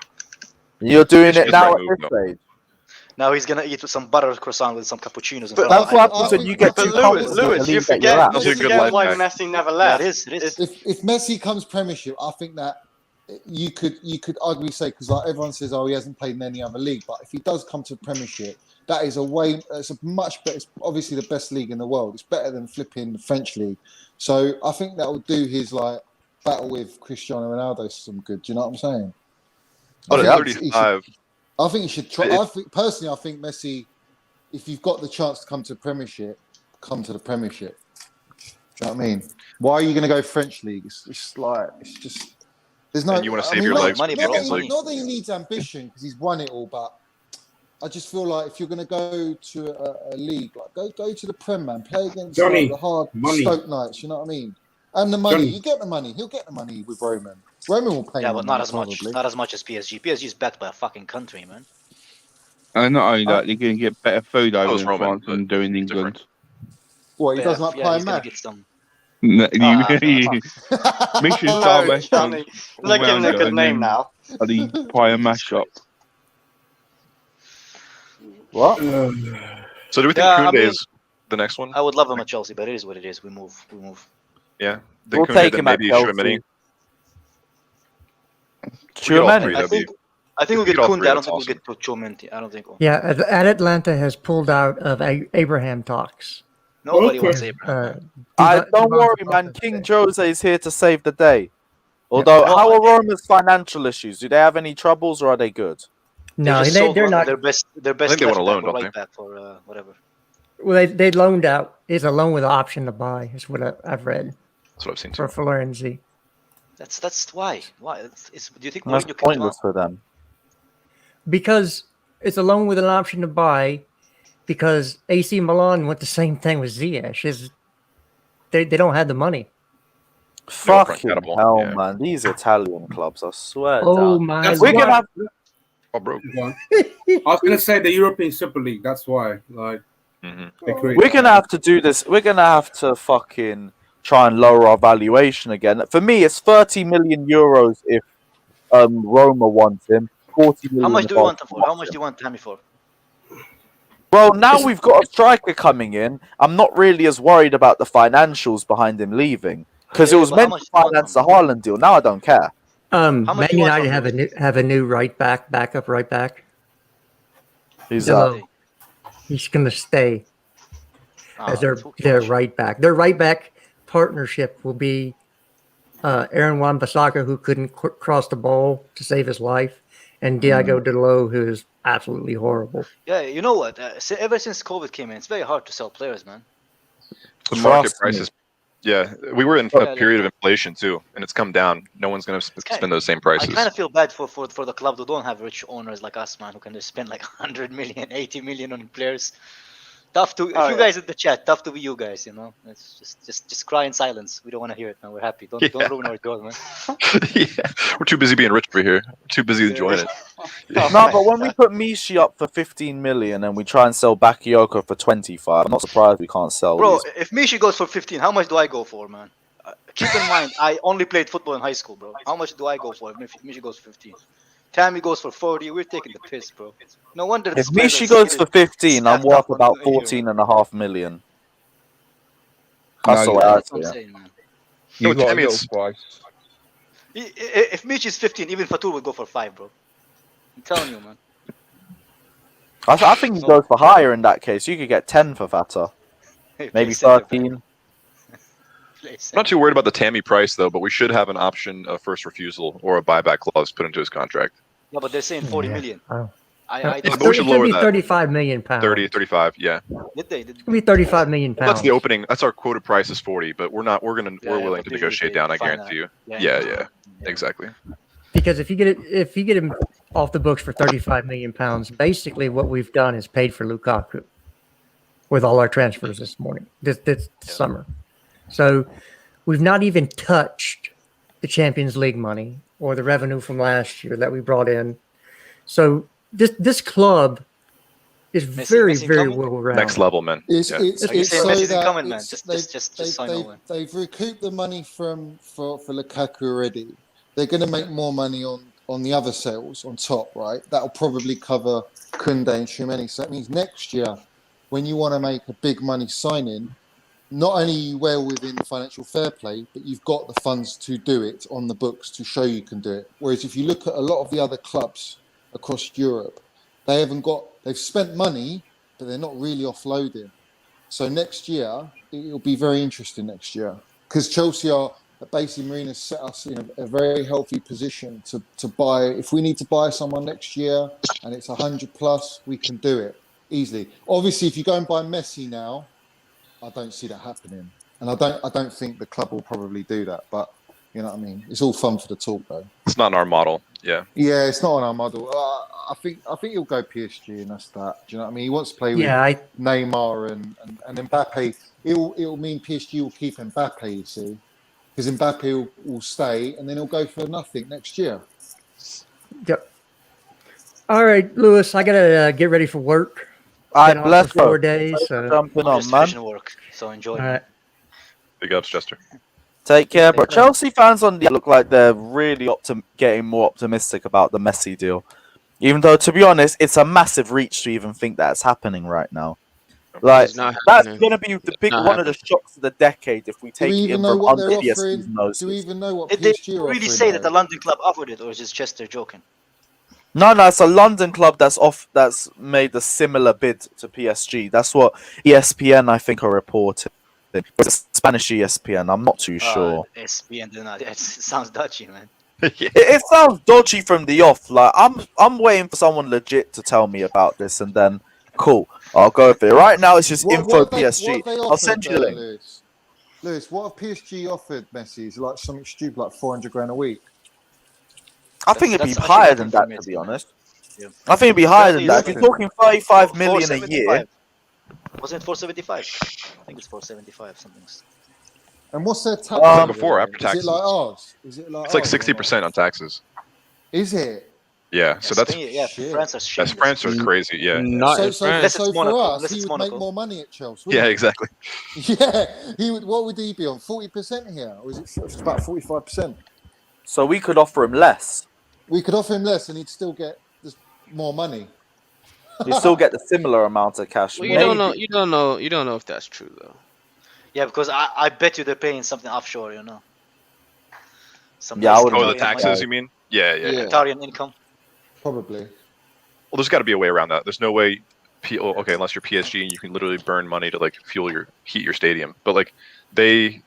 Speaker 12: You're doing it now at this stage.
Speaker 13: Now he's gonna eat some butter croissant with some cappuccinos.
Speaker 12: But that's what happens when you get too
Speaker 5: Lewis, you forget why Messi never left.
Speaker 13: Yeah, it is.
Speaker 7: If Messi comes Premiership, I think that you could arguably say, because like everyone says, oh, he hasn't played in any other league, but if he does come to Premiership, that is it's a much better. It's obviously the best league in the world. It's better than flipping the French league. So I think that will do his like battle with Cristiano Ronaldo some good. Do you know what I'm saying?
Speaker 11: But at 35,
Speaker 7: I think you should try. I think Messi, if you've got the chance to come to the Premiership, come to the Premiership. Do you know what I mean? Why are you going to go French league? It's just there's no.
Speaker 11: And you want to save your legs?
Speaker 7: Not that he needs ambition because he's won it all, but I just feel like if you're going to go to a league, like go to the Prem, man. Play against the hard Stoke Knights. You know what I mean? And the money, you get the money. He'll get the money with Roman. Roman will pay.
Speaker 13: Yeah, but not as much. Not as much as PSG. PSG is backed by a fucking country, man.
Speaker 8: And not only that, you're going to get better food over in France than doing England.
Speaker 7: What, he doesn't like pie and mash?
Speaker 8: Mission Star
Speaker 5: Johnny, look at a good name now.
Speaker 8: The pie and mash shop.
Speaker 12: What?
Speaker 11: So do we think Koundé is the next one?
Speaker 13: I would love him at Chelsea, but it is what it is. We move.
Speaker 11: Yeah.
Speaker 12: We'll take him at Chelsea.
Speaker 13: Tchouaméni. I think we'll get Koundé. I don't think we'll get Tchouaméni. I don't think we'll.
Speaker 4: Yeah, Atlanta has pulled out of Abraham talks.
Speaker 13: Nobody wants Abraham.
Speaker 12: Don't worry, man. King Jose is here to save the day. Although, how are Roma's financial issues? Do they have any troubles or are they good?
Speaker 4: No, they're not.
Speaker 13: Their best.
Speaker 11: I think they want a loan, don't they?
Speaker 13: Back for whatever.
Speaker 4: Well, they loaned out. It's a loan with an option to buy. Is what I've read.
Speaker 11: That's what I've seen too.
Speaker 4: For Florenzi.
Speaker 13: That's why. Why? Do you think
Speaker 12: that's pointless for them?
Speaker 4: Because it's a loan with an option to buy. Because AC Milan went the same thing with Ziyech. They don't have the money.
Speaker 12: Fucking hell, man! These Italian clubs, I swear.
Speaker 4: Oh my!
Speaker 12: We're gonna have.
Speaker 11: Oh, bro.
Speaker 6: I was gonna say the European Super League. That's why. Like,
Speaker 12: we're gonna have to do this. We're gonna have to fucking try and lower our valuation again. For me, it's 30 million euros if Roma wants him. 40 million.
Speaker 13: How much do you want him for? How much do you want Tammy for?
Speaker 12: Well, now we've got a striker coming in. I'm not really as worried about the financials behind him leaving because it was meant to finance the Haaland deal. Now I don't care.
Speaker 4: Man United have a new backup right back.
Speaker 12: He's
Speaker 4: gonna stay as their right back. Their right back partnership will be Aaron Wan-Bissaka, who couldn't cross the ball to save his life, and Diego Dalot, who is absolutely horrible.
Speaker 13: Yeah, you know what? Ever since COVID came in, it's very hard to sell players, man.
Speaker 11: The market prices. Yeah, we were in a period of inflation too, and it's come down. No one's gonna spend those same prices.
Speaker 13: I kind of feel bad for the club who don't have rich owners like us, man, who can just spend like 100 million, 80 million on players. Tough to
Speaker 5: Oh,
Speaker 13: you
Speaker 5: yeah.
Speaker 13: guys in the chat. Tough to be you guys. You know, it's just cry in silence. We don't want to hear it, man. We're happy. Don't ruin our joy, man.
Speaker 11: Yeah, we're too busy being rich over here. We're too busy enjoying it.
Speaker 12: No, but when we put Mishi up for 15 million and we try and sell Bakayoko for 25, I'm not surprised we can't sell
Speaker 13: Bro,
Speaker 12: these.
Speaker 13: if Mishi goes for 15, how much do I go for, man? Keep in mind, I only played football in high school, bro. How much do I go for if Mishi goes for 15? Tammy goes for 40. We're taking the piss, bro. No wonder
Speaker 12: If
Speaker 13: this players
Speaker 12: Mishi
Speaker 13: are
Speaker 12: goes for 15, I'm
Speaker 13: stacked
Speaker 12: worth
Speaker 13: up on
Speaker 12: about
Speaker 13: here.
Speaker 12: 14.5 million. That's the way I
Speaker 13: That's
Speaker 12: see
Speaker 13: what I'm
Speaker 12: it.
Speaker 13: saying, man.
Speaker 11: No,
Speaker 8: You got a
Speaker 11: Tammy,
Speaker 8: little
Speaker 11: it's-
Speaker 8: price.
Speaker 13: If Michi's 15, even Fatur would go for 5, bro. I'm telling you, man.
Speaker 12: I think he goes for higher in that case. You could get 10 for Vata.
Speaker 13: Hey,
Speaker 12: Maybe
Speaker 13: play center back.
Speaker 12: 13.
Speaker 13: Play
Speaker 11: I'm
Speaker 13: center.
Speaker 11: not too worried about the Tammy price though, but we should have an option of first refusal or a buyback clause put into his contract.
Speaker 13: No, but they're saying 40 million.
Speaker 4: Oh.
Speaker 13: I
Speaker 4: It's
Speaker 13: don't
Speaker 11: But we should
Speaker 4: it should
Speaker 11: lower
Speaker 4: be
Speaker 11: that.
Speaker 4: 35 million pounds.
Speaker 11: 30, 35, yeah.
Speaker 13: Did they?
Speaker 4: It should be 35 million
Speaker 11: Well, that's
Speaker 4: pounds.
Speaker 11: the opening. That's our quoted price is 40, but we're willing
Speaker 13: but
Speaker 11: to
Speaker 13: usually
Speaker 11: negotiate
Speaker 13: they
Speaker 11: down. I
Speaker 13: define
Speaker 11: guarantee you.
Speaker 13: that.
Speaker 11: Yeah, exactly.
Speaker 4: Because if you get him off the books for 35 million pounds, basically what we've done is paid for Lukaku with all our transfers this summer. So we've not even touched the Champions League money or the revenue from last year that we brought in. So this club is very
Speaker 13: coming?
Speaker 4: well rounded.
Speaker 11: Next level, man.
Speaker 13: Are you saying Messi's coming, man?
Speaker 7: it's-
Speaker 13: Just so I know, man.
Speaker 7: they've recouped the money for Lukaku already. They're going to make more money on the other sales on top, right? That'll probably cover Kunde and Tchouameni. So that means next year, when you want to make a big money signing, not only are you well within financial fair play, but you've got the funds to do it on the books to show you can do it. Whereas if you look at a lot of the other clubs across Europe, they've spent money, but they're not really offloading. So next year, it'll be very interesting next year because Chelsea are basically Marina's set us in a very healthy position to buy. If we need to buy someone next year and it's 100 plus, we can do it easily. Obviously, if you go and buy Messi now, I don't see that happening, and I don't think the club will probably do that. But you know what I mean. It's all fun for the talk, though.
Speaker 11: It's not in our model. Yeah.
Speaker 7: Yeah, it's not on our model. I think he'll go PSG, and that's that. Do you know what I mean? He wants to play with Neymar and Mbappe. It'll mean PSG will keep Mbappe, you see, because Mbappe will stay, and then he'll go for nothing next year.
Speaker 4: Yep. All right, Lewis, I gotta get ready for work.
Speaker 12: All
Speaker 4: Been
Speaker 12: right,
Speaker 4: off
Speaker 12: bless
Speaker 4: for 4
Speaker 12: you.
Speaker 4: days.
Speaker 12: Jumping
Speaker 13: I'm
Speaker 12: on,
Speaker 13: just
Speaker 12: man.
Speaker 13: finishing work, so enjoy.
Speaker 4: All right.
Speaker 11: Big ups, Chester.
Speaker 12: Take care, but Chelsea fans on the look like they're really getting more optimistic about the Messi deal. Even though, to be honest, it's a massive reach to even think that's happening right now. Like that's gonna be the big one of the shocks of the decade if we take it in from under PSG's noses.
Speaker 7: Do we even know what
Speaker 13: Did they
Speaker 7: PSG are
Speaker 13: really
Speaker 7: offering?
Speaker 13: say that the London club offered it, or is just Chester joking?
Speaker 12: No, it's a London club that's made a similar bid to PSG. That's what ESPN I think are reporting. It's Spanish ESPN. I'm not too sure.
Speaker 13: ESPN, it sounds dodgy, man.
Speaker 12: It sounds dodgy from the off. Like I'm waiting for someone legit to tell me about this, and then cool, I'll go for it. Right now, it's just info PSG. I'll send you the link.
Speaker 7: Lewis, what have PSG offered Messi? Is it like something stupid, like 400 grand a week?
Speaker 12: I think it'd be
Speaker 13: That's
Speaker 12: higher
Speaker 13: actually
Speaker 12: than that,
Speaker 13: confirmed,
Speaker 12: to be honest.
Speaker 13: Yeah.
Speaker 12: I think it'd be higher than that. If
Speaker 7: Exactly.
Speaker 12: you're talking 35 million a year,
Speaker 13: 475. Wasn't it 475? I think it's 475 something.
Speaker 7: And what's their tax?
Speaker 11: Like before, after
Speaker 7: Is
Speaker 11: taxes.
Speaker 7: it like ours? Is it like
Speaker 11: It's like
Speaker 7: ours or not?
Speaker 11: 60% on taxes.
Speaker 7: Is it?
Speaker 11: Yeah, so that's
Speaker 13: Spain, yeah,
Speaker 7: Shit.
Speaker 13: France are
Speaker 11: that's France is crazy. Yeah.
Speaker 7: So
Speaker 13: Unless
Speaker 7: for
Speaker 13: it's Monaco,
Speaker 7: us,
Speaker 13: unless
Speaker 7: he
Speaker 13: it's
Speaker 7: would make
Speaker 13: Monaco.
Speaker 7: more money at Chelsea.
Speaker 11: Yeah,
Speaker 7: wouldn't
Speaker 11: exactly.
Speaker 7: he? Yeah, he would. What would he be on? 40% here, or is it it's about 45%?
Speaker 12: so we could offer him less.
Speaker 7: We could offer him less, and he'd still get just more money.
Speaker 12: You still get the similar amount of cash.
Speaker 14: Well, you don't know. You don't know if that's true though.
Speaker 13: Yeah, because I bet you they're paying something offshore, you know. Some
Speaker 12: Yeah, I
Speaker 13: nice
Speaker 12: would-
Speaker 11: Oh, the
Speaker 13: Qatarian
Speaker 11: taxes,
Speaker 13: money,
Speaker 11: you mean? Yeah.
Speaker 13: Qatarian income.
Speaker 7: Probably.
Speaker 11: Well, there's got to be a way around that. There's no way. Okay, unless you're PSG and you can literally burn money to like heat your stadium. But like they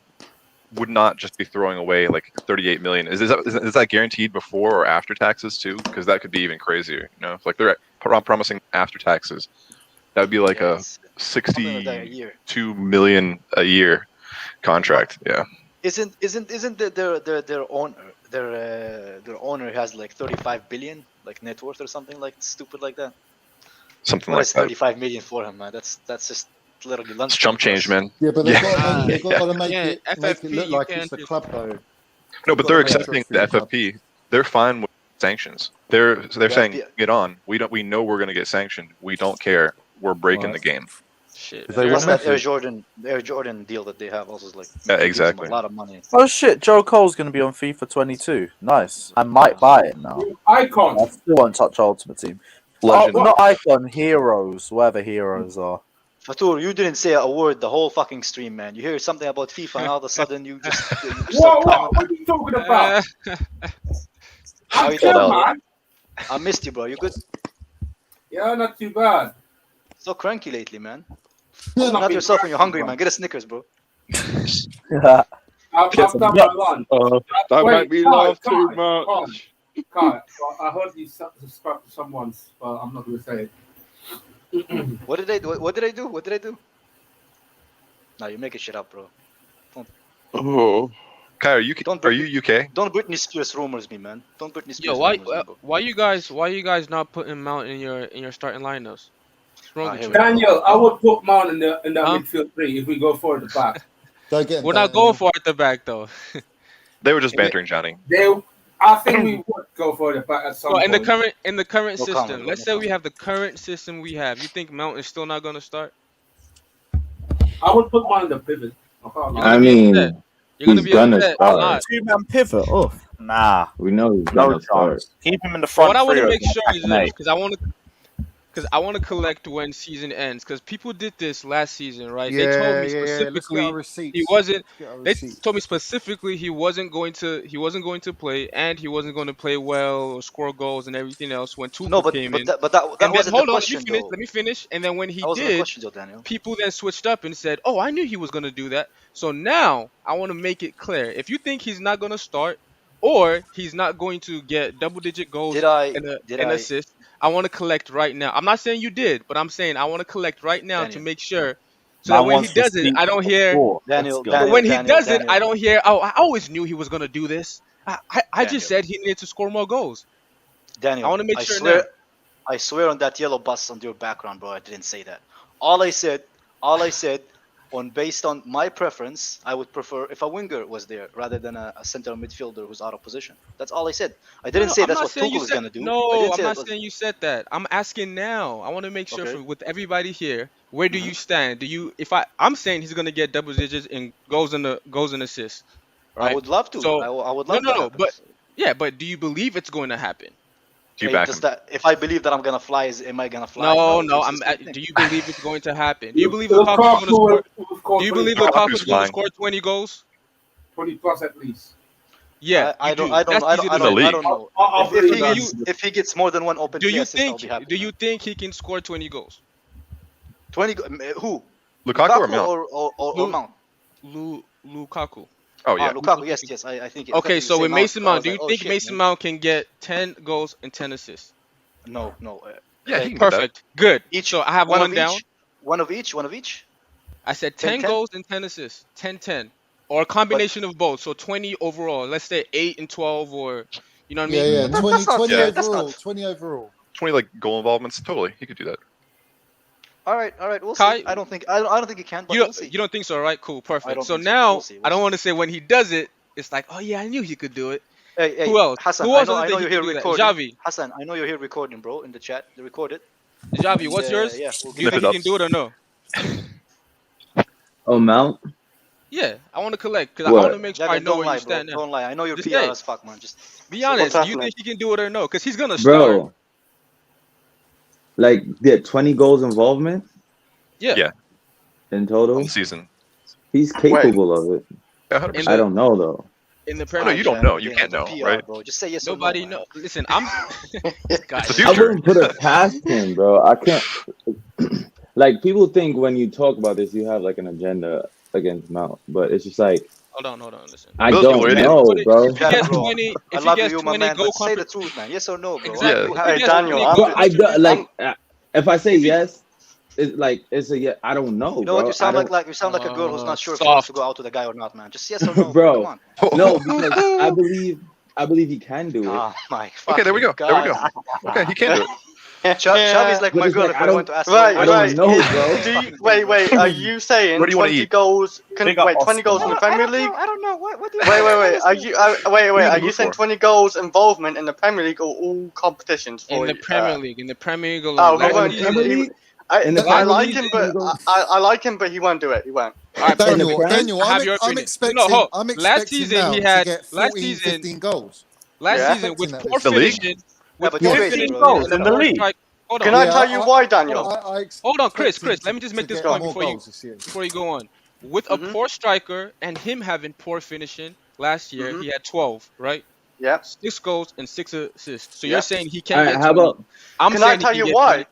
Speaker 11: would not just be throwing away like 38 million. Is that guaranteed before or after taxes too? Because that could be even crazier. You know, if, like they're promising after taxes, that would be like a
Speaker 13: It's something like that a year.
Speaker 11: 62 million a year contract. Yeah.
Speaker 13: Isn't their owner has like 35 billion like net worth or something like stupid like that?
Speaker 11: something
Speaker 13: What
Speaker 11: like
Speaker 13: is
Speaker 11: that.
Speaker 13: 35 million for him, man? That's just literally lunch.
Speaker 11: It's chump change, man.
Speaker 7: Yeah, but they've
Speaker 11: Yeah.
Speaker 7: got to make
Speaker 14: Yeah,
Speaker 7: it
Speaker 14: FFP,
Speaker 7: look
Speaker 14: you
Speaker 7: like
Speaker 14: can't
Speaker 7: it's the
Speaker 14: just-
Speaker 7: club though.
Speaker 11: No, but they're
Speaker 7: Gotta make sure
Speaker 11: accepting
Speaker 7: it's for
Speaker 11: the
Speaker 7: the club.
Speaker 11: FFP. They're fine with sanctions. They're
Speaker 13: Yeah,
Speaker 11: saying
Speaker 13: yeah.
Speaker 11: get on. We know we're gonna get sanctioned. We don't care. We're breaking
Speaker 7: Right.
Speaker 11: the game.
Speaker 14: Shit.
Speaker 7: They
Speaker 13: Plus
Speaker 7: want
Speaker 13: that Air
Speaker 7: Messi.
Speaker 13: Jordan deal that they have also is like
Speaker 11: Yeah,
Speaker 13: gives them
Speaker 11: exactly.
Speaker 13: a lot of money.
Speaker 12: Oh shit, Joe Cole's going to be on FIFA 22. Nice. I might buy it now.
Speaker 6: Icon.
Speaker 12: I still won't touch Ultimate Team.
Speaker 11: Legend.
Speaker 12: Oh, not Icon, Heroes, whatever Heroes are.
Speaker 13: Fatur, you didn't say a word the whole fucking stream, man. You hear something about FIFA and all of a sudden you just
Speaker 6: What are you talking about?
Speaker 13: How
Speaker 6: I'm
Speaker 13: you
Speaker 6: chill,
Speaker 13: doing?
Speaker 6: man.
Speaker 13: I missed you, bro. You good?
Speaker 6: Yeah, not too bad.
Speaker 13: So cranky lately, man. Not yourself when you're hungry, man. Get a Snickers, bro.
Speaker 6: I've done my lunch.
Speaker 8: That
Speaker 6: Wait,
Speaker 8: made me
Speaker 6: Kai,
Speaker 8: laugh
Speaker 6: Kai,
Speaker 8: too
Speaker 6: Kai,
Speaker 8: much.
Speaker 6: Kai, I heard you subscribe to someone's, but I'm not going to say it.
Speaker 13: What did I do? What did I do? What did I do? No, you're making shit up, bro.
Speaker 8: Oh.
Speaker 11: Kai, are you UK?
Speaker 13: Don't Britney Spears rumors me, man. Don't Britney Spears
Speaker 14: Yo, why
Speaker 13: rumors me, bro.
Speaker 14: why you guys not putting Mount in your starting lineups? What's wrong with you?
Speaker 6: Daniel, I would put Mount in that
Speaker 14: Huh?
Speaker 6: midfield three if we go for the back.
Speaker 7: Go get him,
Speaker 14: We're not
Speaker 7: Daniel.
Speaker 14: going for it at the back though.
Speaker 11: They were just bantering Johnny.
Speaker 6: I think we would go for the back at some
Speaker 14: Well,
Speaker 6: point.
Speaker 14: in the current
Speaker 13: No
Speaker 14: system,
Speaker 13: comment,
Speaker 14: let's
Speaker 13: no
Speaker 14: say we
Speaker 13: comment.
Speaker 14: have the current system we have. You think Mount is still not gonna start?
Speaker 6: I would put Mount in the pivot.
Speaker 14: You're
Speaker 9: I
Speaker 14: gonna be
Speaker 9: mean,
Speaker 14: upset. You're gonna
Speaker 9: he's
Speaker 14: be
Speaker 9: gonna
Speaker 14: upset a
Speaker 9: start.
Speaker 14: lot.
Speaker 1: Two-man pivot. Oh, nah.
Speaker 9: We know he's
Speaker 12: No
Speaker 9: gonna start.
Speaker 12: chance. Keep him in the
Speaker 14: But
Speaker 12: front
Speaker 14: what I want
Speaker 12: three.
Speaker 14: to
Speaker 12: or
Speaker 14: make sure is
Speaker 12: attacking
Speaker 14: this,
Speaker 12: eight.
Speaker 14: because I want to collect when season ends. Because people did this last season, right?
Speaker 7: Yeah,
Speaker 14: They told me
Speaker 7: Let's get
Speaker 14: specifically
Speaker 7: our receipts.
Speaker 14: he wasn't.
Speaker 7: Let's get our
Speaker 14: They
Speaker 7: receipts.
Speaker 14: told me specifically he wasn't going to play, and he wasn't going to play well or score goals and everything else when Tuchel
Speaker 13: No, but
Speaker 14: came
Speaker 13: but
Speaker 14: in.
Speaker 13: that, but that, that
Speaker 14: And then
Speaker 13: wasn't
Speaker 14: hold
Speaker 13: the
Speaker 14: on,
Speaker 13: question, though.
Speaker 14: let me finish. And then when he
Speaker 13: That wasn't the
Speaker 14: did,
Speaker 13: question, though, Daniel.
Speaker 14: people then switched up and said, "Oh, I knew he was going to do that." So now I want to make it clear: if you think he's not going to start, or he's not going to get double-digit goals
Speaker 13: Did I?
Speaker 14: and assists, I want to collect right now. I'm not saying you did, but I'm saying I want to collect right now to
Speaker 13: Daniel.
Speaker 14: make sure. So
Speaker 12: Man
Speaker 14: that when he
Speaker 12: wants to
Speaker 14: does it,
Speaker 12: speak
Speaker 14: I don't hear.
Speaker 12: before.
Speaker 13: Daniel,
Speaker 12: Let's go.
Speaker 14: But
Speaker 13: Daniel,
Speaker 14: when he
Speaker 13: Daniel,
Speaker 14: does it,
Speaker 13: Daniel.
Speaker 14: I don't hear. Oh, I always knew he was going to do this. I
Speaker 13: Daniel.
Speaker 14: just said he needed to score more goals.
Speaker 13: Daniel,
Speaker 14: I want to make sure
Speaker 13: swear,
Speaker 14: now.
Speaker 13: I swear on that yellow bus on your background, bro. I didn't say that. All I said, based on my preference, I would prefer if a winger was there rather than a center midfielder who's out of position. That's all I said. I didn't say
Speaker 14: I'm
Speaker 13: that's
Speaker 14: not
Speaker 13: what
Speaker 14: saying you
Speaker 13: Tuchel is
Speaker 14: said-
Speaker 13: gonna do. I
Speaker 14: No,
Speaker 13: didn't
Speaker 14: I'm
Speaker 13: say
Speaker 14: not
Speaker 13: that was-
Speaker 14: saying you said that. I'm asking now. I want to make sure
Speaker 13: Okay.
Speaker 14: with everybody here, where do you stand? Do you? I'm saying he's gonna get double digits in goals and assists. Right?
Speaker 13: I would love to.
Speaker 14: So
Speaker 13: I would love
Speaker 14: no,
Speaker 13: that.
Speaker 14: but yeah, but do you believe it's going to happen?
Speaker 11: Do you back
Speaker 13: Does
Speaker 11: him?
Speaker 13: that, if I believe that I'm gonna fly, am I gonna fly?
Speaker 14: No,
Speaker 13: bro?
Speaker 14: no.
Speaker 13: It's the same thing.
Speaker 14: Do you believe it's going to happen? Do you believe
Speaker 6: Lukaku
Speaker 14: Lukaku's going to score? Do you believe
Speaker 11: Lukaku's
Speaker 14: Lukaku's going
Speaker 11: fine.
Speaker 14: to score 20 goals?
Speaker 6: 20 plus at least.
Speaker 14: Yeah,
Speaker 13: I
Speaker 14: you
Speaker 13: don't
Speaker 14: do.
Speaker 13: I don't
Speaker 14: That's
Speaker 13: I
Speaker 14: easy
Speaker 13: don't,
Speaker 14: to
Speaker 13: I
Speaker 11: In the
Speaker 13: don't, I
Speaker 11: league.
Speaker 13: don't know.
Speaker 6: I'll
Speaker 13: If
Speaker 6: believe
Speaker 13: he
Speaker 6: that.
Speaker 13: gets if he gets more than one open
Speaker 14: Do
Speaker 13: play
Speaker 14: you
Speaker 13: assist, I'll
Speaker 14: think?
Speaker 13: be happy.
Speaker 14: Do you think he can score 20 goals?
Speaker 13: 20 who?
Speaker 11: Lukaku or Mount?
Speaker 13: or Mount?
Speaker 14: Lukaku.
Speaker 11: Oh yeah.
Speaker 13: Lukaku. Yes. I think. I thought
Speaker 14: Okay,
Speaker 13: you
Speaker 14: so
Speaker 13: say
Speaker 14: with Mason
Speaker 13: I
Speaker 14: Mount,
Speaker 13: was
Speaker 14: do you
Speaker 13: like, oh,
Speaker 14: think
Speaker 13: shit,
Speaker 14: Mason
Speaker 13: man.
Speaker 14: Mount can get 10 goals and 10 assists?
Speaker 13: No.
Speaker 11: Yeah, he can do that.
Speaker 14: Perfect. Good.
Speaker 13: Each.
Speaker 14: So I have
Speaker 13: one
Speaker 14: one
Speaker 13: of
Speaker 14: down.
Speaker 13: each. One of each.
Speaker 14: I said
Speaker 13: 10,
Speaker 14: 10 goals and 10 assists. 10-10. Or a combination of both. So 20 overall. Let's say 8 and 12 or you know what I mean?
Speaker 7: Yeah, 20
Speaker 13: not-
Speaker 7: 20
Speaker 11: yeah.
Speaker 7: overall. 20 overall.
Speaker 11: 20 like goal involvements. Totally, he could do that.
Speaker 13: All right. We'll
Speaker 14: Kai-
Speaker 13: see. I don't think he can, but
Speaker 14: You
Speaker 13: we'll see.
Speaker 14: don't think so, right? Cool,
Speaker 13: I
Speaker 14: perfect.
Speaker 13: don't
Speaker 14: So
Speaker 13: think so, but
Speaker 14: now
Speaker 13: we'll see,
Speaker 14: I don't want to say when he does it, it's like, oh yeah, I knew he could do it.
Speaker 13: Hey,
Speaker 14: Who else?
Speaker 13: Hassan,
Speaker 14: Who else
Speaker 13: I
Speaker 14: doesn't
Speaker 13: know
Speaker 14: think
Speaker 13: you're
Speaker 14: he
Speaker 13: here
Speaker 14: can do that?
Speaker 13: recording.
Speaker 14: Javi.
Speaker 13: Hassan, I know you're here recording, bro, in the chat. They record it.
Speaker 14: Javi, what's
Speaker 13: And,
Speaker 14: yours?
Speaker 13: Yeah, we'll
Speaker 14: Do you
Speaker 13: get
Speaker 14: think
Speaker 11: it
Speaker 14: he
Speaker 11: up.
Speaker 14: can do it or no?
Speaker 9: Oh, Mount?
Speaker 14: Yeah, I want to collect because I
Speaker 9: What?
Speaker 14: want to make sure I
Speaker 13: Javi,
Speaker 14: know
Speaker 13: don't
Speaker 14: where
Speaker 13: lie,
Speaker 14: you stand
Speaker 13: bro.
Speaker 14: now.
Speaker 13: Don't lie. I know you're
Speaker 14: Just
Speaker 13: PR
Speaker 14: say.
Speaker 13: as fuck, man. Just
Speaker 14: Be honest.
Speaker 13: What's
Speaker 14: Do you
Speaker 13: happening?
Speaker 14: think he can do it or no? Because he's gonna start.
Speaker 9: Bro. Like, yeah, 20 goals involvement
Speaker 14: Yeah.
Speaker 11: Yeah.
Speaker 9: in total?
Speaker 11: One season.
Speaker 9: He's capable of it.
Speaker 11: Yeah, 100%.
Speaker 9: I don't know, though.
Speaker 14: In the
Speaker 11: Oh,
Speaker 14: Premier
Speaker 11: no,
Speaker 14: League.
Speaker 11: you don't know. You can't know,
Speaker 13: PR,
Speaker 11: right?
Speaker 13: bro. Just say yes
Speaker 14: Nobody
Speaker 13: or no.
Speaker 14: know. Listen, I'm. This guy.
Speaker 11: It's the
Speaker 9: I
Speaker 11: future.
Speaker 9: wouldn't put it past him, bro. I can't. Like, people think when you talk about this, you have like an agenda against Mount, but it's just like,
Speaker 14: Hold on. Listen.
Speaker 9: I
Speaker 11: Those
Speaker 9: don't
Speaker 11: people are idiots.
Speaker 9: know, bro.
Speaker 14: If he gets
Speaker 13: bro.
Speaker 14: 20,
Speaker 13: I
Speaker 14: if he
Speaker 13: love
Speaker 14: gets
Speaker 13: you, my
Speaker 14: 20
Speaker 13: man,
Speaker 14: goal
Speaker 13: but say the
Speaker 14: conference,
Speaker 13: truth, man. Yes or no, bro.
Speaker 14: exactly.
Speaker 11: Yeah.
Speaker 14: If
Speaker 3: Hey,
Speaker 14: he gets
Speaker 3: Daniel,
Speaker 14: 20
Speaker 3: I'm
Speaker 14: goal
Speaker 9: But I don't
Speaker 14: conference-
Speaker 9: like. If I say yes, it's like it's a yeah. I don't know,
Speaker 13: You know
Speaker 9: bro.
Speaker 13: what? You sound
Speaker 9: I don't-
Speaker 13: like you sound like a girl who's not sure if she wants to
Speaker 14: soft.
Speaker 13: go out with a guy or not, man. Just yes or no,
Speaker 9: Bro.
Speaker 13: Come on.
Speaker 9: No, because I believe he can do it.
Speaker 13: Oh my.
Speaker 11: Okay, there we go.
Speaker 13: fucking
Speaker 11: There we go.
Speaker 13: God.
Speaker 11: Okay, he can do it.
Speaker 13: Xavi's like
Speaker 9: But
Speaker 13: my
Speaker 9: it's
Speaker 13: girl
Speaker 9: like,
Speaker 13: if
Speaker 9: I
Speaker 13: I want to
Speaker 9: don't,
Speaker 13: ask
Speaker 5: Right,
Speaker 9: I don't
Speaker 5: right.
Speaker 9: know, bro.
Speaker 5: Wait. Are you saying
Speaker 11: Where do you wanna
Speaker 5: 20
Speaker 11: eat?
Speaker 5: goals?
Speaker 1: Big up
Speaker 5: 20 goals in the Premier League?
Speaker 13: I don't know. What do you
Speaker 5: Wait. Are you? Wait.
Speaker 11: you
Speaker 5: Are
Speaker 11: in the
Speaker 5: you
Speaker 11: mood
Speaker 5: saying
Speaker 11: for?
Speaker 5: 20 goals involvement in the Premier League or all competitions?
Speaker 14: In
Speaker 5: For
Speaker 14: the Premier League, alone.
Speaker 5: Oh, he
Speaker 14: Last
Speaker 5: won't.
Speaker 14: season,
Speaker 9: In the
Speaker 5: I
Speaker 9: Premier
Speaker 5: like
Speaker 9: League,
Speaker 5: him, but I like him, but he won't do it. He won't.
Speaker 14: all right,
Speaker 9: in the
Speaker 14: perfect.
Speaker 9: Prem,
Speaker 7: Daniel,
Speaker 14: I have your
Speaker 7: I'm
Speaker 14: opinion.
Speaker 7: expecting
Speaker 14: Last season he
Speaker 7: Mount to
Speaker 14: had
Speaker 7: get
Speaker 14: last
Speaker 7: 14,
Speaker 14: season
Speaker 7: 15 goals.
Speaker 14: last
Speaker 5: Yeah.
Speaker 14: season with
Speaker 7: Expecting that
Speaker 14: poor
Speaker 7: this
Speaker 11: The league?
Speaker 14: finishing,
Speaker 13: Yeah, but
Speaker 14: poor
Speaker 13: it's crazy,
Speaker 1: 15
Speaker 13: bro.
Speaker 1: goals
Speaker 14: and a
Speaker 1: in the
Speaker 14: poor
Speaker 1: league.
Speaker 14: strike. Hold
Speaker 5: Can
Speaker 14: on.
Speaker 5: I tell you why, Daniel?
Speaker 14: Hold on, Chris.
Speaker 7: expect him
Speaker 14: Let me just make
Speaker 7: to
Speaker 14: this
Speaker 7: get
Speaker 14: point
Speaker 7: more
Speaker 14: before you
Speaker 7: goals this year.
Speaker 14: go on. With a poor striker and him having poor finishing last year, he had 12, right?
Speaker 5: Yeah.
Speaker 14: 6 goals and 6 assists. So
Speaker 5: Yeah.
Speaker 14: you're saying he
Speaker 9: all
Speaker 14: can't
Speaker 9: right,
Speaker 14: get
Speaker 9: how
Speaker 14: 20.
Speaker 9: about
Speaker 14: I'm
Speaker 5: Can I
Speaker 14: saying he
Speaker 5: tell
Speaker 14: can
Speaker 5: you
Speaker 14: get
Speaker 5: why?
Speaker 14: 20.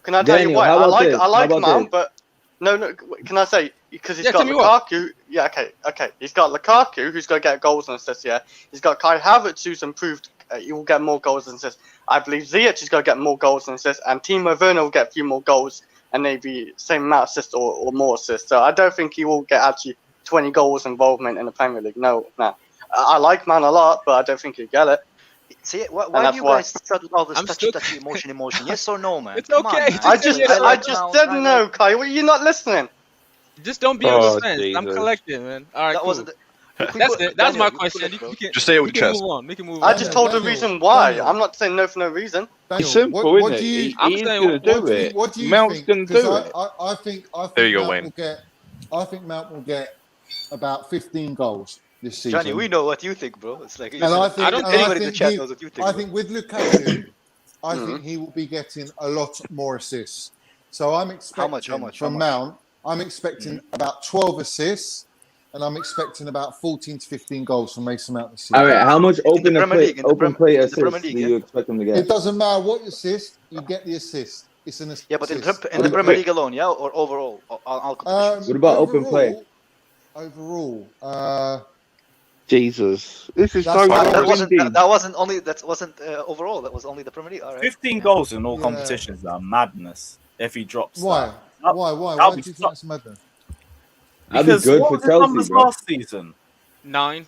Speaker 5: Can I tell you
Speaker 9: Daniel?
Speaker 5: why?
Speaker 9: How
Speaker 5: I
Speaker 9: about
Speaker 5: like
Speaker 9: this?
Speaker 5: I
Speaker 9: How
Speaker 5: like
Speaker 9: about
Speaker 5: Mount,
Speaker 9: this?
Speaker 5: but no. Can I say because he's
Speaker 14: Yeah,
Speaker 5: got
Speaker 14: tell me why.
Speaker 5: Lukaku? Yeah, okay. He's got Lukaku, who's going to get goals and assists. Yeah, he's got Kai Havertz, who's improved. He will get more goals and assists. I believe Ziyech is going to get more goals and assists, and Timo Werner will get a few more goals and maybe same amount of assists or more assists. So I don't think he will get actually 20 goals involvement in the Premier League. No. I like Man a lot, but I don't think he'll get it.
Speaker 13: See, why
Speaker 5: And
Speaker 13: do
Speaker 5: that's
Speaker 13: you
Speaker 5: why.
Speaker 13: guys start with all this
Speaker 14: I'm
Speaker 13: touchy,
Speaker 14: still.
Speaker 13: touchy, emotion? Yes or no, man?
Speaker 14: It's
Speaker 13: Come
Speaker 14: okay.
Speaker 13: on, man.
Speaker 5: I
Speaker 14: Just say
Speaker 5: just
Speaker 14: yes or
Speaker 5: I
Speaker 14: no.
Speaker 5: just said no, Kai. Well, you're not listening.
Speaker 14: Just don't be
Speaker 8: Oh,
Speaker 14: obsessed. I'm
Speaker 8: Jesus.
Speaker 14: collecting, man. All right,
Speaker 13: That
Speaker 14: cool.
Speaker 13: wasn't.
Speaker 14: That's it. That's my
Speaker 13: Daniel,
Speaker 14: question.
Speaker 13: you bro.
Speaker 11: Just say it
Speaker 14: We
Speaker 11: with
Speaker 14: can
Speaker 11: your
Speaker 14: move
Speaker 11: chest.
Speaker 14: on. We can move
Speaker 5: I
Speaker 14: on.
Speaker 5: just told the
Speaker 7: Daniel,
Speaker 5: reason why.
Speaker 7: Daniel.
Speaker 5: I'm not saying no for no reason.
Speaker 8: It's
Speaker 7: Daniel,
Speaker 8: simple,
Speaker 7: what
Speaker 8: isn't
Speaker 7: do
Speaker 8: it?
Speaker 7: you
Speaker 14: I'm
Speaker 8: He's
Speaker 14: saying
Speaker 8: going to do it.
Speaker 7: what do you
Speaker 8: Mount's
Speaker 7: think?
Speaker 8: going to
Speaker 7: Because
Speaker 8: do it.
Speaker 7: I think
Speaker 11: There you go,
Speaker 7: Mount
Speaker 11: Wayne.
Speaker 7: will get about 15 goals this season.
Speaker 13: Johnny, we know what you think, bro. It's like
Speaker 7: And I think,
Speaker 13: anybody in the chat knows what you think.
Speaker 7: I
Speaker 13: bro.
Speaker 7: think with Lukaku, I think he will be getting a lot more assists. So I'm expecting
Speaker 13: How much?
Speaker 7: from Mount, I'm expecting about 12 assists, and I'm expecting about 14 to 15 goals from Mason Mount this season.
Speaker 9: All right, how much open play
Speaker 13: Premier
Speaker 9: assists
Speaker 13: League,
Speaker 9: do you expect him to get?
Speaker 7: It doesn't matter what assist, you get the assist. It's an assist.
Speaker 13: Yeah, but in the Premier League alone, yeah, or overall, all competitions.
Speaker 9: What about open play?
Speaker 7: Overall,
Speaker 8: Jesus, this is
Speaker 7: That's
Speaker 8: so
Speaker 7: fine.
Speaker 13: that wasn't overall. That was only the Premier League. All right.
Speaker 1: 15 goals in all competitions are madness if he drops
Speaker 7: Why?
Speaker 1: that.
Speaker 7: Why do you think that's madness?
Speaker 9: That'd be
Speaker 1: Because
Speaker 9: good
Speaker 1: what
Speaker 9: for
Speaker 1: was his
Speaker 9: Chelsea,
Speaker 1: numbers
Speaker 9: bro.
Speaker 1: last season?
Speaker 14: 9.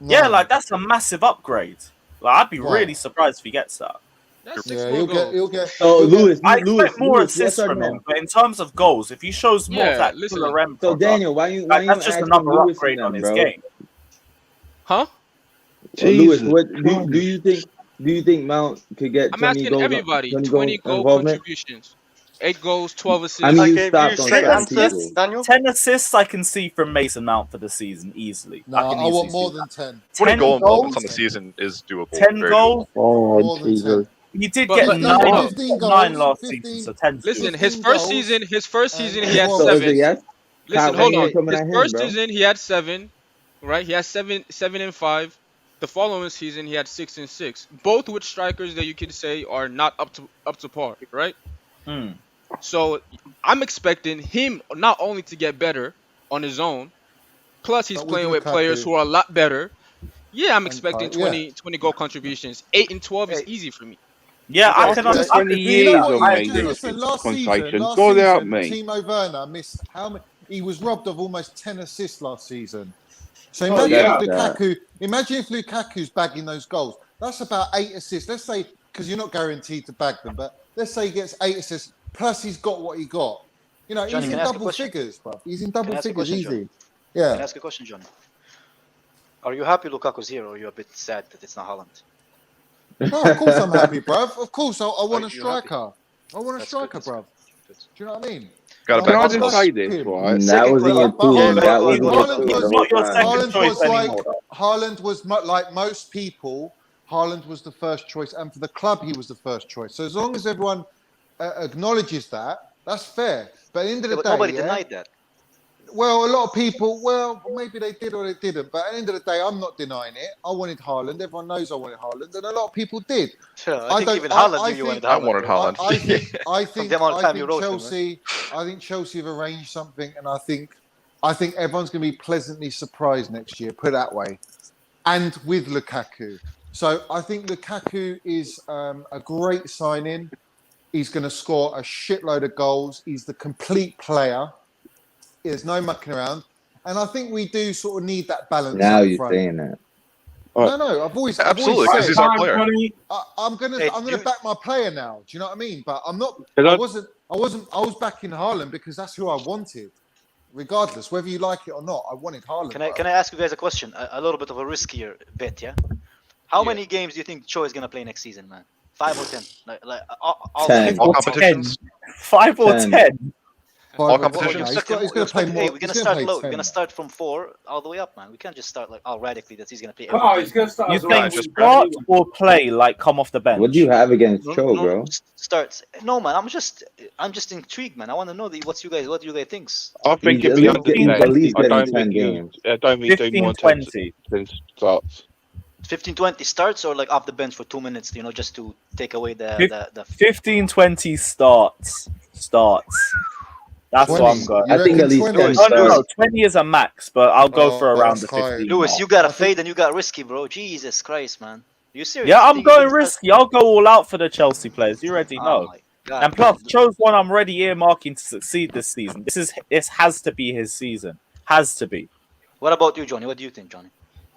Speaker 1: Yeah, like that's a massive upgrade. Like I'd be really surprised if he gets that.
Speaker 14: That's
Speaker 7: Yeah, he'll get.
Speaker 9: So Lewis,
Speaker 1: I expect more assists
Speaker 9: yes or
Speaker 1: from
Speaker 9: no?
Speaker 1: him, but in terms of goals, if he shows more of
Speaker 14: Yeah,
Speaker 1: that
Speaker 14: listen.
Speaker 1: Killer M
Speaker 9: So
Speaker 1: product,
Speaker 9: Daniel, why you
Speaker 1: that's just
Speaker 9: asking
Speaker 1: another
Speaker 9: Lewis
Speaker 1: upgrade
Speaker 9: and
Speaker 1: on
Speaker 9: them,
Speaker 1: his
Speaker 9: bro?
Speaker 1: game.
Speaker 14: Huh?
Speaker 9: Lewis,
Speaker 8: Jesus.
Speaker 9: what do you think Mount could get
Speaker 14: I'm
Speaker 9: 20
Speaker 14: asking
Speaker 9: goals?
Speaker 14: everybody.
Speaker 9: 20
Speaker 14: 20
Speaker 9: goal
Speaker 14: goal
Speaker 9: involvement?
Speaker 14: contributions. 8 goals, 12 assists.
Speaker 9: I mean,
Speaker 5: I
Speaker 9: you
Speaker 5: gave
Speaker 9: stopped
Speaker 5: you
Speaker 9: on
Speaker 5: straight
Speaker 9: certain
Speaker 5: answers,
Speaker 9: people.
Speaker 5: Daniel.
Speaker 1: 10 assists I can see from Mason Mount for the season easily.
Speaker 7: No,
Speaker 1: I can
Speaker 7: I
Speaker 1: easily
Speaker 7: want more
Speaker 1: see
Speaker 7: than
Speaker 1: that.
Speaker 7: 10.
Speaker 11: 20
Speaker 1: 10
Speaker 11: goal involvements
Speaker 1: goals?
Speaker 11: on the season is doable.
Speaker 1: 10
Speaker 11: Very
Speaker 1: goals?
Speaker 8: Oh,
Speaker 7: More than
Speaker 8: Jesus.
Speaker 7: 10.
Speaker 1: He did
Speaker 14: But
Speaker 1: get
Speaker 7: 15,
Speaker 1: 9
Speaker 7: 15
Speaker 1: 9
Speaker 7: goals,
Speaker 1: last
Speaker 7: 15,
Speaker 1: season, so 10
Speaker 14: Listen,
Speaker 7: 15 goals
Speaker 14: his first season
Speaker 7: and
Speaker 14: he had
Speaker 7: 12
Speaker 9: So is it
Speaker 14: 7.
Speaker 9: yes?
Speaker 14: Listen,
Speaker 9: Pat,
Speaker 14: hold
Speaker 9: when you
Speaker 14: on.
Speaker 9: coming
Speaker 14: His
Speaker 9: at him,
Speaker 14: first
Speaker 9: bro?
Speaker 14: season he had 7, right? He had 7 and 5. The following season he had 6 and 6. Both with strikers that you could say are not up to par, right? So I'm expecting him not only to get better on his own, plus he's
Speaker 7: but with
Speaker 14: playing with players
Speaker 7: Lukaku
Speaker 14: who are a lot better. Yeah, I'm
Speaker 7: and
Speaker 14: expecting
Speaker 7: Kai. Yeah.
Speaker 14: 20 goal contributions. 8 and 12 is
Speaker 13: Hey,
Speaker 14: easy for me.
Speaker 1: Yeah, I
Speaker 8: After
Speaker 1: can understand.
Speaker 8: 20
Speaker 7: But you know
Speaker 8: years
Speaker 7: what?
Speaker 8: of
Speaker 1: I
Speaker 8: making
Speaker 1: agree.
Speaker 7: Listen,
Speaker 8: conversation,
Speaker 7: last
Speaker 8: God help
Speaker 7: season,
Speaker 8: me.
Speaker 7: Timo Werner missed how many? He was robbed of almost 10 assists last season. So
Speaker 9: Oh,
Speaker 7: imagine
Speaker 9: yeah.
Speaker 7: if Lukaku, Lukaku's bagging those goals. That's about 8 assists. Let's say, because you're not guaranteed to bag them, but let's say he gets 8 assists plus he's got what he got. You know,
Speaker 13: Johnny,
Speaker 7: he's
Speaker 13: can
Speaker 7: in
Speaker 13: I ask a
Speaker 7: double
Speaker 13: question?
Speaker 7: figures, bro. He's in
Speaker 13: Can I
Speaker 7: double
Speaker 13: ask a
Speaker 7: figures
Speaker 13: question, Johnny?
Speaker 7: easy.
Speaker 13: Can I
Speaker 7: Yeah.
Speaker 13: ask a question, Johnny? Are you happy Lukaku's here, or are you a bit sad that it's not Haaland?
Speaker 7: No, of course I'm happy, bruv. Of course, I want a
Speaker 13: you happy?
Speaker 7: striker. I want a
Speaker 13: That's
Speaker 7: striker,
Speaker 13: good.
Speaker 7: bruv.
Speaker 13: Good.
Speaker 7: Do you know what I mean?
Speaker 11: Got to
Speaker 8: Can
Speaker 11: back
Speaker 8: I
Speaker 11: his
Speaker 8: just
Speaker 11: goals.
Speaker 8: say this, right?
Speaker 9: That was in your
Speaker 7: But
Speaker 9: team. That was
Speaker 1: He's
Speaker 9: in your
Speaker 1: not,
Speaker 9: team
Speaker 1: he's
Speaker 9: the
Speaker 1: not
Speaker 9: whole
Speaker 1: your
Speaker 9: time.
Speaker 1: second
Speaker 7: Haaland
Speaker 1: choice
Speaker 7: was like
Speaker 1: anymore.
Speaker 7: Haaland was like most people. Haaland was the first choice, and for the club, he was the first choice. So as long as everyone acknowledges that, that's fair. But at the end of the
Speaker 13: But
Speaker 7: day,
Speaker 13: nobody denied that.
Speaker 7: Well, a lot of people, maybe they did or they didn't. But at the end of the day, I'm not denying it. I wanted Haaland. Everyone knows I wanted Haaland, and a lot of people did.
Speaker 13: Sure, I think even Haaland knew you wanted Haaland.
Speaker 11: I wanted Haaland.
Speaker 7: I think
Speaker 13: the amount of time you wrote him,
Speaker 7: Chelsea. I think Chelsea have arranged something, and I think everyone's going to be pleasantly surprised next year. Put it that way, and with Lukaku. So I think Lukaku is a great signing. He's going to score a shitload of goals. He's the complete player. There's no mucking around, and I think we do sort of need that balance.
Speaker 9: Now
Speaker 7: up
Speaker 9: you're
Speaker 7: front.
Speaker 9: saying that.
Speaker 7: No, I've always
Speaker 11: Absolutely,
Speaker 7: said
Speaker 11: because he's our player.
Speaker 7: I'm gonna back my player now. Do you know what I mean? But I'm not.
Speaker 2: Can I-
Speaker 7: I was backing Haaland because that's who I wanted, regardless whether you like it or not. I wanted Haaland.
Speaker 13: Can I ask you guys a question? A little bit of a riskier bet, yeah. How many games do you think Cho is gonna play next season, man? 5 or 10? All
Speaker 9: 10.
Speaker 11: All competitions.
Speaker 12: 5 or
Speaker 9: 10.
Speaker 12: 10.
Speaker 11: All competitions.
Speaker 7: He's gonna play more.
Speaker 13: We're gonna start low. We're gonna start from 4 all the way up, man. We can't just start like radically that he's gonna play.
Speaker 6: Oh, he's gonna start.
Speaker 12: You
Speaker 6: as well.
Speaker 12: think
Speaker 11: just
Speaker 12: start or play, like come off the bench?
Speaker 9: What do you have against Cho,
Speaker 13: No,
Speaker 9: bro?
Speaker 13: starts. No, man. I'm just intrigued, man. I want to know what you guys thinks.
Speaker 8: I think
Speaker 9: He's
Speaker 8: it'd be
Speaker 9: at
Speaker 8: under
Speaker 9: least-
Speaker 8: 10.
Speaker 9: at least
Speaker 8: I
Speaker 9: getting
Speaker 8: don't
Speaker 9: 10
Speaker 8: think
Speaker 9: games.
Speaker 8: I don't think he's doing more
Speaker 12: 15-20.
Speaker 8: than starts.
Speaker 13: 15-20 starts or like off the bench for 2 minutes, just to take away the
Speaker 12: 15-20 starts. That's
Speaker 7: 20.
Speaker 12: what I'm going.
Speaker 9: I think at least 10
Speaker 12: No,
Speaker 9: starts.
Speaker 12: 20 is a max, but I'll go for around the
Speaker 7: that's high.
Speaker 12: 15.
Speaker 13: Lewis,
Speaker 12: mark.
Speaker 13: you got a fade and you got risky, bro. Jesus Christ, man. You serious?
Speaker 12: Yeah,
Speaker 13: You
Speaker 12: I'm
Speaker 13: think he's
Speaker 12: going
Speaker 13: gonna
Speaker 12: risky. I'll go all out for the Chelsea players. You already
Speaker 13: start-
Speaker 12: know.
Speaker 13: Oh my God.
Speaker 12: And plus, Cho's one I'm already earmarking to succeed this season. This has to be his season. Has to be.
Speaker 13: What about you, Johnny? What do you think, Johnny?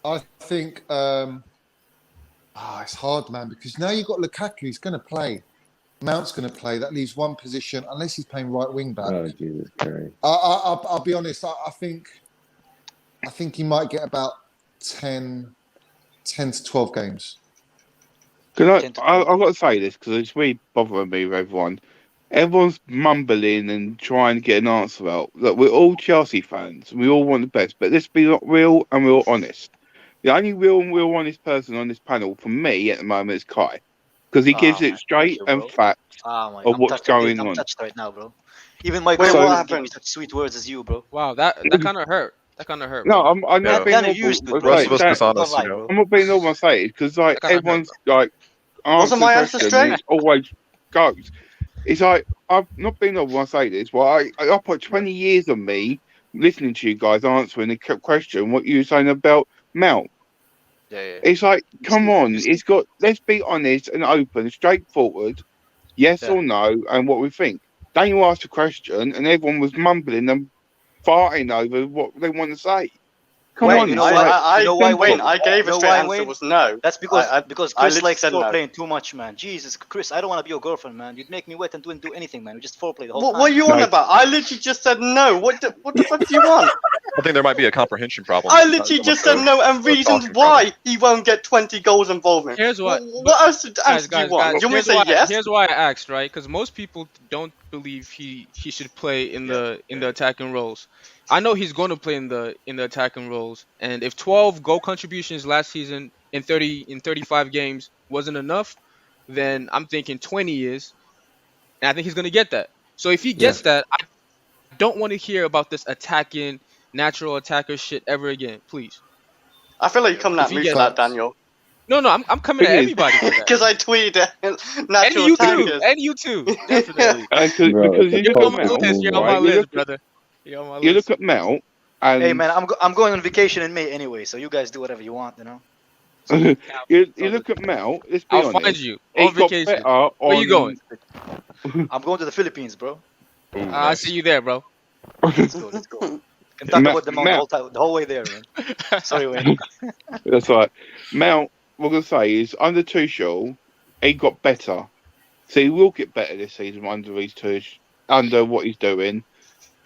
Speaker 7: I think it's hard, man, because now you've got Lukaku. He's going to play. Mount's going to play. That leaves one position, unless he's playing right wing back.
Speaker 9: Oh, Jesus Christ.
Speaker 7: I'll be honest. I think he might get about 10 to 12 games.
Speaker 8: I've got to say this because it's really bothering me with everyone. Everyone's mumbling and trying to get an answer out. Look, we're all Chelsea fans. We all want the best, but let's be real and real honest. The only real honest person on this panel for me at the moment is Kai, because he gives it straight and facts of what's going
Speaker 13: I'm
Speaker 8: on.
Speaker 13: touched right now, bro. Even Mike
Speaker 5: Wait,
Speaker 13: Owen
Speaker 5: what
Speaker 13: gave me
Speaker 5: happened?
Speaker 13: such sweet words as you, bro.
Speaker 14: Wow, that kind of hurt. That kind of hurt.
Speaker 8: No,
Speaker 14: bro.
Speaker 8: I'm not being
Speaker 13: Danny,
Speaker 8: normal.
Speaker 13: you used to,
Speaker 8: I'm
Speaker 13: bro.
Speaker 11: Rest of us
Speaker 8: saying-
Speaker 11: dishonest,
Speaker 13: Don't
Speaker 11: you
Speaker 13: lie,
Speaker 11: know.
Speaker 13: bro.
Speaker 8: I'm not being normal saying because like
Speaker 14: That kinda
Speaker 8: everyone's like
Speaker 5: Wasn't my answer
Speaker 8: question,
Speaker 5: straight?
Speaker 8: it's always goes. It's like I'm not being normal when I say this. Well, I put 20 years on me listening to you guys answering the question. What you were saying about Mount?
Speaker 13: Yeah.
Speaker 8: It's like, come on, it's got. Let's be honest and open, straightforward, yes
Speaker 13: Yeah.
Speaker 8: or no, and what we think. Then you asked a question, and everyone was mumbling and farting over what they want to say. Come
Speaker 13: Wayne,
Speaker 8: on,
Speaker 13: you
Speaker 8: it's
Speaker 13: know
Speaker 8: like,
Speaker 13: why? You know why,
Speaker 5: Wayne,
Speaker 13: Wayne?
Speaker 5: I gave
Speaker 13: You
Speaker 5: a
Speaker 13: know
Speaker 5: straight
Speaker 13: why,
Speaker 5: answer
Speaker 13: Wayne?
Speaker 5: was no.
Speaker 13: That's because
Speaker 5: I
Speaker 13: Chris
Speaker 5: literally
Speaker 13: likes
Speaker 5: said
Speaker 13: to
Speaker 5: no.
Speaker 13: playing too much, man. Jesus, Chris, I don't want to be your girlfriend, man. You'd make me wait and do anything, man. We just foreplay the whole time.
Speaker 5: What are you on
Speaker 8: No.
Speaker 5: about? I literally just said no. What the fuck do you want?
Speaker 11: I think there might be a comprehension problem.
Speaker 5: I
Speaker 11: not
Speaker 5: literally
Speaker 11: so
Speaker 5: just
Speaker 11: much
Speaker 5: said no and
Speaker 11: a
Speaker 5: reasons
Speaker 11: talking
Speaker 5: why
Speaker 11: problem.
Speaker 5: he won't get 20 goals involvement.
Speaker 14: Here's what.
Speaker 5: What else answer do you want? Do you want me to say yes?
Speaker 14: Here's why I asked, right? Because most people don't believe he should play in the attacking roles. I know he's going to play in the attacking roles, and if 12 goal contributions last season in 35 games wasn't enough, then I'm thinking 20 is, and I think he's going to get that. So if he gets that, I don't want to hear about this attacking natural attacker shit ever again, please.
Speaker 5: I feel like you're coming at
Speaker 14: If he
Speaker 5: me
Speaker 14: gets-
Speaker 5: for that, Daniel.
Speaker 14: No, I'm coming at
Speaker 8: Thing is-
Speaker 14: everybody for that.
Speaker 5: Because I tweeted
Speaker 14: And
Speaker 5: natural
Speaker 14: you too,
Speaker 5: attackers.
Speaker 14: and you too, definitely.
Speaker 9: Bro,
Speaker 8: because
Speaker 9: it's
Speaker 8: you
Speaker 9: a
Speaker 8: look
Speaker 14: You're on
Speaker 8: at
Speaker 14: my
Speaker 9: fucking
Speaker 8: Mount,
Speaker 14: list. You're on
Speaker 9: move,
Speaker 14: my
Speaker 8: right? You
Speaker 14: list,
Speaker 8: look-
Speaker 14: brother. You're on my
Speaker 8: You
Speaker 14: list.
Speaker 8: look at Mount, and
Speaker 13: Hey, man, I'm going on vacation in May anyway, so you guys do whatever you want, you know.
Speaker 8: you look at Mount. Let's be
Speaker 14: I'll
Speaker 8: honest.
Speaker 14: find you
Speaker 8: He
Speaker 14: on
Speaker 8: got
Speaker 14: vacation.
Speaker 8: better on.
Speaker 14: Where you going?
Speaker 13: I'm going to the Philippines, bro.
Speaker 14: I see you there, bro.
Speaker 13: Let's go. Can talk about the Mount the whole way there, man. Sorry, Wayne.
Speaker 8: That's right. Mount, what I'm gonna say is under Tuchel, he got better. So he will get better this season under under what he's doing,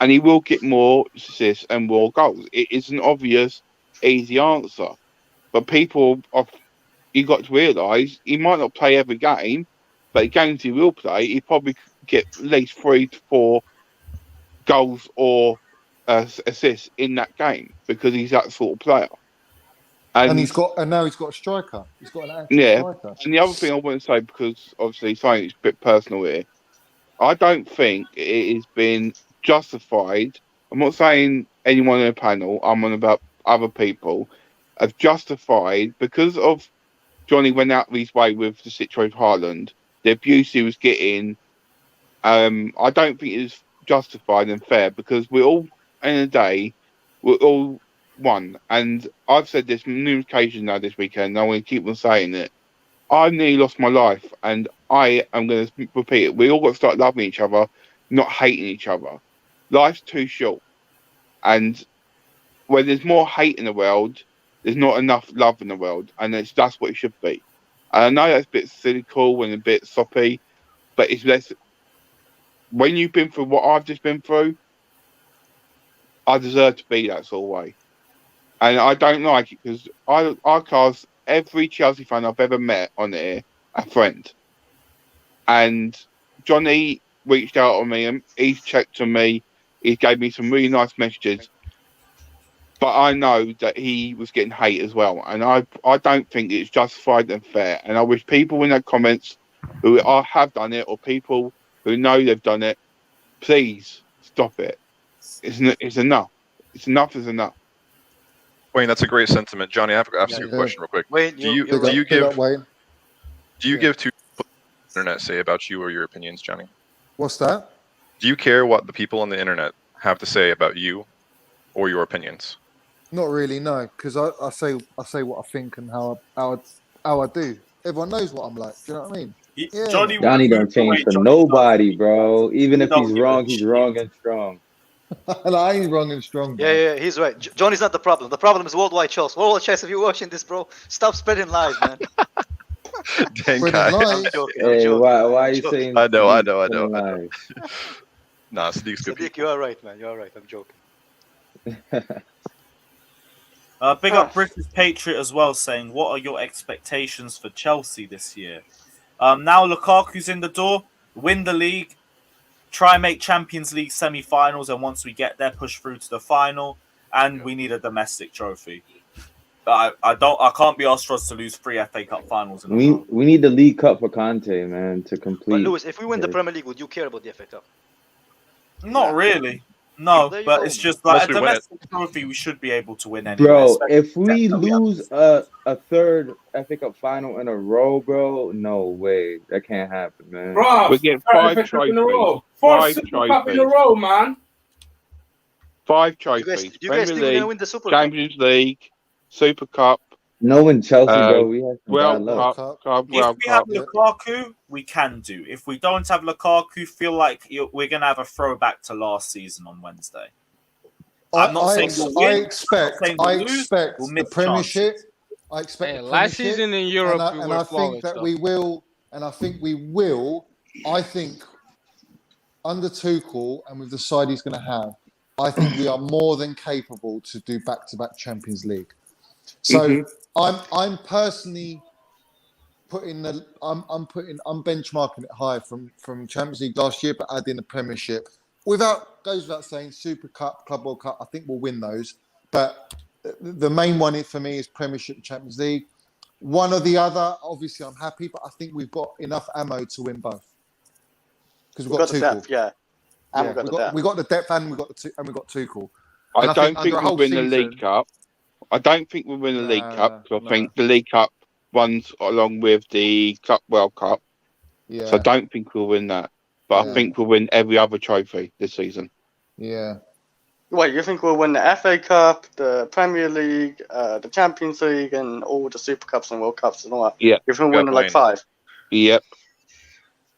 Speaker 8: and he will get more assists and more goals. It is an obvious, easy answer, but you got to realise he might not play every game, but the games he will play, he probably get at least 3 to 4 goals or assists in that game because he's that sort of player.
Speaker 7: And now he's got a striker. He's got an active striker.
Speaker 8: And the other thing I want to say, because obviously something is a bit personal here, I don't think it has been justified. I'm not saying anyone in the panel, I'm on about other people, have justified because of Johnny went out of his way with the situation with Haaland, the abuse he was getting. I don't think it is justified and fair because we're all, in a day, we're all one. And I've said this numerous occasions now this weekend, and I'm going to keep on saying it. I nearly lost my life, and I am going to repeat it. We all got to start loving each other, not hating each other. Life's too short. And when there's more hate in the world, there's not enough love in the world, and that's what it should be. And I know that's a bit cynical and a bit soppy, but it's less. When you've been through what I've just been through, I deserve to be that sort of way. And I don't like it because I class every Chelsea fan I've ever met on here a friend. And Johnny reached out on me and he's checked on me. He gave me some really nice messages. But I know that he was getting hate as well. And I don't think it's justified and fair. And I wish people in the comments who have done it or people who know they've done it, please stop it. It's enough. It's enough is enough.
Speaker 11: Wayne, that's a great sentiment. Johnny, I have to ask you a question real quick.
Speaker 13: Wayne,
Speaker 11: do you give two what the internet say about you or your opinions, Johnny?
Speaker 7: What's that?
Speaker 11: Do you care what the people on the internet have to say about you or your opinions?
Speaker 7: Not really, no, because I say what I think and how I do. Everyone knows what I'm like. Do you know what I mean? Yeah.
Speaker 9: Johnny don't change for nobody, bro. Even if he's wrong and strong.
Speaker 7: I ain't wrong and strong, bro.
Speaker 13: Yeah, he's right. Johnny's not the problem. The problem is worldwide Chelsea. Worldwide Chelsea, if you're watching this, bro, stop spreading lies, man.
Speaker 11: Dang guy.
Speaker 13: I'm joking.
Speaker 9: Hey, why are you saying?
Speaker 11: I know.
Speaker 9: lies?
Speaker 11: Nah, Sadiq's good.
Speaker 13: Sadiq, you are right, man. You are right. I'm joking.
Speaker 1: Big up British Patriot as well, saying, what are your expectations for Chelsea this year? Now Lukaku's in the door, win the league, try and make Champions League semi-finals, and once we get there, push through to the final, and we need a domestic trophy. I can't be asked for us to lose 3 FA Cup finals.
Speaker 9: We need the League Cup for Conte, man, to complete.
Speaker 13: But Lewis, if we win the Premier League, would you care about the FA Cup?
Speaker 1: Not really. No, but it's just like a domestic trophy we should be able to win anyway.
Speaker 9: Bro, if we lose a third FA Cup final in a row, bro, no way. That can't happen, man.
Speaker 6: Bro,
Speaker 8: we get 5 trophies.
Speaker 6: in a row.
Speaker 8: 5
Speaker 6: Super Cup in a row, man.
Speaker 8: 5 trophies.
Speaker 13: You guys think we're going to win the Super Cup?
Speaker 8: Champions League, Super Cup.
Speaker 9: No, in Chelsea, bro, we have some
Speaker 8: World
Speaker 9: bad luck.
Speaker 8: Cup.
Speaker 1: If we have Lukaku, we can do. If we don't have Lukaku, feel like we're going to have a throwback to last season on Wednesday. I'm not saying we'll win.
Speaker 7: I expect the Premiership. I expect the
Speaker 14: last
Speaker 7: Premiership,
Speaker 14: season in Europe,
Speaker 7: and I think that we will. And I think we will. I think under Tuchel and with the side he's going to have, I think we are more than capable to do back-to-back Champions League. So I'm personally putting I'm benchmarking it high from Champions League last year, but adding the Premiership. Goes without saying, Super Cup, Club World Cup, I think we'll win those. But the main one for me is Premiership and Champions League. One or the other, obviously I'm happy, but I think we've got enough ammo to win both. Because we've got
Speaker 5: the depth, yeah. And
Speaker 7: we got the depth and we got Tuchel.
Speaker 8: I don't think we'll win the League Cup. I don't think we'll win the League Cup because I think the League Cup runs along with the Club World Cup.
Speaker 7: Yeah.
Speaker 8: So I don't think we'll win that. But I think we'll win every other trophy this season.
Speaker 7: Yeah.
Speaker 5: Wait, you think we'll win the FA Cup, the Premier League, the Champions League, and all the Super Cups and World Cups and all that?
Speaker 8: Yeah.
Speaker 5: You think we'll win like 5?
Speaker 8: Yep.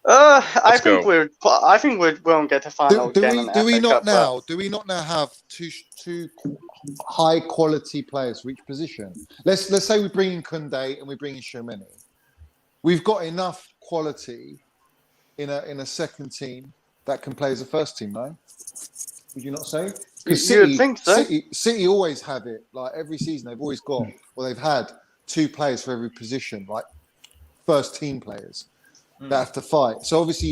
Speaker 5: I think we won't get to final again.
Speaker 7: Do we not now have two high quality players for each position? Let's say we bring in Koundé and we bring in Tchouaméni. We've got enough quality in a second team that can play as a first team, no? Would you not say? Because
Speaker 5: You'd think so.
Speaker 7: City always have it. Like every season, they've always got, or they've had 2 players for every position, like first team players that have to fight. So obviously,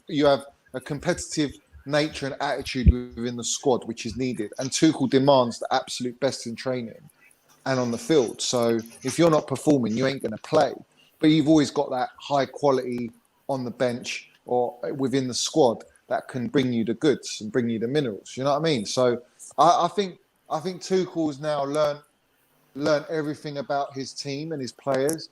Speaker 7: you have a competitive nature and attitude within the squad, which is needed. And Tuchel demands the absolute best in training and on the field. So if you're not performing, you ain't going to play. But you've always got that high quality on the bench or within the squad that can bring you the goods and bring you the minerals. You know what I mean? So I think Tuchel's now learned everything about his team and his players.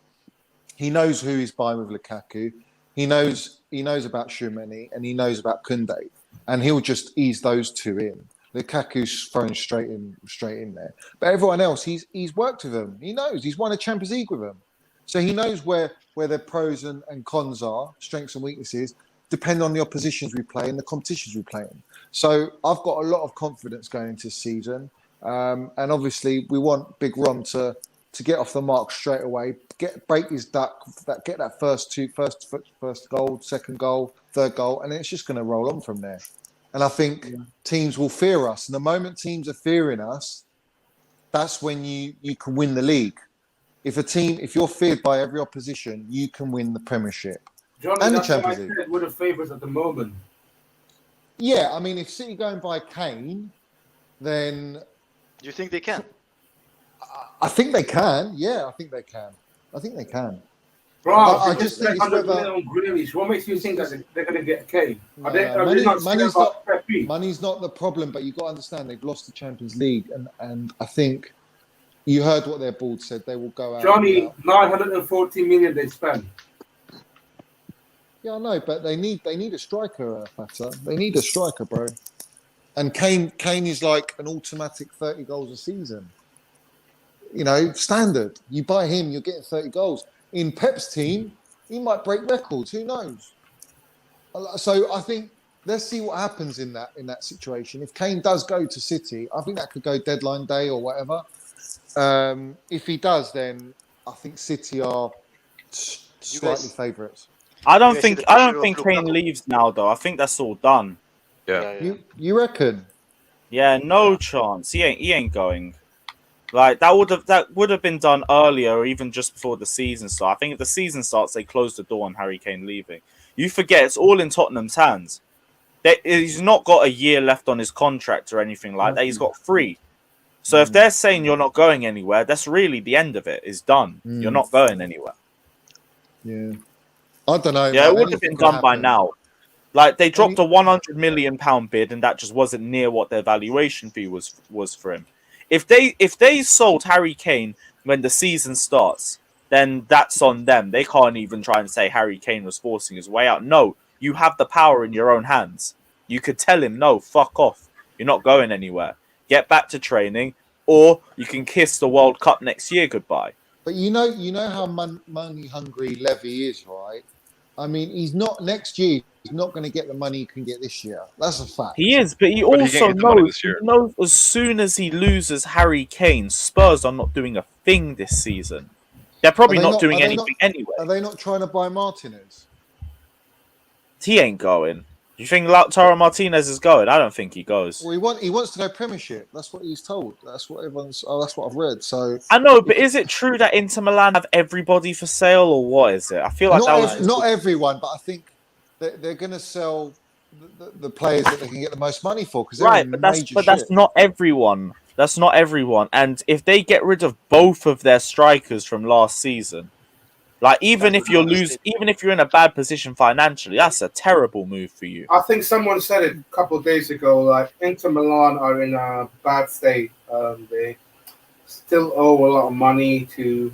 Speaker 7: He knows who he's buying with Lukaku. He knows about Tchouaméni and he knows about Koundé, and he'll just ease those 2 in. Lukaku's thrown straight in there, but everyone else he's worked with them. He knows he's won a Champions League with them, so he knows where their pros and cons are, strengths and weaknesses, depend on the oppositions we play and the competitions we play in. So I've got a lot of confidence going into the season. And obviously we want Big Ron to to get off the mark straight away, break his duck, get that first goal, second goal, third goal, and it's just going to roll on from there. And I think teams will fear us. And the moment teams are fearing us, that's when you can win the league. If you're feared by every opposition, you can win the Premiership and the Champions League.
Speaker 6: We're the favourites at the moment.
Speaker 7: Yeah, I mean, if City go and buy Kane, then
Speaker 13: Do you think they can?
Speaker 7: I think they can. Yeah, I think they can.
Speaker 6: Bro,
Speaker 7: I just think it's
Speaker 6: $100
Speaker 7: whether
Speaker 6: million on Grealish. What makes you think that they're going to get Kane?
Speaker 7: Money's not the problem, but you've got to understand they've lost the Champions League, and I think you heard what their board said. They will go out.
Speaker 6: Johnny, 940 million they spent.
Speaker 7: Yeah, I know, but they need a striker, Fata. They need a striker, bro. And Kane is like an automatic 30 goals a season. You know, standard. You buy him, you're getting 30 goals. In Pep's team, he might break records. Who knows? So I think let's see what happens in that situation. If Kane does go to City, I think that could go deadline day or whatever. If he does, then I think City are slightly favourites.
Speaker 12: I don't think Kane leaves now, though. I think that's all done.
Speaker 11: Yeah.
Speaker 7: You reckon?
Speaker 12: Yeah, no chance. He ain't going. Like that would have been done earlier, or even just before the season starts. I think if the season starts, they close the door on Harry Kane leaving. You forget it's all in Tottenham's hands. He's not got a year left on his contract or anything like that. He's got 3. So if they're saying you're not going anywhere, that's really the end of it. It's done. You're not going anywhere.
Speaker 7: Yeah. I don't know.
Speaker 12: Yeah, it would have been done by now. Like they dropped a £100 million bid, and that just wasn't near what their valuation fee was for him. If they sold Harry Kane when the season starts, then that's on them. They can't even try and say Harry Kane was forcing his way out. No, you have the power in your own hands. You could tell him, no, fuck off. You're not going anywhere. Get back to training, or you can kiss the World Cup next year goodbye.
Speaker 7: But you know how money hungry Levy is, right? I mean, he's not next year. He's not going to get the money he can get this year. That's a fact.
Speaker 12: He is, but he also knows as soon as he loses Harry Kane, Spurs are not doing a thing this season. They're probably not doing anything anyway.
Speaker 7: Are they not trying to buy Martinez?
Speaker 12: He ain't going. You think Lautaro Martinez is going? I don't think he goes.
Speaker 7: Well, he wants to go Premiership. That's what he's told. That's what everyone's. Oh, that's what I've read. So
Speaker 12: I know, but is it true that Inter Milan have everybody for sale, or what is it? I feel like
Speaker 7: not everyone, but I think they're going to sell the players that they can get the most money for.
Speaker 12: Right, but that's not everyone. That's not everyone. And if they get rid of both of their strikers from last season, like even if you're in a bad position financially, that's a terrible move for you.
Speaker 6: I think someone said it a couple of days ago. Like Inter Milan are in a bad state. They still owe a lot of money to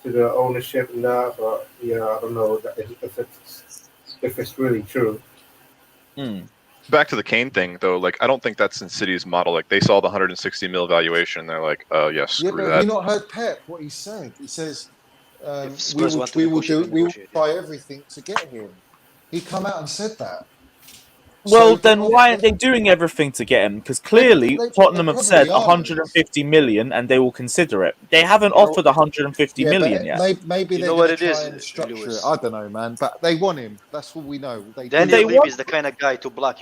Speaker 6: the ownership and that. But yeah, I don't know if it's really true.
Speaker 11: Back to the Kane thing, though. Like, I don't think that's in City's model. Like, they saw the 160 mil valuation, and they're like, "Oh, yes, screw
Speaker 7: but
Speaker 11: that."
Speaker 7: Have you not heard Pep what he said? He says, "We will try everything to get him." He come out and said that.
Speaker 12: Well, then why aren't they doing everything to get him? Because clearly Tottenham have said 150 million, and they will consider it. They haven't offered 150 million yet.
Speaker 7: Maybe they're going to try and structure it. I don't know, man. But they want him. That's what we know.
Speaker 13: Daniel Levy is the kind of guy to block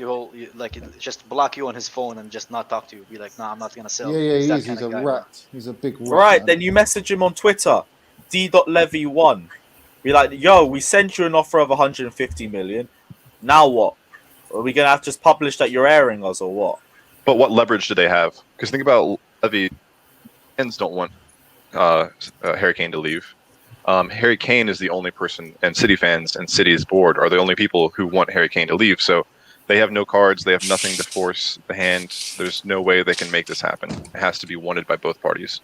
Speaker 13: just block you on his phone and just not talk to you. Be like, nah, I'm not going to sell.
Speaker 7: Yeah, he is. He's a rat. He's a big rat.
Speaker 12: Right, then you message him on Twitter, d.levy1. Be like, yo, we sent you an offer of 150 million. Now what? Are we going to have to just publish that you're airing us or what?
Speaker 11: But what leverage do they have? Because think about Levy. Fans don't want Harry Kane to leave. Harry Kane is the only person, and City fans and City's board are the only people who want Harry Kane to leave. So they have no cards. They have nothing to force the hand. There's no way they can make this happen. It has to be wanted by both parties.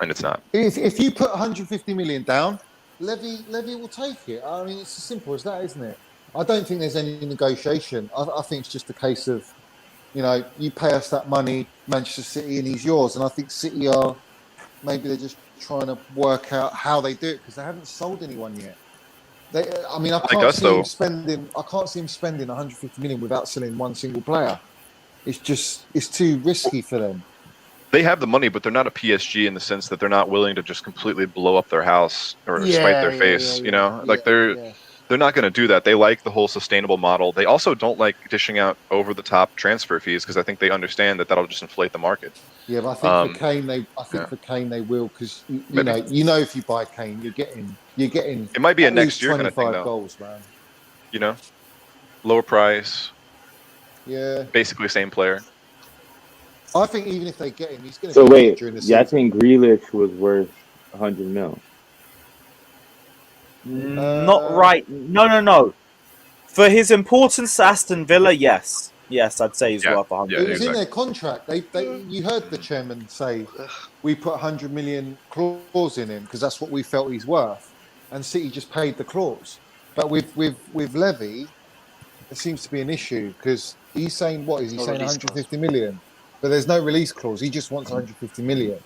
Speaker 11: And it's not.
Speaker 7: If you put 150 million down, Levy will take it. I mean, it's as simple as that, isn't it? I don't think there's any negotiation. I think it's just a case of, you pay us that money, Manchester City, and he's yours. And I think City maybe they're just trying to work out how they do it because they haven't sold anyone yet. I can't see him spending 150 million without selling one single player. It's too risky for them.
Speaker 11: they have the money, but they're not a PSG in the sense that they're not willing to just completely blow up their house or spite their face. You know, like they're not going to do that. They like the whole sustainable model. They also don't like dishing out over the top transfer fees because I think they understand that that'll just inflate the market.
Speaker 7: Yeah, but I think for Kane, for Kane they will, because you know if you buy Kane, you're getting.
Speaker 11: It might be a next year kind of thing, though.
Speaker 7: Goals, man.
Speaker 11: You know, lower price.
Speaker 7: Yeah.
Speaker 11: Basically, same player.
Speaker 7: I think even if they get him, he's going to.
Speaker 9: So wait,
Speaker 7: during the
Speaker 9: yeah, I
Speaker 7: season.
Speaker 9: think Grealish was worth 100 mil.
Speaker 12: Not right. No. For his importance to Aston Villa, yes. Yes, I'd say he's worth 100.
Speaker 7: It was in their contract. You heard the chairman say, we put 100 million clause in him because that's what we felt he's worth. And City just paid the clause. But with Levy, it seems to be an issue because he's saying, what is he saying, 150 million? But there's no release clause. He just wants 150 million.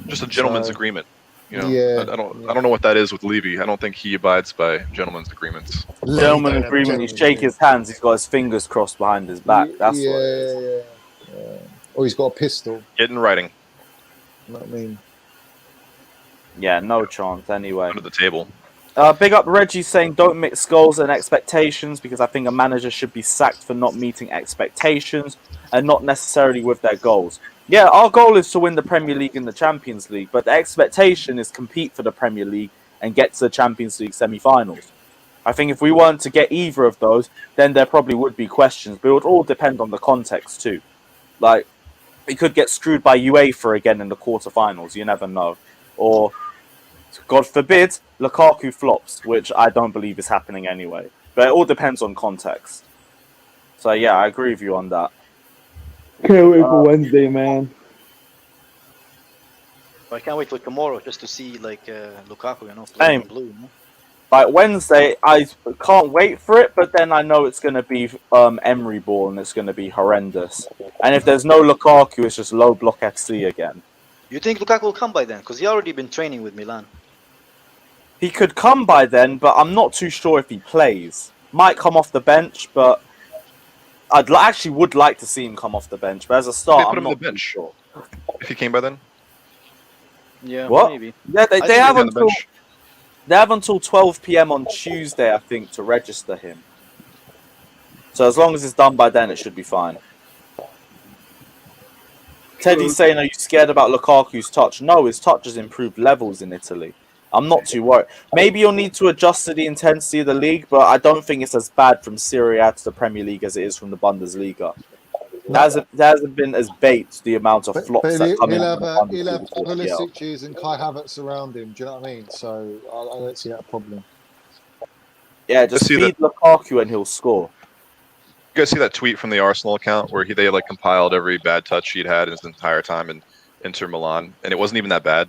Speaker 11: Just a gentleman's agreement. You know,
Speaker 7: Yeah,
Speaker 11: I don't know what that is with Levy. I don't think he abides by gentleman's agreements.
Speaker 12: Gentleman agreement. He's shake his hands. He's got his fingers crossed behind his back. That's what it is.
Speaker 7: Yeah. Or he's got a pistol.
Speaker 11: Get in writing.
Speaker 7: You know what I mean?
Speaker 12: Yeah, no chance. Anyway,
Speaker 11: under the table.
Speaker 12: Big up Reggie saying don't mix goals and expectations, because I think a manager should be sacked for not meeting expectations and not necessarily with their goals. Yeah, our goal is to win the Premier League and the Champions League, but the expectation is compete for the Premier League and get to the Champions League semi-finals. I think if we weren't to get either of those, then there probably would be questions, but it would all depend on the context too. Like, we could get screwed by UEFA again in the quarterfinals, you never know. Or, God forbid, Lukaku flops, which I don't believe is happening anyway. But it all depends on context. So yeah, I agree with you on that.
Speaker 9: Can't wait for Wednesday, man.
Speaker 13: I can't wait for tomorrow just to see like Lukaku, playing
Speaker 12: Same.
Speaker 13: blue. You know?
Speaker 12: Like Wednesday, I can't wait for it, but then I know it's going to be Emery ball and it's going to be horrendous. And if there's no Lukaku, it's just low block FC again.
Speaker 13: You think Lukaku will come by then? Because he already been training with Milan.
Speaker 12: He could come by then, but I'm not too sure if he plays. Might come off the bench, but actually would like to see him come off the bench. But as a start,
Speaker 11: They put
Speaker 12: I'm
Speaker 11: him on
Speaker 12: not
Speaker 11: the bench.
Speaker 12: sure.
Speaker 11: If he came by then.
Speaker 13: Yeah,
Speaker 12: What?
Speaker 13: maybe.
Speaker 12: Yeah,
Speaker 11: I
Speaker 12: they
Speaker 11: think
Speaker 12: have
Speaker 11: he's on the
Speaker 12: until
Speaker 11: bench.
Speaker 12: they have until 12 p.m. on Tuesday, I think, to register him. So as long as it's done by then, it should be fine. Teddy's saying, are you scared about Lukaku's touch? No, his touch has improved levels in Italy. I'm not too worried. Maybe you'll need to adjust to the intensity of the league, but I don't think it's as bad from Serie A to the Premier League as it is from the Bundesliga. There hasn't been as bait the amount of flops that come in.
Speaker 7: He'll have
Speaker 12: Bundesliga to the PL.
Speaker 7: Pulisic's and Kai Havertz around him. Do you know what I mean? So I don't see that problem.
Speaker 12: Yeah, just
Speaker 11: see
Speaker 12: feed Lukaku and he'll score.
Speaker 11: You guys see that tweet from the Arsenal account where they like compiled every bad touch he'd had his entire time in Inter Milan, and it wasn't even that bad.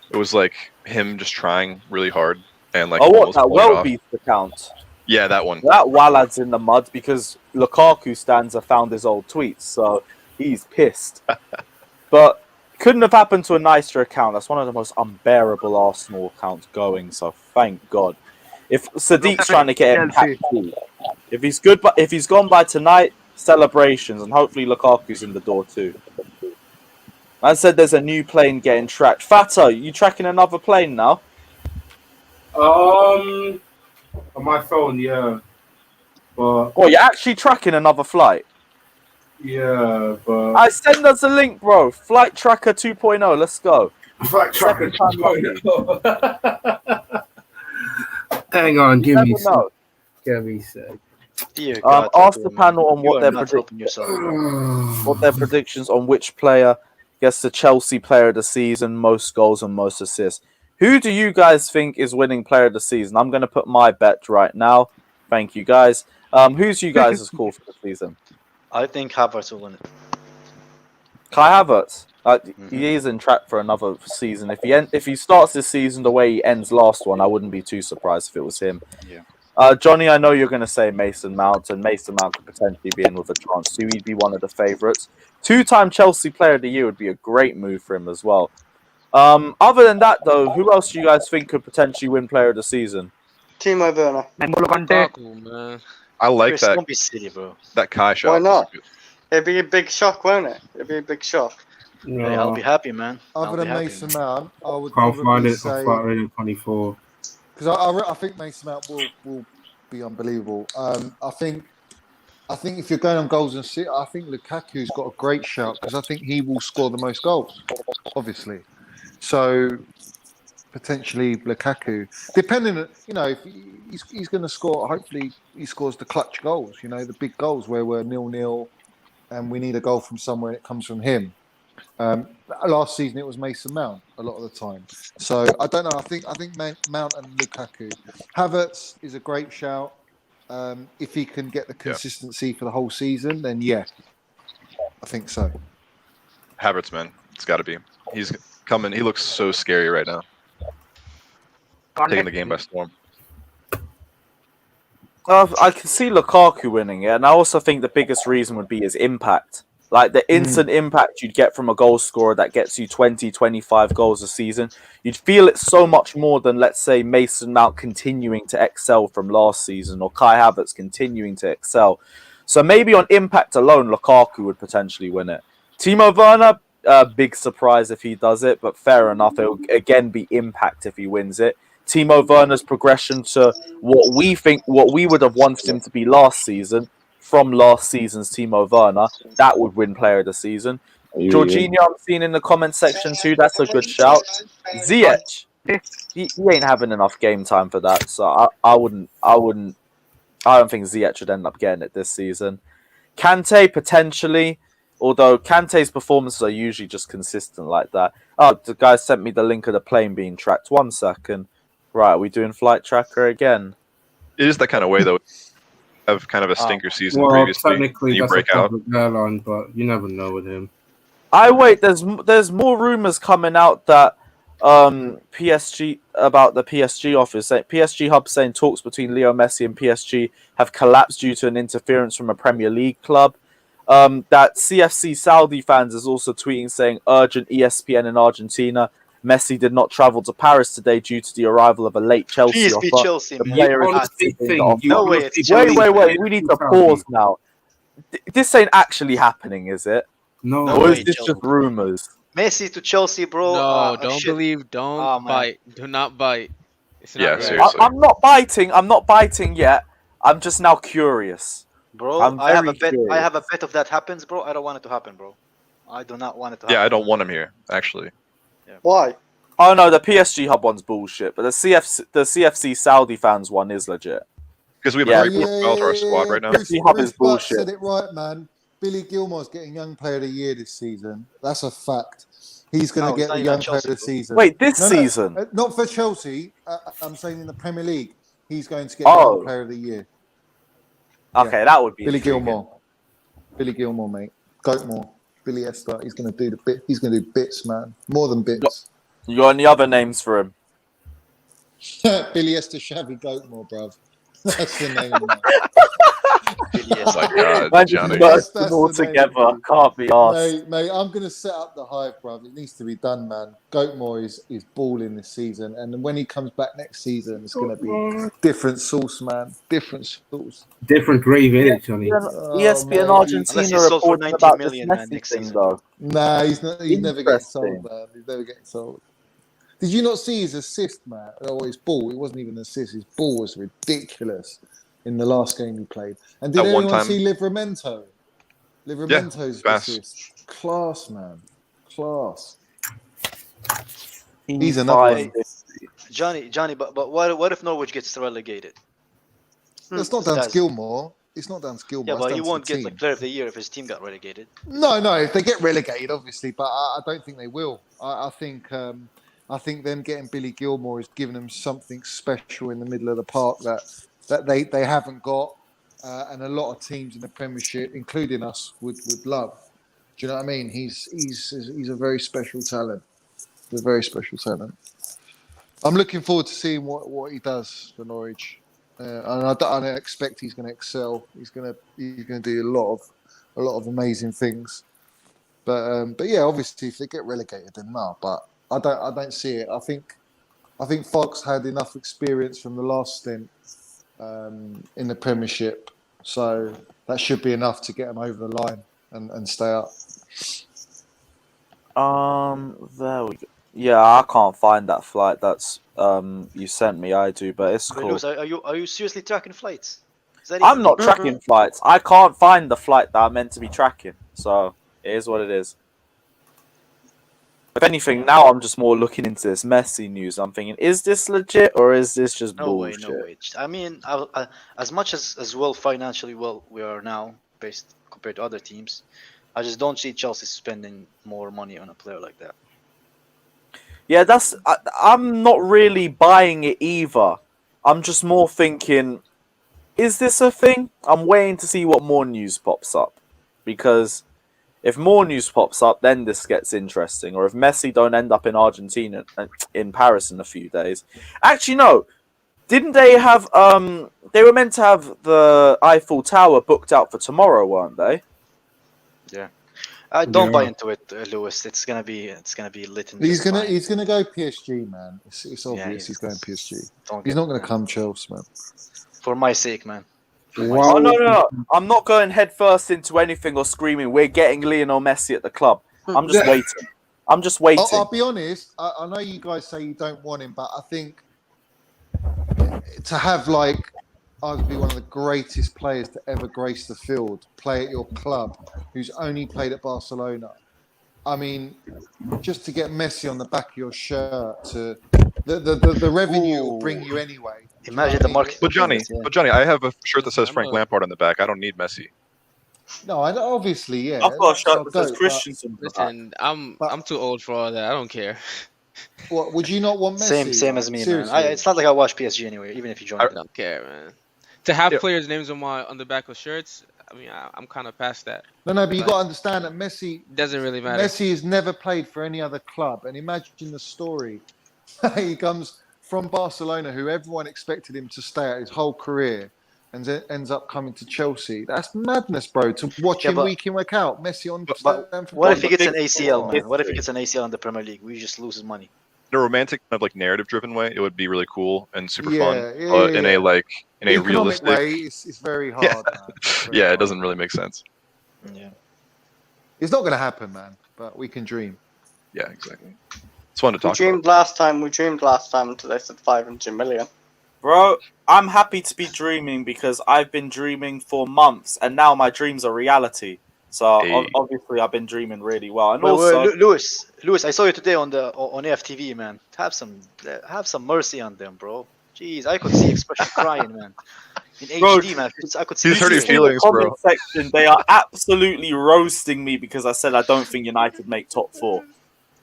Speaker 11: It was like him just trying really hard and like.
Speaker 12: Oh, what,
Speaker 11: almost
Speaker 12: that
Speaker 11: pulling it off.
Speaker 12: Welbeast account?
Speaker 11: Yeah, that one.
Speaker 12: That Wallad's in the mud because Lukaku stanza found his old tweets, so he's pissed. But couldn't have happened to a nicer account. That's one of the most unbearable Arsenal accounts going, so thank God. If Sadiq's trying to get him back too. If he's good, but if he's gone by tonight, celebrations, and hopefully Lukaku's in the door too. I said there's a new plane getting tracked. Fato, you tracking another plane now?
Speaker 6: On my phone, yeah. But
Speaker 12: Oh, you're actually tracking another flight?
Speaker 6: yeah, but
Speaker 12: I send us a link, bro. Flight Tracker 2.0. Let's go.
Speaker 6: Flight Tracker
Speaker 12: Second time lucky.
Speaker 6: hang on, give me
Speaker 12: Never
Speaker 6: some.
Speaker 12: know.
Speaker 6: Give me a sec.
Speaker 13: Dear God,
Speaker 12: Ask the
Speaker 13: man.
Speaker 12: panel on
Speaker 13: You
Speaker 12: what
Speaker 13: are
Speaker 12: their
Speaker 13: not helping yourself.
Speaker 12: what their predictions on which player gets the Chelsea Player of the Season, most goals and most assists. Who do you guys think is winning Player of the Season? I'm going to put my bet right now. Thank you, guys. Who's you guys' call for the season?
Speaker 13: I think Havertz will win it.
Speaker 12: Kai Havertz. He is in track for another season. If he starts this season the way he ends last one, I wouldn't be too surprised if it was him.
Speaker 13: Yeah.
Speaker 12: Johnny, I know you're going to say Mason Mount, and Mason Mount could potentially be in with a chance too. He'd be one of the favourites. 2-time Chelsea Player of the Year would be a great move for him as well. Other than that, though, who else do you guys think could potentially win Player of the Season?
Speaker 5: Timo Werner.
Speaker 14: Lukaku, man.
Speaker 11: I like
Speaker 13: Chris,
Speaker 11: that.
Speaker 13: don't be silly, bro.
Speaker 11: That Kai shot.
Speaker 5: Why
Speaker 11: was
Speaker 5: not?
Speaker 11: good.
Speaker 5: It'd be a big shock, won't it? It'd be a big shock.
Speaker 13: Hey, I'll be happy, man.
Speaker 7: Other than Mason Mount, I would
Speaker 6: Can't find
Speaker 7: probably
Speaker 6: it.
Speaker 7: say
Speaker 6: I've got it in 24.
Speaker 7: because I think Mason Mount will be unbelievable. I think if you're going on goals and sit, I think Lukaku's got a great shout because I think he will score the most goals, obviously. So potentially Lukaku, depending on, if he's going to score, hopefully he scores the clutch goals, the big goals where we're 0-0 and we need a goal from somewhere, it comes from him. Last season it was Mason Mount a lot of the time. So I don't know. I think Mount and Lukaku. Havertz is a great shout. If he can get the consistency for the whole season, then yeah, I think so.
Speaker 11: Havertz, man, it's got to be. He's coming. He looks so scary right now. Taking the game by storm.
Speaker 12: I can see Lukaku winning it, and I also think the biggest reason would be his impact. Like the instant impact you'd get from a goal scorer that gets you 20, 25 goals a season. You'd feel it so much more than, let's say, Mason Mount continuing to excel from last season or Kai Havertz continuing to excel. So maybe on impact alone, Lukaku would potentially win it. Timo Werner, big surprise if he does it, but fair enough. It'll again be impact if he wins it. Timo Werner's progression to what we would have wanted him to be last season, from last season's Timo Werner, that would win Player of the Season. Jorginho, I'm seeing in the comment section too. That's a good shout. Ziyech, he ain't having enough game time for that, so I don't think Ziyech should end up getting it this season. Kante potentially, although Kante's performances are usually just consistent like that. Oh, the guy sent me the link of the plane being tracked. 1 second. Right, are we doing flight tracker again?
Speaker 11: It is that kind of way though. Have kind of a stinker season
Speaker 6: Well,
Speaker 11: previously.
Speaker 6: technically
Speaker 11: You
Speaker 6: that's
Speaker 11: break
Speaker 6: a
Speaker 11: out.
Speaker 6: public airline, but you never know with him.
Speaker 12: There's more rumors coming out that PSG about the PSG office. PSG hub saying talks between Leo Messi and PSG have collapsed due to an interference from a Premier League club. That CFC Saudi fans is also tweeting saying urgent ESPN in Argentina. Messi did not travel to Paris today due to the arrival of a late Chelsea
Speaker 13: Please
Speaker 12: offer.
Speaker 13: be Chelsea,
Speaker 12: The
Speaker 13: man.
Speaker 12: player is accepting the offer. Wait. We need to pause now. This ain't actually happening, is it?
Speaker 6: No.
Speaker 13: No
Speaker 12: Or
Speaker 13: way,
Speaker 12: is this
Speaker 13: Chelsea.
Speaker 12: just rumors?
Speaker 13: Messi to Chelsea, bro.
Speaker 14: No, don't
Speaker 13: shit.
Speaker 14: believe. Don't
Speaker 13: Oh, man.
Speaker 14: bite. Do not bite. It's not
Speaker 11: Yeah,
Speaker 14: real.
Speaker 11: seriously.
Speaker 12: I'm not biting yet. I'm just now curious.
Speaker 13: Bro,
Speaker 12: I'm
Speaker 13: I have a
Speaker 12: very
Speaker 13: bet.
Speaker 12: curious.
Speaker 13: I have a bet if that happens, bro. I don't want it to happen, bro. I do not want it to happen.
Speaker 11: Yeah, I don't want him here actually.
Speaker 5: Why?
Speaker 12: Oh no, the PSG hub one's bullshit, but the CFC Saudi fans one is legit.
Speaker 11: Because we have a great profile to our squad right now.
Speaker 7: Bruce
Speaker 12: hub is
Speaker 7: Butt
Speaker 12: bullshit.
Speaker 7: said it right, man. Billy Gilmore's getting Young Player of the Year this season. That's a fact. He's going to get
Speaker 13: not
Speaker 7: the
Speaker 13: even
Speaker 7: Young Player of
Speaker 13: Chelsea,
Speaker 7: the
Speaker 13: bro.
Speaker 7: Season.
Speaker 12: Wait, this season?
Speaker 7: Not for Chelsea. I'm saying in the Premier League, he's going to get
Speaker 12: Oh.
Speaker 7: Young Player of the Year.
Speaker 12: Okay, that would be
Speaker 7: Billy
Speaker 12: intriguing.
Speaker 7: Gilmore. Billy Gilmore, mate. Goatmore. Billy Esther. He's going to do the bit. He's going to do bits, man. More than bits.
Speaker 12: You got any other names for him?
Speaker 7: Billy Esther Shabby Goatmore, bruv. That's the name.
Speaker 11: Oh my God,
Speaker 12: Man,
Speaker 11: Johnny.
Speaker 12: just
Speaker 7: That's
Speaker 12: them all
Speaker 7: the name.
Speaker 12: together. Can't be asked.
Speaker 7: Mate, I'm going to set up the hive, bruv. It needs to be done, man. Goatmore is balling this season. And when he comes back next season, it's going to be different sauce, man. Different sauce.
Speaker 6: Different gravy, isn't it, Johnny?
Speaker 12: ESPN
Speaker 7: mate.
Speaker 12: Argentina
Speaker 13: Unless he's sold for
Speaker 12: reporting
Speaker 13: 90
Speaker 12: about this
Speaker 13: million, man,
Speaker 12: Messi
Speaker 13: next
Speaker 12: thing,
Speaker 13: season.
Speaker 12: though.
Speaker 7: Nah, he's never getting sold,
Speaker 12: Interesting.
Speaker 7: man. He's never getting sold. Did you not see his assist, man? Oh, his ball. It wasn't even an assist. His ball was ridiculous in the last game he played. And did
Speaker 11: That one
Speaker 7: anyone
Speaker 11: time-
Speaker 7: see Livramento? Livramento's
Speaker 11: fast.
Speaker 7: assist. Class, man. Class.
Speaker 12: He's
Speaker 7: He's another one.
Speaker 13: Johnny, but what if Norwich gets relegated?
Speaker 7: That's not down to Gilmore. It's not down to Gilmore.
Speaker 13: Yeah,
Speaker 7: It's
Speaker 13: but
Speaker 7: down
Speaker 13: he
Speaker 7: to
Speaker 13: won't
Speaker 7: the
Speaker 13: get
Speaker 7: team.
Speaker 13: like Player of the Year if his team got relegated.
Speaker 7: No, if they get relegated, obviously, but I don't think they will. I think them getting Billy Gilmore is giving them something special in the middle of the park that they haven't got, and a lot of teams in the Premiership, including us, would love. Do you know what I mean? He's a very special talent. He's a very special talent. I'm looking forward to seeing what he does for Norwich. And I don't expect he's going to excel. He's going to do a lot of amazing things. But yeah, obviously, if they get relegated, then no. But I don't see it. I think Fox had enough experience from the last stint in the Premiership, so that should be enough to get them over the line and stay up.
Speaker 12: There we go. Yeah, I can't find that flight that's you sent me. I do, but it's
Speaker 13: But
Speaker 12: cool.
Speaker 13: Lewis, are you seriously tracking flights? Is that
Speaker 12: I'm
Speaker 13: even
Speaker 12: not
Speaker 13: thing?
Speaker 12: tracking flights. I can't find the flight that I'm meant to be tracking. So it is what it is. If anything, now I'm just more looking into this Messi news. I'm thinking, is this legit or is this just
Speaker 13: No way,
Speaker 12: bullshit?
Speaker 13: no way. I mean, as much as well financially well we are now, based compared to other teams, I just don't see Chelsea spending more money on a player like that.
Speaker 12: Yeah, I'm not really buying it either. I'm just more thinking, is this a thing? I'm waiting to see what more news pops up. Because if more news pops up, then this gets interesting. Or if Messi don't end up in Argentina, in Paris in a few days. Actually, no. Didn't they have, they were meant to have the Eiffel Tower booked out for tomorrow, weren't they?
Speaker 13: Yeah. I don't buy into it, Lewis. It's gonna be lit in
Speaker 7: He's
Speaker 13: just
Speaker 7: gonna
Speaker 13: fine.
Speaker 7: go PSG, man. It's obvious he's going PSG. He's not gonna come Chelsea, man.
Speaker 13: For my sake, man.
Speaker 12: Oh no! I'm not going head first into anything or screaming, we're getting Lionel Messi at the club. I'm just waiting. I'm just waiting.
Speaker 7: I'll be honest. I know you guys say you don't want him, but I think to have like arguably one of the greatest players to ever grace the field play at your club, who's only played at Barcelona. I mean, just to get Messi on the back of your shirt, to the revenue will bring you anyway.
Speaker 13: Imagine the market.
Speaker 11: But Johnny, I have a shirt that says Frank Lampard on the back. I don't need Messi.
Speaker 7: No, obviously, yeah.
Speaker 12: I've got a shirt that says Christensen.
Speaker 14: Listen, I'm too old for all that. I don't care.
Speaker 7: What would you not want Messi?
Speaker 13: Same as me,
Speaker 7: Seriously?
Speaker 13: man. It's not like I watch PSG anyway, even if you join.
Speaker 14: I don't care, man. To have players' names on the back of shirts, I mean, I'm kind of past that.
Speaker 7: No, but you got to understand that Messi
Speaker 14: doesn't really matter.
Speaker 7: Messi has never played for any other club, and imagine the story. He comes from Barcelona, who everyone expected him to stay at his whole career, and ends up coming to Chelsea. That's madness, bro. To watch him week in, week out. Messi on.
Speaker 13: What if he gets an ACL, man? What if he gets an ACL in the Premier League? We just lose his money.
Speaker 11: In a romantic, kind of like narrative-driven way, it would be really cool and super
Speaker 7: Yeah,
Speaker 11: fun.
Speaker 7: yeah,
Speaker 11: But in
Speaker 7: yeah.
Speaker 11: a realistic
Speaker 7: way, it's very hard.
Speaker 11: Yeah,
Speaker 7: Man. It's very
Speaker 11: yeah,
Speaker 7: hard.
Speaker 11: it doesn't really make sense.
Speaker 13: Yeah,
Speaker 7: it's not going to happen, man. But we can dream.
Speaker 11: Yeah, exactly. It's fun to
Speaker 5: We
Speaker 11: talk
Speaker 5: dreamed
Speaker 11: about.
Speaker 5: last time until they said 500 million.
Speaker 12: Bro, I'm happy to be dreaming because I've been dreaming for months, and now my dreams are reality. So obviously, I've been dreaming really well. And also,
Speaker 13: Lewis, I saw you today on AFTV, man. Have some mercy on them, bro. Jeez, I could see expression crying, man. In HD, man. I could see.
Speaker 11: He's hurting
Speaker 12: in
Speaker 11: feelings,
Speaker 12: the comment
Speaker 11: bro.
Speaker 12: section, they are absolutely roasting me because I said I don't think United make top four.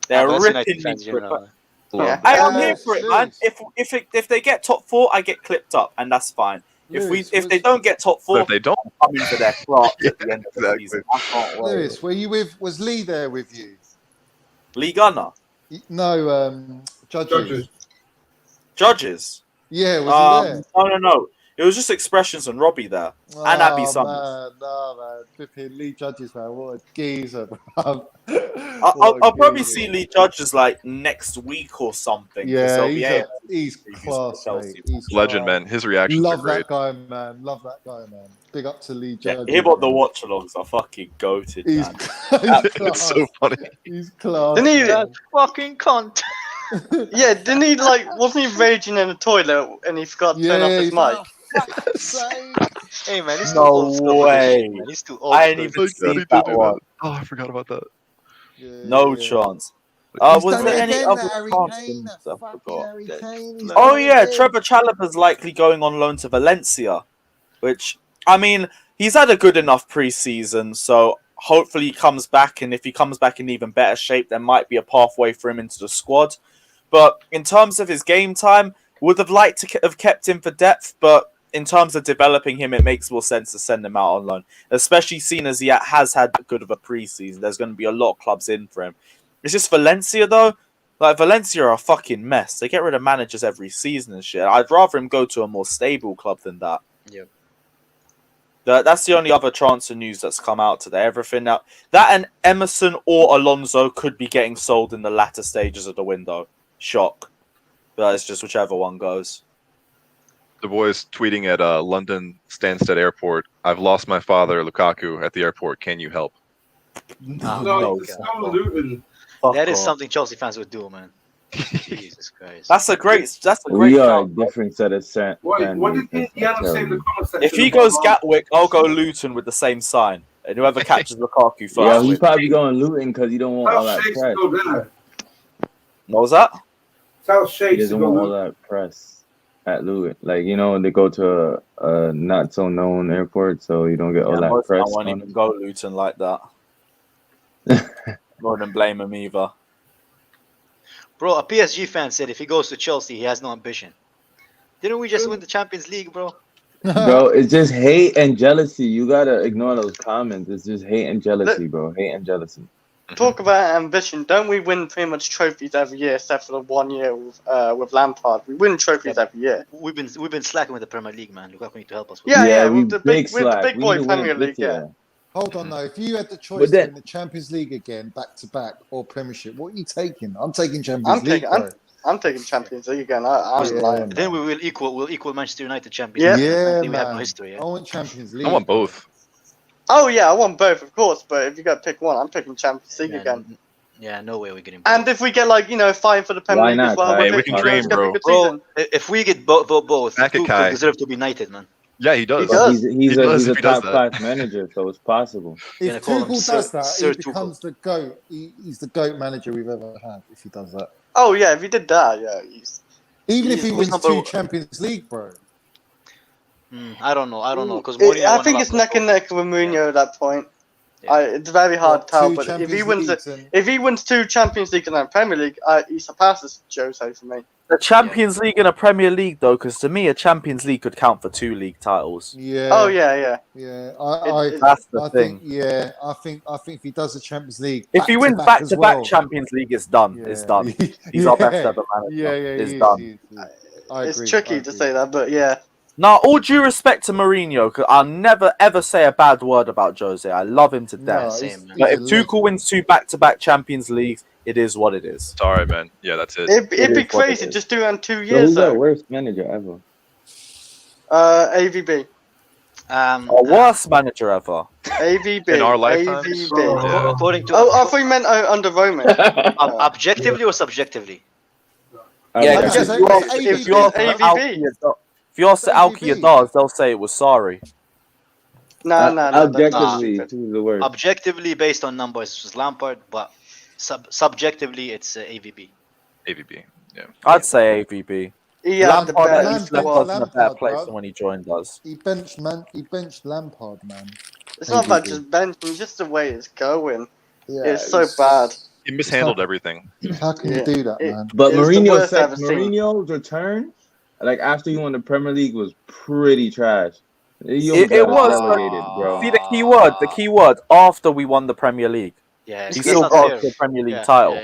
Speaker 12: They're ripping me for it.
Speaker 5: Yeah.
Speaker 12: I'm here for it, man. If they get top four, I get clipped up, and that's fine. If they don't get top four,
Speaker 11: But if they don't,
Speaker 12: I'm into their class at the end of the season. I can't wait.
Speaker 7: Lewis, were you with? Was Lee there with you?
Speaker 12: Lee Gunner?
Speaker 7: No,
Speaker 12: Judges?
Speaker 7: Yeah, was he there?
Speaker 12: No. It was just Expressions and Robbie there. And Abby Summers.
Speaker 7: Man. Flipping Lee Judges, man. What a geezer, bro.
Speaker 12: I'll probably see Lee Judges like next week or something.
Speaker 7: Yeah, he's class, mate. He's
Speaker 11: legend,
Speaker 7: class.
Speaker 11: man. His reactions
Speaker 7: Love
Speaker 11: are great.
Speaker 7: that guy, man. Love that guy, man. Big up to Lee Judges.
Speaker 12: Him on the watch-alongs are fucking goated, man.
Speaker 11: It's so funny.
Speaker 7: He's class.
Speaker 5: Didn't he?
Speaker 13: That fucking cunt.
Speaker 5: Yeah, didn't he wasn't he raging in the toilet and he forgot to turn off his mic?
Speaker 13: Hey, man, he's
Speaker 12: No
Speaker 13: too old school for this
Speaker 12: way.
Speaker 13: shit, man. He's too old.
Speaker 12: I ain't
Speaker 13: for
Speaker 12: even
Speaker 13: this.
Speaker 12: seen that one.
Speaker 11: Oh, I forgot about that.
Speaker 12: No chance.
Speaker 7: He's
Speaker 12: Was
Speaker 7: done
Speaker 12: there
Speaker 7: it
Speaker 12: any
Speaker 7: again,
Speaker 12: other
Speaker 7: that Harry
Speaker 12: chances?
Speaker 7: Kane, that
Speaker 12: I
Speaker 7: fucking
Speaker 12: forgot.
Speaker 7: Harry Kane. He's
Speaker 12: Oh
Speaker 7: done it
Speaker 12: yeah,
Speaker 7: again.
Speaker 12: Trevor Chalobah's likely going on loan to Valencia, which I mean he's had a good enough preseason, so hopefully he comes back, and if he comes back in even better shape, there might be a pathway for him into the squad. But in terms of his game time, would have liked to have kept him for depth, but in terms of developing him, it makes more sense to send him out on loan, especially seeing as he has had good of a preseason. There's going to be a lot of clubs in for him. It's just Valencia though. Like Valencia are a fucking mess. They get rid of managers every season and shit. I'd rather him go to a more stable club than that.
Speaker 13: Yep.
Speaker 12: That's the only other transfer news that's come out today. Everything now that and Emerson or Alonso could be getting sold in the latter stages of the window. Shock. But it's just whichever one goes.
Speaker 11: The boys tweeting at London Stansted Airport. I've lost my father, Lukaku, at the airport. Can you help?
Speaker 12: No,
Speaker 6: just go Luton.
Speaker 13: That is something Chelsea fans would do, man. Jesus Christ.
Speaker 12: That's a great
Speaker 9: We are a
Speaker 12: shout.
Speaker 9: different set of fan.
Speaker 6: What did Deanna say in the comment section?
Speaker 12: If he goes Gatwick, I'll go Luton with the same sign. And whoever catches Lukaku first.
Speaker 9: Yeah, he's
Speaker 12: wins.
Speaker 9: probably going Luton because he don't want all that
Speaker 6: Shakes
Speaker 9: press.
Speaker 6: go there.
Speaker 12: What was that?
Speaker 6: Tell
Speaker 9: He
Speaker 6: Shakes to
Speaker 9: doesn't
Speaker 6: go
Speaker 9: want all
Speaker 6: Luton.
Speaker 9: that press at Luton. Like, you know, they go to a not so known airport, so you don't get all that
Speaker 12: Most
Speaker 9: press.
Speaker 12: I won't
Speaker 9: on
Speaker 12: even
Speaker 9: it.
Speaker 12: go Luton like that. Wouldn't blame him either.
Speaker 13: Bro, a PSG fan said if he goes to Chelsea, he has no ambition. Didn't we just win the Champions League, bro?
Speaker 9: Bro, it's just hate and jealousy. You gotta ignore those comments. It's just hate and jealousy, bro. Hate and jealousy.
Speaker 5: Talk about ambition. Don't we win pretty much trophies every year, except for the 1 year with Lampard? We win trophies every year.
Speaker 13: We've been slacking with the Premier League, man. Lukaku need to help us.
Speaker 5: Yeah,
Speaker 9: we
Speaker 5: with the big
Speaker 9: slack. We
Speaker 5: boy
Speaker 9: need to win
Speaker 5: Premier
Speaker 9: it this
Speaker 5: League, yeah.
Speaker 9: year.
Speaker 7: Hold on though. If you had the choice
Speaker 9: But then-
Speaker 7: to win the Champions League again, back to back, or Premiership, what are you taking? I'm taking Champions League.
Speaker 5: I'm taking Champions League again. I'm lying.
Speaker 13: Then we'll equal Manchester United Champions
Speaker 5: Yeah.
Speaker 13: League.
Speaker 7: Yeah,
Speaker 13: We have no
Speaker 7: man.
Speaker 13: history.
Speaker 7: I want Champions League.
Speaker 11: I want both.
Speaker 5: Oh yeah, I want both, of course. But if you got to pick one, I'm picking Champions League again.
Speaker 13: Yeah, no way we're getting.
Speaker 5: And if we get fighting for the Premier
Speaker 9: Why
Speaker 5: League
Speaker 9: not,
Speaker 5: as well,
Speaker 9: Kai?
Speaker 11: Hey, we can dream,
Speaker 5: it's gonna be a good
Speaker 13: Bro,
Speaker 5: season.
Speaker 13: if we get both,
Speaker 11: Back at
Speaker 13: Tuchel
Speaker 11: Kai.
Speaker 13: deserve to be knighted, man.
Speaker 11: Yeah, he does.
Speaker 5: He does.
Speaker 9: He's
Speaker 11: does
Speaker 9: a
Speaker 11: if he does
Speaker 9: top class manager, so it's possible.
Speaker 13: Gonna
Speaker 7: If
Speaker 13: call him
Speaker 7: Tuchel
Speaker 13: Sir-
Speaker 7: does that,
Speaker 13: Sir
Speaker 7: he becomes the GOAT. He's the GOAT manager we've ever had, if he does that.
Speaker 5: Oh yeah, if he did that, yeah.
Speaker 7: Even if he
Speaker 13: He's
Speaker 7: wins
Speaker 13: number
Speaker 7: 2
Speaker 13: one.
Speaker 7: Champions League, bro.
Speaker 13: I don't know, because
Speaker 5: I think it's neck and neck with Mourinho at that point. It's very hard to tell,
Speaker 7: 2
Speaker 5: but if he
Speaker 7: Champions
Speaker 5: wins
Speaker 7: Leagues and-
Speaker 5: if he wins 2 Champions League and then Premier League, he surpasses Jose for me.
Speaker 12: The Champions League and a Premier League, though, because to me, a Champions League could count for 2 league titles.
Speaker 7: Yeah.
Speaker 5: Oh yeah.
Speaker 7: Yeah.
Speaker 12: That's the
Speaker 7: I
Speaker 12: thing.
Speaker 7: think. Yeah. I think if he does the Champions League,
Speaker 12: If he wins
Speaker 7: back as
Speaker 12: back-to-back
Speaker 7: well.
Speaker 12: Champions League, it's done. It's done. He's our best ever manager.
Speaker 7: Yeah.
Speaker 12: It's
Speaker 7: he is,
Speaker 12: done.
Speaker 7: he is. I agree.
Speaker 5: It's tricky to say that, but yeah.
Speaker 12: Now, all due respect to Mourinho, because I'll never ever say a bad word about Jose. I love him to death.
Speaker 13: same, man.
Speaker 12: But if
Speaker 7: he's a
Speaker 12: Tuchel wins 2 back-to-back Champions Leagues, it is what it is.
Speaker 11: Sorry, man. Yeah, that's it.
Speaker 5: It'd be
Speaker 9: is what it
Speaker 5: crazy
Speaker 9: is.
Speaker 5: just do it in 2
Speaker 9: So
Speaker 5: years
Speaker 9: who's the
Speaker 5: though.
Speaker 9: worst manager ever?
Speaker 5: AVB.
Speaker 12: Our worst manager ever.
Speaker 5: AVB.
Speaker 11: In our lifetimes?
Speaker 5: AVB.
Speaker 11: Yeah.
Speaker 13: According to
Speaker 5: Oh, I thought you meant under Roman.
Speaker 13: objectively or subjectively?
Speaker 12: Yeah,
Speaker 7: I
Speaker 12: because
Speaker 7: guess
Speaker 12: if you ask
Speaker 5: AVB.
Speaker 12: if you ask the Alki Adars, they'll say it was sorry.
Speaker 5: No.
Speaker 9: Objectively, who's the worst?
Speaker 13: Objectively, based on numbers, it was Lampard, but subjectively, it's AVB.
Speaker 11: AVB. Yeah.
Speaker 12: I'd say AVB.
Speaker 5: He had the
Speaker 12: Lampard at
Speaker 5: best
Speaker 12: least left
Speaker 5: squad.
Speaker 12: us in a better
Speaker 7: Lampard,
Speaker 12: place
Speaker 7: bro.
Speaker 12: than when he joined us.
Speaker 7: He benched Lampard, man.
Speaker 5: It's not about
Speaker 7: AVB.
Speaker 5: just benching, just the way it's going.
Speaker 7: Yeah,
Speaker 5: It's so bad.
Speaker 11: He mishandled everything.
Speaker 7: How can you do that, man?
Speaker 9: But
Speaker 5: It's the
Speaker 9: Mourinho's
Speaker 5: worst I've ever seen.
Speaker 9: Mourinho's return, like after he won the Premier League, was pretty trash.
Speaker 12: It was,
Speaker 9: relegated, bro.
Speaker 12: See the key word, after we won the Premier League.
Speaker 13: Yeah,
Speaker 12: He
Speaker 13: that's
Speaker 12: still
Speaker 13: not
Speaker 12: got
Speaker 13: fair.
Speaker 12: the Premier League
Speaker 13: Yeah,
Speaker 12: title.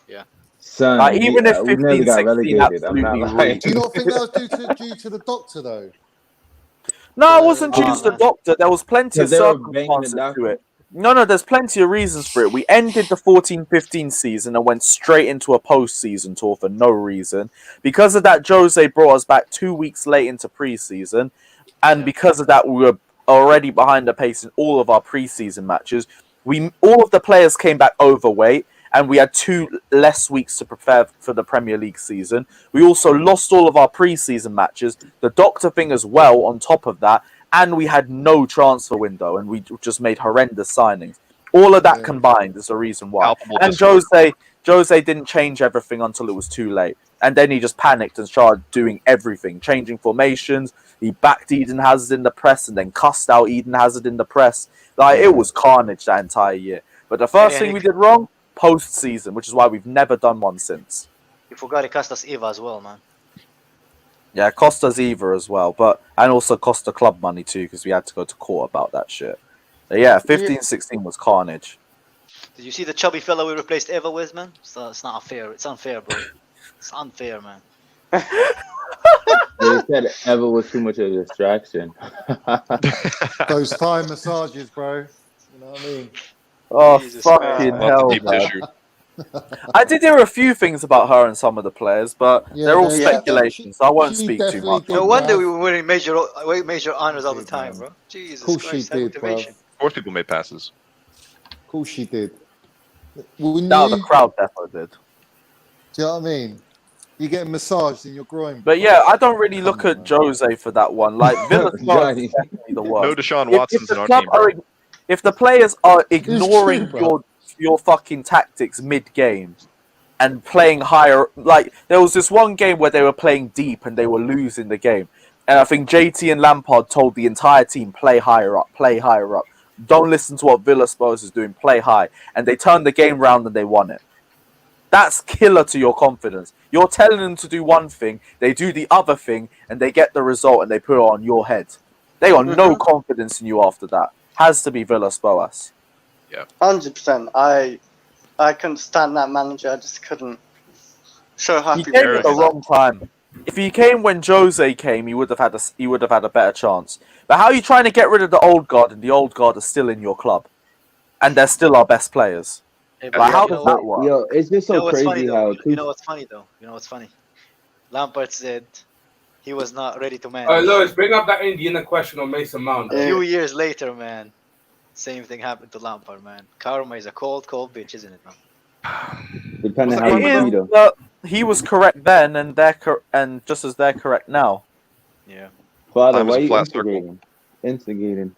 Speaker 13: Yeah.
Speaker 9: Son,
Speaker 12: Like, even if
Speaker 9: we nearly
Speaker 12: 15,
Speaker 9: got
Speaker 12: 16
Speaker 9: relegated. I'm not
Speaker 12: absolutely
Speaker 9: lying.
Speaker 7: Do you not think that was due to the doctor though?
Speaker 12: No, it wasn't due to the doctor. There was plenty of
Speaker 9: 'Cause they were banging the
Speaker 12: circumstances
Speaker 9: doctor.
Speaker 12: to it. No, there's plenty of reasons for it. We ended the 14-15 season and went straight into a post-season tour for no reason. Because of that, Jose brought us back 2 weeks late into pre-season. And because of that, we were already behind the pace in all of our pre-season matches. All of the players came back overweight, and we had 2 less weeks to prepare for the Premier League season. We also lost all of our pre-season matches, the doctor thing as well on top of that, and we had no transfer window, and we just made horrendous signings. All of that combined is the reason why.
Speaker 11: Palpable
Speaker 12: And
Speaker 11: discord.
Speaker 12: Jose didn't change everything until it was too late. And then he just panicked and started doing everything, changing formations. He backed Eden Hazard in the press and then cussed out Eden Hazard in the press. Like, it was carnage that entire year. But the first thing we did wrong, post-season, which is why we've never done one since.
Speaker 13: You forgot it cost us Eva as well, man.
Speaker 12: Yeah, it cost us Eva as well, and also cost the club money too, because we had to go to court about that shit. But yeah, 15-16 was carnage.
Speaker 13: Did you see the chubby fella we replaced Eva with, man? It's not fair. It's unfair, bro. It's unfair, man.
Speaker 9: They said Eva was too much of a distraction.
Speaker 7: Those Thai massages, bro. You know what I mean?
Speaker 12: Oh,
Speaker 13: Jesus
Speaker 12: fucking
Speaker 13: Christ.
Speaker 12: hell,
Speaker 11: Deep
Speaker 12: man.
Speaker 11: tissue.
Speaker 12: I did hear a few things about her and some of the players, but they're all speculation, so I won't
Speaker 7: she
Speaker 12: speak too
Speaker 7: definitely
Speaker 12: much.
Speaker 7: did,
Speaker 13: No wonder
Speaker 7: bruv.
Speaker 13: we were winning major honors all the time, bro. Jesus
Speaker 7: Of course
Speaker 13: Christ,
Speaker 7: she did,
Speaker 13: motivation.
Speaker 11: Of course, people made passes.
Speaker 7: course she did. Wouldn't
Speaker 12: Now
Speaker 7: you?
Speaker 12: the crowd definitely did.
Speaker 7: Do you know what I mean? You're getting massaged in your groin.
Speaker 12: But yeah, I don't really look
Speaker 7: Come
Speaker 12: at
Speaker 7: on,
Speaker 12: Jose for that one. Like Villas
Speaker 9: Johnny.
Speaker 12: is definitely the worst.
Speaker 11: No Deshaun
Speaker 12: If
Speaker 11: Watson's
Speaker 12: the
Speaker 11: in our
Speaker 12: club
Speaker 11: team, bro.
Speaker 12: if the players are
Speaker 7: It's
Speaker 12: ignoring
Speaker 7: true, bro.
Speaker 12: your fucking tactics mid game and playing higher, like there was this one game where they were playing deep and they were losing the game, and I think JT and Lampard told the entire team play higher up, play higher up. Don't listen to what Villas-Boas is doing, play high, and they turned the game round and they won it. That's killer to your confidence. You're telling them to do one thing, they do the other thing, and they get the result and they put it on your head. They got no confidence in you after that. Has to be Villas-Boas.
Speaker 11: Yeah.
Speaker 5: 100%. I couldn't stand that manager. I just couldn't show happy.
Speaker 12: He came at the wrong time. If he came when Jose came, he would have had a better chance. But how are you trying to get rid of the old guard and the old guard are still in your club, and they're still our best players?
Speaker 13: Hey,
Speaker 12: Like, how does that work?
Speaker 9: Yo, it's just so
Speaker 13: what's funny
Speaker 9: crazy
Speaker 13: though?
Speaker 9: how
Speaker 13: You know what's funny though? You know what's funny? Lampard said he was not ready to manage.
Speaker 6: Lewis, bring up that Indiana question on Mason Mount.
Speaker 13: A few years later, man, same thing happened to Lampard, man. Karma is a cold, cold bitch, isn't it, man?
Speaker 9: depending
Speaker 12: It
Speaker 9: how you
Speaker 12: is,
Speaker 9: treat them.
Speaker 12: but he was correct then, and and just as they're correct now.
Speaker 13: Yeah.
Speaker 9: Father,
Speaker 11: Time is
Speaker 9: why
Speaker 11: a
Speaker 9: you
Speaker 11: flat circle.
Speaker 9: instigating?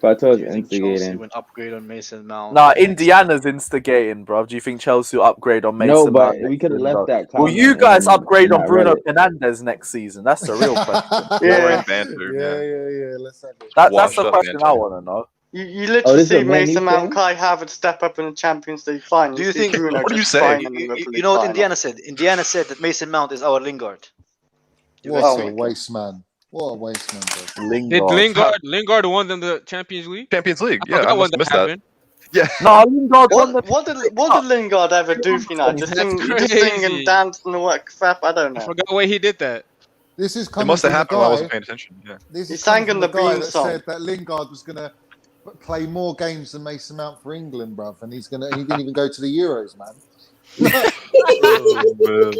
Speaker 9: Father is
Speaker 13: You think Chelsea
Speaker 9: instigating.
Speaker 13: would upgrade on Mason Mount?
Speaker 12: Nah, Indiana's instigating, bro. Do you think Chelsea will upgrade on Mason
Speaker 9: No, but
Speaker 12: Mount
Speaker 9: we
Speaker 12: next
Speaker 9: could have
Speaker 12: season,
Speaker 9: left
Speaker 12: though?
Speaker 9: that.
Speaker 12: Will you
Speaker 9: comment
Speaker 12: guys
Speaker 9: in-
Speaker 12: upgrade
Speaker 9: in
Speaker 12: on
Speaker 9: that
Speaker 12: Bruno
Speaker 9: Reddit.
Speaker 12: Fernandes next season? That's the real question.
Speaker 11: Boring banter.
Speaker 7: Yeah. Let's have it.
Speaker 12: That's
Speaker 11: Washed
Speaker 12: the
Speaker 11: up
Speaker 12: question
Speaker 11: banter.
Speaker 12: I want to know.
Speaker 5: You literally
Speaker 9: this is
Speaker 5: see
Speaker 9: a Man U
Speaker 5: Mason Mount,
Speaker 9: fan?
Speaker 5: Kai Havertz step up in the Champions League final.
Speaker 13: Do you
Speaker 5: see
Speaker 13: think?
Speaker 5: Bruno
Speaker 11: What do you
Speaker 5: just
Speaker 11: say?
Speaker 5: crying in the Europa
Speaker 13: You
Speaker 5: League
Speaker 13: know what
Speaker 5: final.
Speaker 13: Indiana said? Indiana said that Mason Mount is our Lingard. You guys
Speaker 7: What a
Speaker 13: think?
Speaker 7: waste man. What a waste man, bro.
Speaker 14: Did
Speaker 12: Lingard.
Speaker 14: Lingard won them the Champions League?
Speaker 11: Champions League.
Speaker 14: I
Speaker 11: Yeah, I
Speaker 14: forgot when
Speaker 11: must
Speaker 14: that
Speaker 11: miss that.
Speaker 14: happened.
Speaker 11: Yeah.
Speaker 12: No, Lingard won the.
Speaker 5: What did Lingard ever do for you now? Just
Speaker 14: That's
Speaker 5: sing, just sing
Speaker 14: crazy.
Speaker 5: and dance and all that crap? I don't
Speaker 14: I
Speaker 5: know.
Speaker 14: forgot why he did that.
Speaker 7: This is
Speaker 11: It
Speaker 7: coming
Speaker 11: must
Speaker 7: from
Speaker 11: have
Speaker 7: the
Speaker 11: happened while I wasn't
Speaker 7: guy.
Speaker 11: paying attention. Yeah.
Speaker 7: This
Speaker 5: He
Speaker 7: is
Speaker 5: sang
Speaker 7: coming
Speaker 5: in
Speaker 7: from
Speaker 5: the
Speaker 7: the guy
Speaker 5: Bean
Speaker 7: that
Speaker 5: song.
Speaker 7: said that Lingard was going to play more games than Mason Mount for England, bruv, and he didn't even go to the Euros, man.
Speaker 11: Oh, man.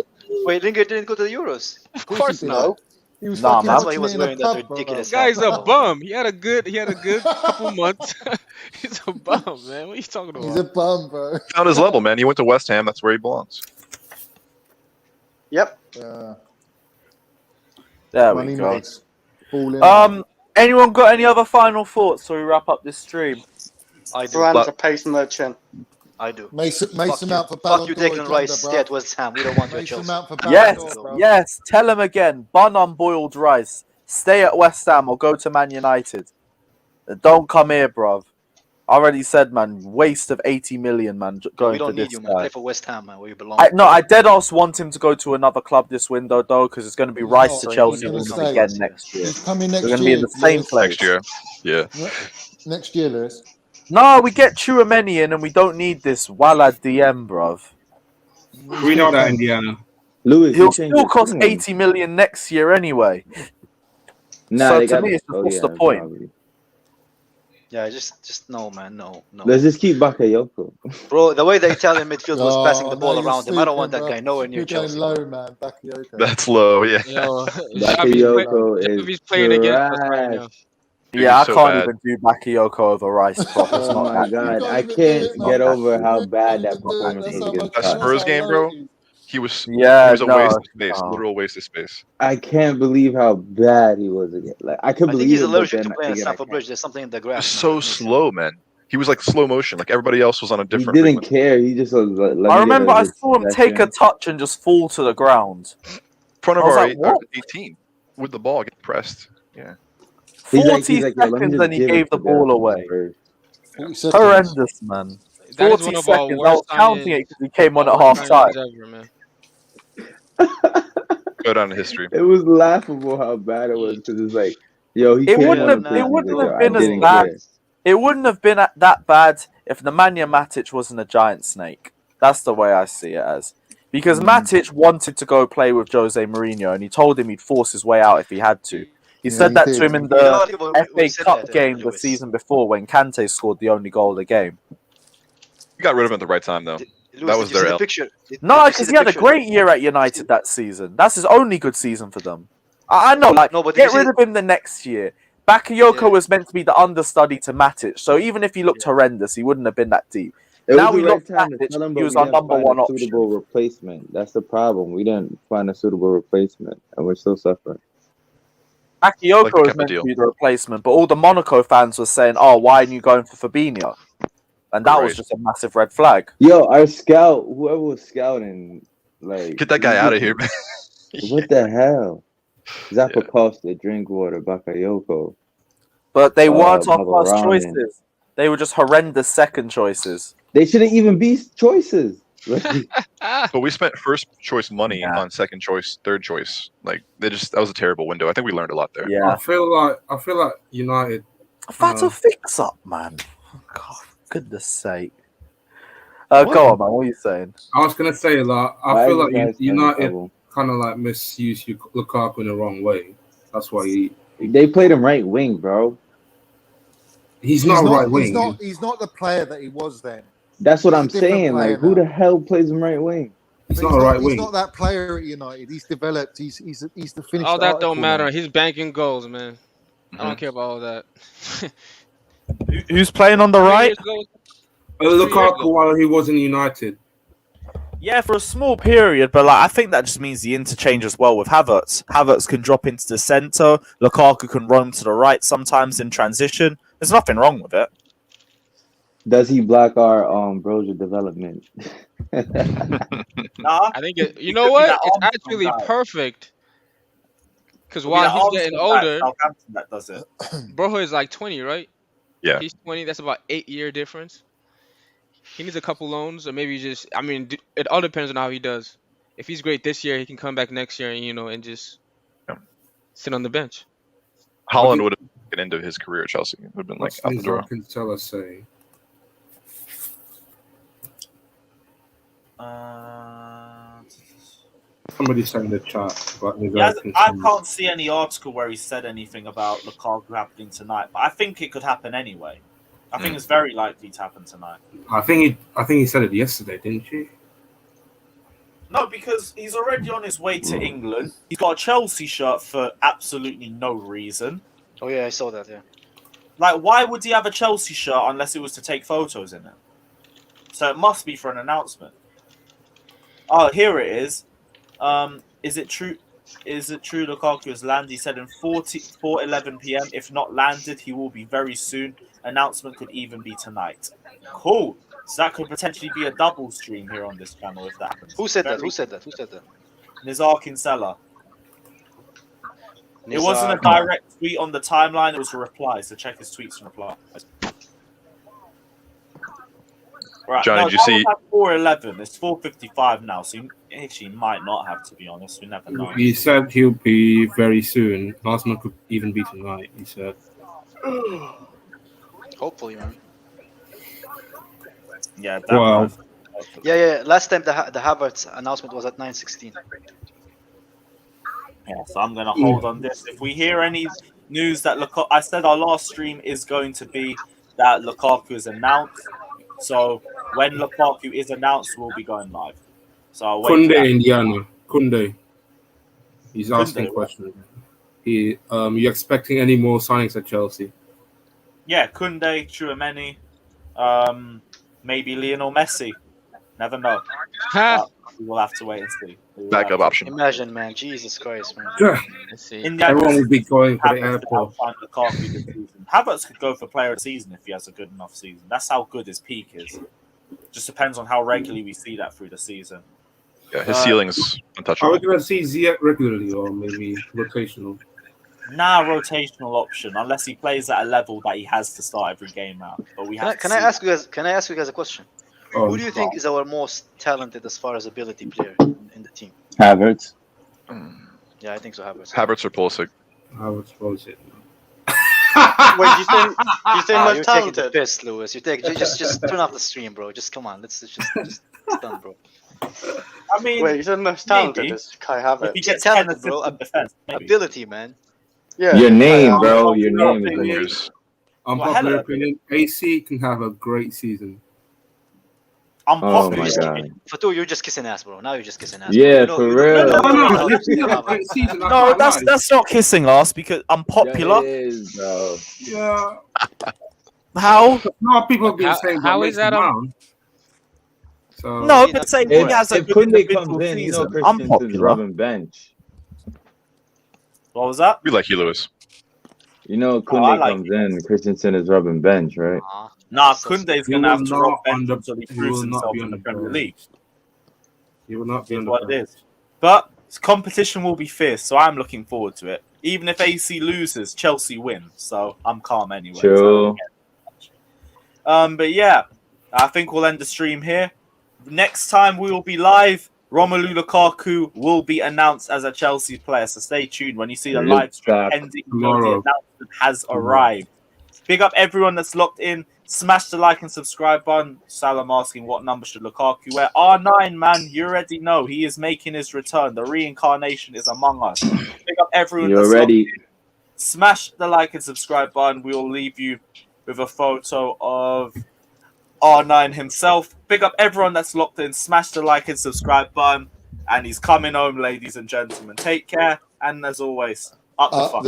Speaker 13: Wait, Lingard didn't go to the Euros.
Speaker 14: Of course
Speaker 7: he did.
Speaker 14: not.
Speaker 7: He was
Speaker 12: Nah,
Speaker 7: fucking
Speaker 12: man.
Speaker 13: That's why he
Speaker 7: watching
Speaker 13: was
Speaker 7: it in a
Speaker 13: wearing that
Speaker 7: pub, bro.
Speaker 13: ridiculous
Speaker 14: This guy's
Speaker 13: hat.
Speaker 14: a bum. He had a good couple months. He's a bum, man. What are you talking about?
Speaker 7: He's a bum, bro.
Speaker 11: Found his level, man. He went to West Ham. That's where he belongs.
Speaker 5: Yep.
Speaker 12: There
Speaker 7: Money
Speaker 12: we go.
Speaker 7: makes. Ball in.
Speaker 12: Anyone got any other final thoughts so we wrap up this stream?
Speaker 13: I do.
Speaker 5: Varane a pace merchant.
Speaker 13: I do.
Speaker 7: Mason
Speaker 13: Fuck
Speaker 7: Mount for
Speaker 13: you,
Speaker 7: Ballon
Speaker 13: fuck you,
Speaker 7: d'Or
Speaker 13: Declan
Speaker 7: agenda,
Speaker 13: Rice.
Speaker 7: bro.
Speaker 13: Stay at West Ham. We don't want you at
Speaker 7: Mason
Speaker 13: Chelsea.
Speaker 7: Mount for Ballon
Speaker 12: Yes,
Speaker 7: d'Or, bro.
Speaker 12: yes. Tell him again. Bun on boiled rice. Stay at West Ham or go to Man United. Don't come here, bruv. I already said, man. Waste of 80 million, man. Going
Speaker 13: We
Speaker 12: for
Speaker 13: don't
Speaker 12: this
Speaker 13: need you, man.
Speaker 12: guy.
Speaker 13: Play for West Ham, man, where you belong.
Speaker 12: I dead ass want him to go to another club this window though, because it's going to be Rice to
Speaker 7: not.
Speaker 12: Chelsea
Speaker 7: He's
Speaker 12: again
Speaker 7: gonna stay.
Speaker 12: next year.
Speaker 7: He's coming
Speaker 12: We're
Speaker 7: next
Speaker 12: going to be in
Speaker 7: year.
Speaker 12: the same
Speaker 7: Lewis.
Speaker 12: place.
Speaker 11: Next year. Yeah.
Speaker 7: Next year, Lewis.
Speaker 12: No, we get Chouameni in and we don't need this Walla DM, bruv.
Speaker 6: We know that, Indiana.
Speaker 9: Lewis,
Speaker 12: He'll
Speaker 9: you changed
Speaker 12: still
Speaker 9: it.
Speaker 12: cost
Speaker 9: Come on.
Speaker 12: 80 million next year anyway.
Speaker 9: Nah,
Speaker 12: So
Speaker 9: they
Speaker 12: to
Speaker 9: got
Speaker 12: me, it's just, what's the point?
Speaker 9: probably.
Speaker 13: Yeah, just no, man, no.
Speaker 9: Let's just keep Bakayoko.
Speaker 13: Bro, the way the Italian midfield was passing the
Speaker 7: now
Speaker 13: ball
Speaker 7: you're
Speaker 13: around him, I don't want
Speaker 7: sleeping,
Speaker 13: that
Speaker 7: bro.
Speaker 13: guy nowhere near
Speaker 7: You're going
Speaker 13: Chelsea.
Speaker 7: low, man. Bakayoko.
Speaker 11: That's low. Yeah.
Speaker 14: Yo,
Speaker 9: Bakayoko
Speaker 14: Xavi's
Speaker 9: is
Speaker 14: playing against us right now.
Speaker 9: trash.
Speaker 11: Dude,
Speaker 12: Yeah, I
Speaker 11: he's so
Speaker 12: can't
Speaker 11: bad.
Speaker 12: even do Bakayoko over Rice, bro. It's
Speaker 9: Oh
Speaker 12: not
Speaker 9: my
Speaker 12: that
Speaker 9: god,
Speaker 7: You
Speaker 9: I
Speaker 7: can't even do
Speaker 9: can't
Speaker 7: it,
Speaker 9: get
Speaker 7: man.
Speaker 9: over how
Speaker 7: You
Speaker 9: bad
Speaker 7: can't
Speaker 9: that
Speaker 7: even do it.
Speaker 9: performance
Speaker 7: That's
Speaker 9: was
Speaker 7: how
Speaker 9: against
Speaker 11: That
Speaker 7: That's
Speaker 11: Spurs
Speaker 7: how
Speaker 11: game,
Speaker 7: low
Speaker 11: bro.
Speaker 7: he is.
Speaker 11: He was
Speaker 12: Yeah,
Speaker 11: a waste
Speaker 12: no.
Speaker 11: of space.
Speaker 12: Oh.
Speaker 11: Literal waste of space.
Speaker 9: I can't believe how bad he was again. Like I could
Speaker 13: I think
Speaker 9: believe
Speaker 13: he's
Speaker 9: it, but
Speaker 13: allergic to
Speaker 9: then
Speaker 13: playing at
Speaker 9: again, I
Speaker 13: Stamford
Speaker 9: can't.
Speaker 13: Bridge. There's something in the
Speaker 11: He
Speaker 13: grass.
Speaker 11: was
Speaker 13: Man,
Speaker 11: so
Speaker 13: that makes him-
Speaker 11: slow, man. He was like slow motion. Like everybody else was on a
Speaker 9: He
Speaker 11: different
Speaker 9: didn't
Speaker 11: frequency.
Speaker 9: care. He just was like, let
Speaker 12: I
Speaker 9: me
Speaker 12: remember
Speaker 9: get
Speaker 12: I
Speaker 9: a
Speaker 12: saw him take a
Speaker 9: session.
Speaker 12: touch and just fall to the ground.
Speaker 11: In front of
Speaker 12: I was
Speaker 11: our,
Speaker 12: like, what?
Speaker 11: 18 with the ball, get pressed. Yeah.
Speaker 12: 40
Speaker 9: He's like, yo, let me
Speaker 12: seconds
Speaker 9: just
Speaker 12: and he
Speaker 9: give
Speaker 12: gave
Speaker 9: it
Speaker 12: the
Speaker 9: to
Speaker 12: ball
Speaker 9: the
Speaker 12: away.
Speaker 9: Spurs.
Speaker 7: 40 seconds.
Speaker 12: Horrendous, man.
Speaker 14: That is
Speaker 12: 40
Speaker 14: one of our
Speaker 12: seconds. I
Speaker 14: worst
Speaker 12: was counting it
Speaker 14: signings.
Speaker 12: because he came on at
Speaker 14: Our
Speaker 12: half
Speaker 14: worst
Speaker 12: time.
Speaker 14: signings ever, man.
Speaker 11: Go down in history.
Speaker 9: It was laughable how bad it was because it's like, yo, he
Speaker 12: It
Speaker 9: came
Speaker 12: wouldn't
Speaker 9: on
Speaker 12: have.
Speaker 9: the
Speaker 12: It
Speaker 9: pitch.
Speaker 12: wouldn't
Speaker 9: He's like,
Speaker 12: have
Speaker 9: yo, I
Speaker 12: been as
Speaker 9: didn't
Speaker 12: bad.
Speaker 9: care.
Speaker 12: It wouldn't have been that bad if Nemanja Matic wasn't a giant snake. That's the way I see it as. Because Matic wanted to go play with Jose Mourinho, and he told him he'd force his way out if he had to. He said
Speaker 7: he
Speaker 12: that
Speaker 7: did.
Speaker 12: to him in
Speaker 13: You know
Speaker 12: the
Speaker 13: what, we
Speaker 12: FA
Speaker 13: said
Speaker 12: Cup
Speaker 13: that,
Speaker 12: game the
Speaker 13: Lewis.
Speaker 12: season before when Kante scored the only goal of the game.
Speaker 11: We got rid of him at the right time, though.
Speaker 13: Lewis,
Speaker 11: That was
Speaker 13: did you
Speaker 11: their
Speaker 13: see the
Speaker 11: L.
Speaker 13: picture?
Speaker 12: No,
Speaker 13: Did you see
Speaker 12: because
Speaker 13: the
Speaker 12: he had a
Speaker 13: picture?
Speaker 12: great year at United that season. That's his only good season for them. I know, like,
Speaker 13: No, but did
Speaker 12: get
Speaker 13: you see
Speaker 12: rid of him the next year. Bakayoko was meant to be the understudy to Matic, so even if he looked horrendous, he wouldn't have been that deep. Now we lost Matic, he was our number one option.
Speaker 9: Suitable replacement. That's the problem. We didn't find a suitable replacement, and we're still suffering.
Speaker 12: Bakayoko was meant to be the replacement, but all the Monaco fans were saying, "Oh, why aren't you going for Fabinho?" And that was just a massive red flag.
Speaker 9: Yo, our scout, whoever was scouting, like
Speaker 11: get that guy out of here, man.
Speaker 9: What the hell? Zappacosta, Drinkwater, Bakayoko.
Speaker 12: But they weren't our first
Speaker 9: Ramen.
Speaker 12: choices. They were just horrendous second choices.
Speaker 9: They shouldn't even be choices.
Speaker 11: But we spent first choice money on second choice, third choice. Like that was a terrible window. I think we learned a lot there.
Speaker 12: Yeah.
Speaker 6: I feel like United.
Speaker 12: That's a fix up, man. God, goodness sake. Go on, man. What are you saying?
Speaker 6: I was gonna say I feel like United kind of like misused Lukaku in the wrong way. That's why
Speaker 9: they played him right wing, bro.
Speaker 6: He's not right wing.
Speaker 7: He's not the player that he was then.
Speaker 9: That's what I'm saying. Like, who the hell plays him right wing?
Speaker 6: He's not a right wing.
Speaker 7: He's not that player at United. He's developed. He's the finished.
Speaker 14: All that don't matter. He's banking goals, man. I don't care about all that.
Speaker 1: Who's playing on the right?
Speaker 6: Lukaku while he was in United.
Speaker 1: Yeah, for a small period, but I think that just means the interchange as well with Havertz. Havertz can drop into the centre. Lukaku can roam to the right sometimes in transition. There's nothing wrong with it.
Speaker 9: Does he block our Broja development?
Speaker 14: Nah, I think you know what? It's actually perfect. Because while he's getting older,
Speaker 1: that does it.
Speaker 14: Brojo is like 20, right?
Speaker 11: Yeah.
Speaker 14: He's 20. That's about 8-year difference. He needs a couple loans, or maybe just. I mean, it all depends on how he does. If he's great this year, he can come back next year and just sit on the bench.
Speaker 11: Haaland would have been into his career at Chelsea. It would have been like out the door.
Speaker 6: Say. Somebody's saying in the chat. But
Speaker 1: I can't see any article where he said anything about Lukaku happening tonight, but I think it could happen anyway. I think it's very likely to happen tonight.
Speaker 6: I think he said it yesterday, didn't he?
Speaker 1: No, because he's already on his way to England. He's got a Chelsea shirt for absolutely no reason.
Speaker 13: Oh yeah, I saw that. Yeah.
Speaker 1: Like, why would he have a Chelsea shirt unless it was to take photos in it? So it must be for an announcement. Oh, here it is. Is it true? Is it true Lukaku has landed? He said in 4:11 p.m. If not landed, he will be very soon. Announcement could even be tonight. Cool. So that could potentially be a double stream here on this channel if that happens.
Speaker 13: Who said that? Who said that? Who said that?
Speaker 1: Nizar Kinsella. It wasn't a direct tweet on the timeline. It was a reply. So check his tweets and replies. Right,
Speaker 11: Johnny, did you see?
Speaker 1: 4:11. It's 4:55 now, so he actually might not have. To be honest, we never know.
Speaker 6: He said he'll be very soon. Arsenal could even be tonight. He said.
Speaker 13: Hopefully, man.
Speaker 1: Yeah.
Speaker 6: Wow.
Speaker 13: Yeah. Last time the Havertz announcement was at 9:16.
Speaker 1: Yeah, so I'm gonna hold on this. If we hear any news that Lukaku, I said our last stream is going to be that Lukaku is announced. So when Lukaku is announced, we'll be going live. So I'll wait.
Speaker 6: Kunde Indiana. Kunde. He's asking a question. You expecting any more signings at Chelsea?
Speaker 1: Yeah, Kunde, Tchouaméni, maybe Lionel Messi. Never know. We'll have to wait and see.
Speaker 11: Backup option.
Speaker 13: Imagine, man. Jesus Christ, man.
Speaker 14: Let's see.
Speaker 6: Everyone will be going for the airport.
Speaker 1: Havertz could go for player of the season if he has a good enough season. That's how good his peak is. Just depends on how regularly we see that through the season.
Speaker 11: Yeah, his ceiling's untouchable.
Speaker 6: Are we going to see Ziyech regularly or maybe rotational?
Speaker 1: Nah, rotational option unless he plays at a level that he has to start every game out. But we have.
Speaker 13: Can I ask you guys a question? Who do you think is our most talented as far as ability player in the team?
Speaker 9: Havertz.
Speaker 13: Yeah, I think so.
Speaker 11: Havertz or Pulisic?
Speaker 6: Havertz, Pulisic.
Speaker 5: Wait, you say most
Speaker 13: you're
Speaker 5: talented?
Speaker 13: taking the piss, Lewis. Just turn off the stream, bro. Just come on. Let's just it's done, bro.
Speaker 1: I mean,
Speaker 5: wait, you said most talented is Kai Havertz.
Speaker 1: If he gets
Speaker 13: talented,
Speaker 1: 10
Speaker 13: bro.
Speaker 1: defense,
Speaker 13: Ability, man.
Speaker 5: Yeah.
Speaker 9: Your name, bro. Your name is.
Speaker 6: Unpopular opinion. AC can have a great season.
Speaker 9: Oh
Speaker 5: Fatu,
Speaker 9: my god.
Speaker 13: Fatu, you're just kissing ass, bro. Now you're just kissing ass.
Speaker 9: Yeah,
Speaker 13: bro.
Speaker 9: for
Speaker 13: You
Speaker 9: real.
Speaker 1: No, that's not kissing ass because I'm popular.
Speaker 9: Yeah, it is, bro.
Speaker 6: Yeah.
Speaker 1: How?
Speaker 6: No, people have been saying
Speaker 14: how
Speaker 6: about
Speaker 14: is that
Speaker 6: Mason Mount. So
Speaker 1: No, but saying he has a
Speaker 9: If
Speaker 1: good
Speaker 9: Kunde
Speaker 1: individual
Speaker 9: comes in, you know
Speaker 1: season, I'm
Speaker 9: Christensen's
Speaker 1: popular.
Speaker 9: rubbing bench.
Speaker 1: What was that?
Speaker 11: We like you, Lewis.
Speaker 9: You know
Speaker 1: I
Speaker 9: Kunde
Speaker 1: like
Speaker 9: comes in, Christensen is rubbing bench, right?
Speaker 1: Nah, Kunde's
Speaker 6: He
Speaker 1: going to
Speaker 6: will
Speaker 1: have to
Speaker 6: not
Speaker 1: rock bench
Speaker 6: on the-
Speaker 1: until he
Speaker 6: he
Speaker 1: proves
Speaker 6: will not
Speaker 1: himself
Speaker 6: be
Speaker 1: in
Speaker 6: on
Speaker 1: the
Speaker 6: the
Speaker 1: Premier
Speaker 6: bench.
Speaker 1: League.
Speaker 6: He will not be
Speaker 1: Is
Speaker 6: on the
Speaker 1: what it
Speaker 6: bench.
Speaker 1: is. But competition will be fierce, so I'm looking forward to it. Even if AC loses, Chelsea win, so I'm calm anyway.
Speaker 9: True.
Speaker 1: But yeah, I think we'll end the stream here. Next time we will be live, Romelu Lukaku will be announced as a Chelsea player, so stay tuned when you see the live stream ending. The announcement has arrived. Big up everyone that's locked in. Smash the like and subscribe button. Salam asking what number should Lukaku wear. R9, man, you already know. He is making his return. The reincarnation is among us. Big up everyone
Speaker 9: You're
Speaker 1: that's
Speaker 9: ready.
Speaker 1: locked in. Smash the like and subscribe button. We will leave you with a photo of R9 himself. Big up everyone that's locked in. Smash the like and subscribe button. And he's coming home, ladies and gentlemen. Take care. And as always, up the fuck.